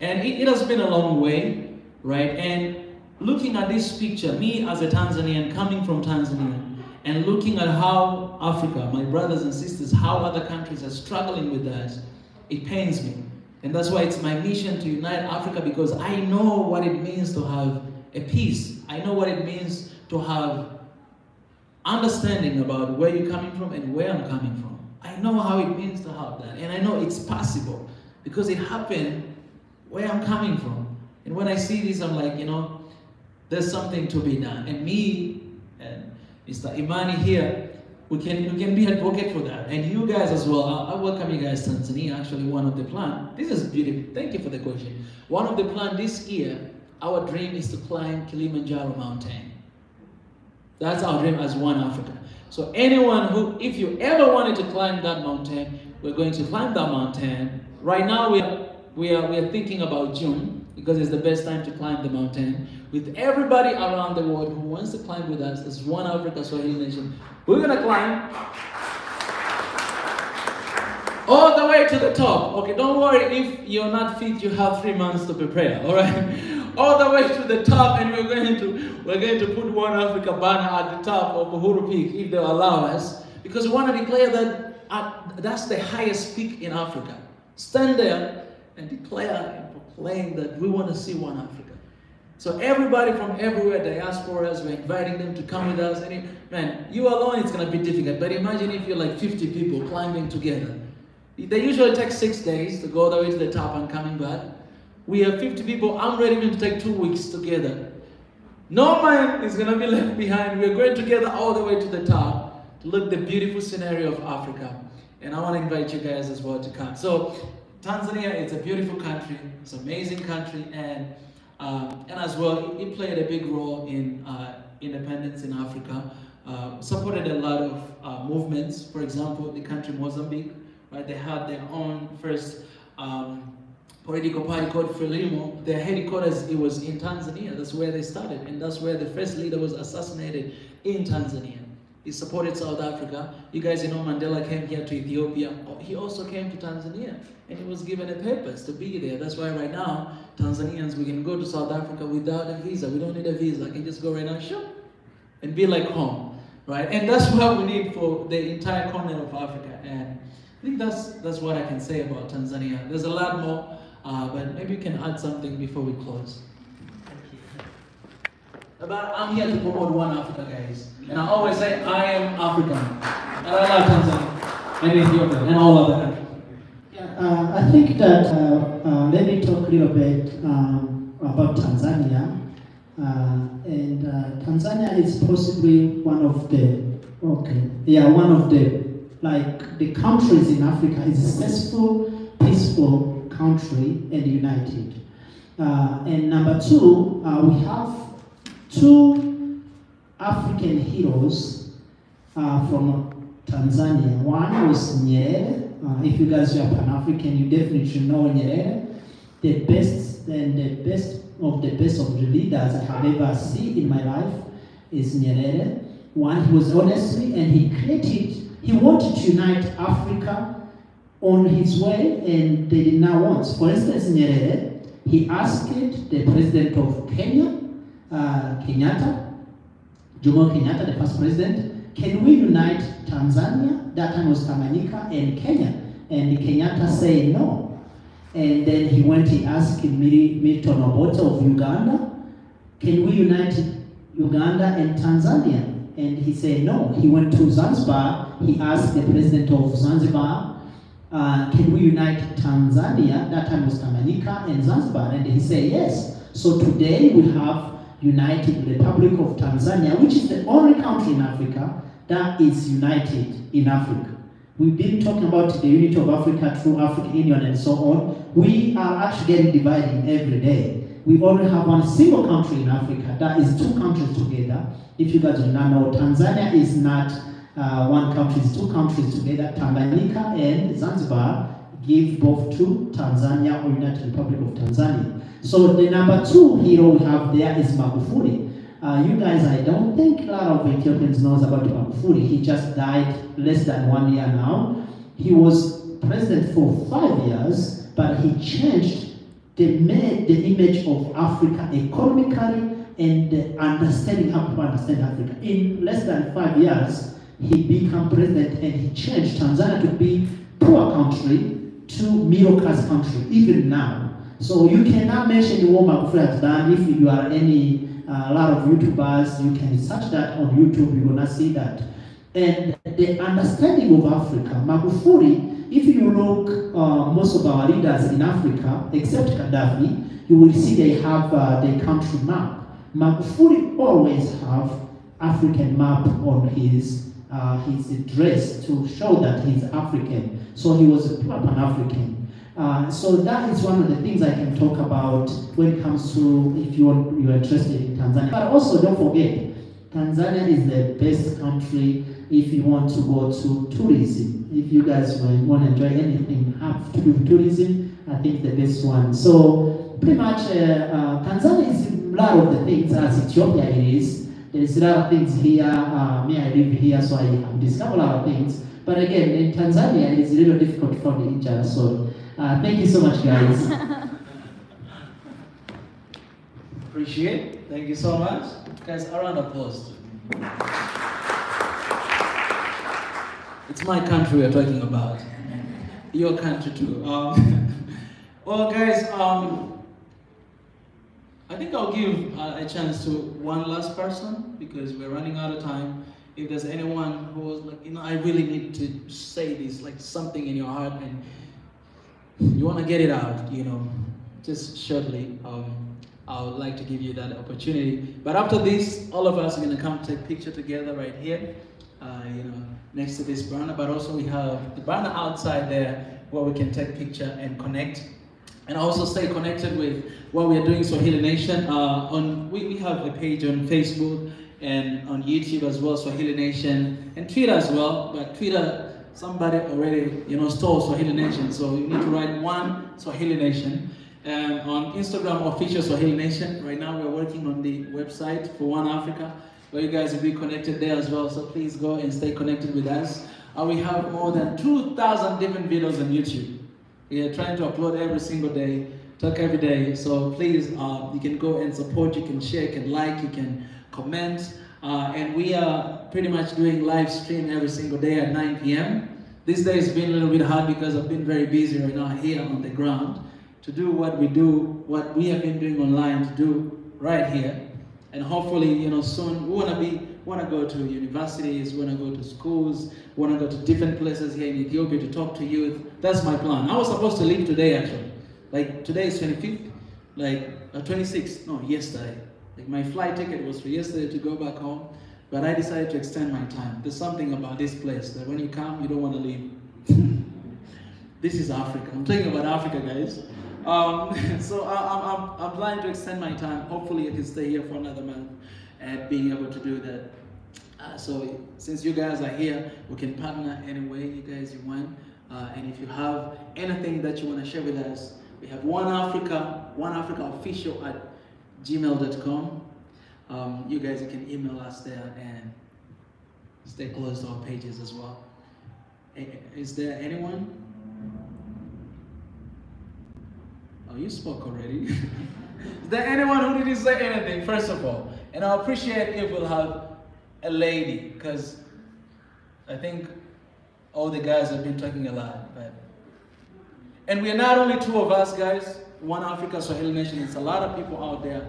A: And it has been a long way, right? And looking at this picture, me as a Tanzanian coming from Tanzania, and looking at how Africa, my brothers and sisters, how other countries are struggling with that, it pains me. And that's why it's my mission to unite Africa, because I know what it means to have a peace. I know what it means to have understanding about where you're coming from and where I'm coming from. I know how it means to have that. And I know it's possible because it happened where I'm coming from. And when I see this, I'm like, you know, there's something to be done. And me and Mr. Imani here, we can be advocate for that. And you guys as well. I welcome you guys to Tanzania. Actually, one of the plans, this is beautiful. Thank you for the question. One of the plans this year, our dream is to climb Kilimanjaro mountain. That's our dream as One Africa. So anyone who, if you ever wanted to climb that mountain, we're going to climb that mountain. Right now we are thinking about June, because it's the best time to climb the mountain. With everybody around the world who wants to climb with us as One Africa Swahili Nation, we're gonna climb all the way to the top. Okay, don't worry if you're not fit, you have 3 months to prepare, all right? All the way to the top, and we're going to put One Africa banner at the top of Uhuru Peak if they allow us. Because because we want to declare that that's the highest peak in Africa. Stand there and declare and proclaim that we want to see one Africa. So everybody from everywhere, diasporas, we're inviting them to come with us. And man, you alone, it's going to be difficult. But imagine if you're like 50 people climbing together. They usually take 6 days to go all the way to the top and coming back. We have 50 people. I'm ready to take 2 weeks together. No man is going to be left behind. We're going together all the way to the top to look at the beautiful scenario of Africa. And I want to invite you guys as well to come. So Tanzania, it's a beautiful country. It's an amazing country. And as well, it played a big role in independence in Africa. Supported a lot of movements. For example, the country Mozambique, right? They had their own first political party called Frelimo. Their headquarters, it was in Tanzania. That's where they started, and that's where the first leader was assassinated, in Tanzania. He supported South Africa. You guys know Mandela came here to Ethiopia. He also came to Tanzania, and he was given a purpose to be there. That's why right now, Tanzanians, we can go to South Africa without a visa. We don't need a visa. I can just go right now, sure, and be like home, right? And that's what we need for the entire continent of Africa. And I think that's what I can say about Tanzania. There's a lot more, but maybe you can add something before we close. But I'm here to promote One Africa, guys. And I always say, I am African. And I love Tanzania and Ethiopia and all other countries.
F: I think that, let me talk a little bit about Tanzania. Tanzania is possibly one of the countries in Africa is a successful, peaceful country and united. And number two, we have 2 African heroes from Tanzania. One was Nyerere. If you guys are Pan-African, you definitely should know Nyerere. The best of the leaders I have ever seen in my life is Nyerere. One, he was honestly, and he wanted to unite Africa on his way, and they did not want. For instance, Nyerere, he asked the president of Kenya, Kenyatta, Jomo Kenyatta, the first president, can we unite Tanzania? That time was Tanganyika and Kenya. And Kenyatta said no. And then he asked Milton Obote of Uganda, can we unite Uganda and Tanzania? And he said no. He went to Zanzibar. He asked the president of Zanzibar, can we unite Tanzania? That time was Tanganyika and Zanzibar. And he said yes. So today we have United Republic of Tanzania, which is the only country in Africa that is united in Africa. We've been talking about the unity of Africa through African Union and so on. We are actually getting divided every day. We only have one single country in Africa that is 2 countries together. If you guys do not know, Tanzania is not one country, it's 2 countries together. Tanganyika and Zanzibar give birth to Tanzania or United Republic of Tanzania. So the number 2 hero we have there is Magufuli. You guys, I don't think a lot of Ethiopians knows about Magufuli. He just died less than 1 year now. He was president for 5 years, but he changed the image of Africa economically and understanding how people understand Africa. In less than 5 years, he became president and he changed Tanzania to be poor country to middle class country, even now. So you cannot mention what Magufuli has done. If you are a lot of YouTubers, you can search that on YouTube, you're gonna see that. And the understanding of Africa, Magufuli, if you look most of our leaders in Africa, except Gaddafi, you will see they have the country map. Magufuli always have African map on his dress to show that he's African. So he was a Pan-African. So that is one of the things I can talk about when it comes to if you're interested in Tanzania. But also don't forget, Tanzania is the best country if you want to go to tourism. If you guys want to enjoy anything have to do with tourism, I think the best one. So pretty much Tanzania is a lot of the things as Ethiopia it is. There's a lot of things here. Me, I live here, so I have discovered a lot of things. But again, in Tanzania, it's a little difficult for the each other. So thank you so much, guys.
A: Appreciate it. Thank you so much. Guys, a round of applause. It's my country we're talking about. Your country too. Well, guys, I think I'll give a chance to one last person because we're running out of time. If there's anyone who's like, I really need to say this, like something in your heart and you want to get it out, just shortly, I would like to give you that opportunity. But after this, all of us are going to come take a picture together right here, next to this banner. But also we have the banner outside there where we can take a picture and connect. And also stay connected with what we are doing, Swahili Nation. We have a page on Facebook and on YouTube as well, Swahili Nation, and Twitter as well. But Twitter, somebody already stole Swahili Nation, so you need to write one Swahili Nation. And on Instagram, official Swahili Nation. Right now we're working on the website for One Africa, where you guys will be connected there as well. So please go and stay connected with us. We have more than 2,000 different videos on YouTube. We are trying to upload every single day, talk every day. So please, you can go and support, you can share, you can like, you can comment. And we are pretty much doing live stream every single day at 9 p.m. This day has been a little bit hard because I've been very busy right now here on the ground to do what we do, what we have been doing online to do right here. And hopefully, soon we want to go to universities, we want to go to schools, we want to go to different places here in Ethiopia to talk to youth. That's my plan. I was supposed to leave today actually. Like today is 25th, 26th, no, yesterday. Like my flight ticket was for yesterday to go back home, but I decided to extend my time. There's something about this place that when you come, you don't want to leave. This is Africa. I'm talking about Africa, guys. So I'm planning to extend my time. Hopefully I can stay here for another month and being able to do that. So since you guys are here, we can partner any way you guys want. And if you have anything that you want to share with us, we have One Africa official@gmail.com. You guys, you can email us there and stay close to our pages as well. Is there anyone? Oh, you spoke already. Is there anyone who didn't say anything, first of all? And I appreciate if we'll have a lady, because I think all the guys have been talking a lot. And we are not only two of us, guys. One Africa, Swahili Nation, it's a lot of people out there.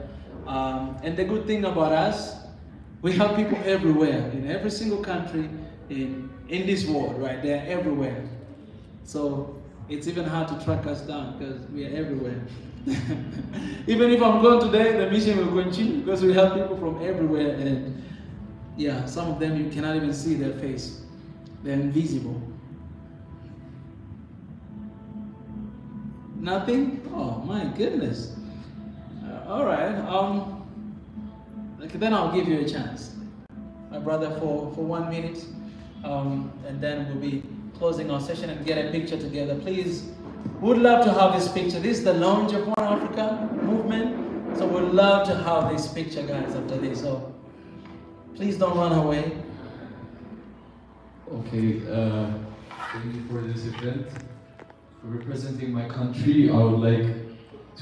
A: And the good thing about us, we have people everywhere, in every single country in this world, right? They're everywhere. So it's even hard to track us down because we are everywhere. Even if I'm gone today, the mission will continue because we have people from everywhere. And yeah, some of them you cannot even see their face. They're invisible. Nothing? Oh my goodness. All right. Then I'll give you a chance, my brother, for 1 minute, and then we'll be closing our session and get a picture together. Please, would love to have this picture. This is the launch of One Africa movement, so we'd love to have this picture, guys, after this. So please don't run away.
I: Okay, thank you for this event. For representing my country, I would like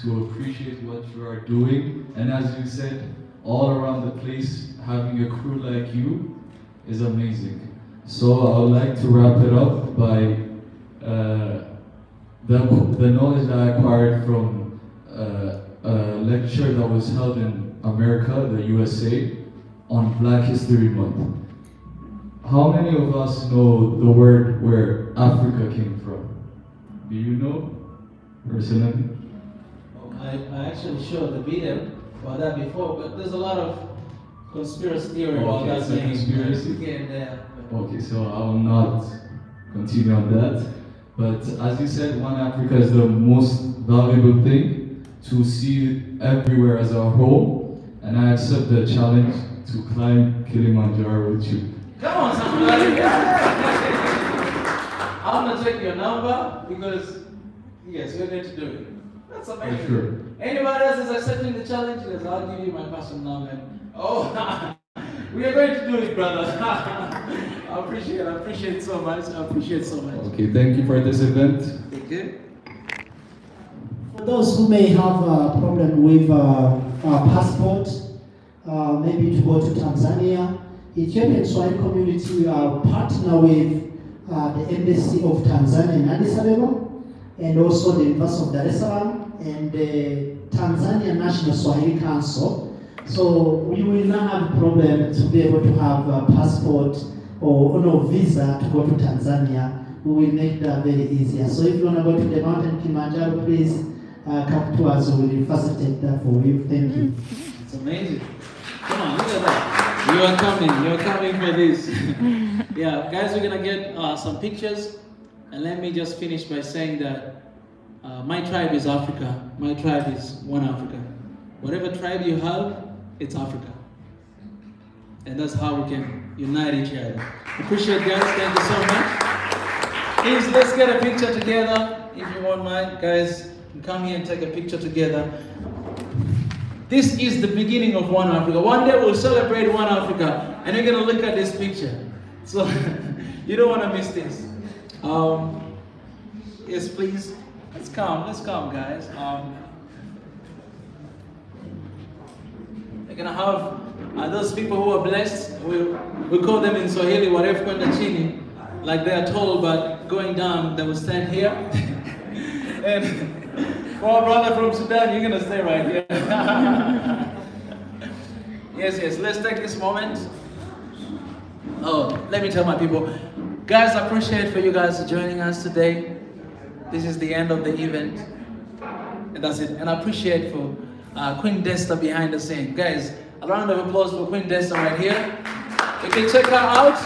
I: to appreciate what you are doing. And as you said, all around the place, having a crew like you is amazing. So I would like to wrap it up by the knowledge that I acquired from a lecture that was held in America, the USA, on Black History Month. How many of us know the word where Africa came from? Do you know, personally?
A: I actually showed the video about that before, but there's a lot of conspiracy theory about that name.
I: Conspiracy?
A: Yeah.
I: Okay, so I will not continue on that. But as you said, One Africa is the most valuable thing to see everywhere as a whole, and I accept the challenge to climb Kilimanjaro with you.
A: Come on, somebody! I'm gonna take your number because yes, we're going to do it. That's amazing.
I: For sure.
A: Anybody else is accepting the challenge? Yes, I'll give you my personal number. Oh, we are going to do it, brother. I appreciate it so much.
I: Okay, thank you for this event.
A: Thank you.
F: For those who may have a problem with passport, maybe to go to Tanzania, Ethiopian Swahili community, we are partner with the Embassy of Tanzania in Addis Ababa, and also the University of Dar es Salaam, and the Tanzania National Swahili Council. So we will not have a problem to be able to have a passport or no visa to go to Tanzania. We will make that very easier. So if you want to go to the mountain Kilimanjaro, please come to us. We will facilitate that for you. Thank you.
A: It's amazing. Come on, look at that. You are coming for this. Yeah, guys, we're gonna get some pictures. And let me just finish by saying that my tribe is Africa. My tribe is one Africa. Whatever tribe you have, it's Africa. And that's how we can unite each other. Appreciate guys, thank you so much. Please, let's get a picture together. If you won't mind, guys, come here and take a picture together. This is the beginning of One Africa. One day we'll celebrate One Africa, and you're gonna look at this picture. So, you don't wanna miss this. Yes, please, let's come, guys. We're gonna have those people who are blessed. We call them in Swahili warefu kwenda chini, like they are tall, but going down they will stand here. And for our brother from Sudan, you're gonna stay right here. Yes, let's take this moment. Oh, let me tell my people, guys, I appreciate for you guys joining us today. This is the end of the event, and that's it. And I appreciate for Queen Desta behind the scene. Guys, a round of applause for Queen Desta right here. You can check her out.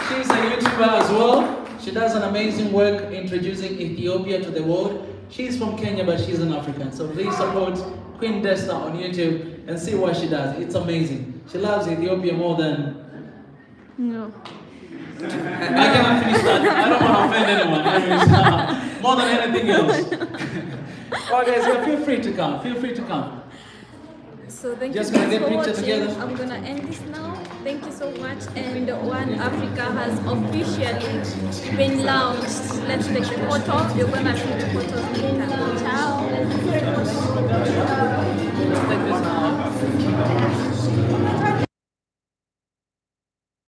A: She's a YouTuber as well. She does an amazing work introducing Ethiopia to the world. She's from Kenya, but she's an African. So please support Queen Desta on YouTube and see what she does. It's amazing. She loves Ethiopia more than...
B: No.
A: I cannot finish that. I don't want to offend anyone. More than anything else. Well, guys, feel free to come. Feel free to come.
B: So thank
A: Just
B: you
A: gonna
B: guys
A: get
B: for
A: picture
B: watching.
A: together.
B: I'm gonna end this now. Thank you so much. And One Africa has officially been launched. Let's take the photo. You're gonna see the photos later. Ciao.
A: Let's take this now.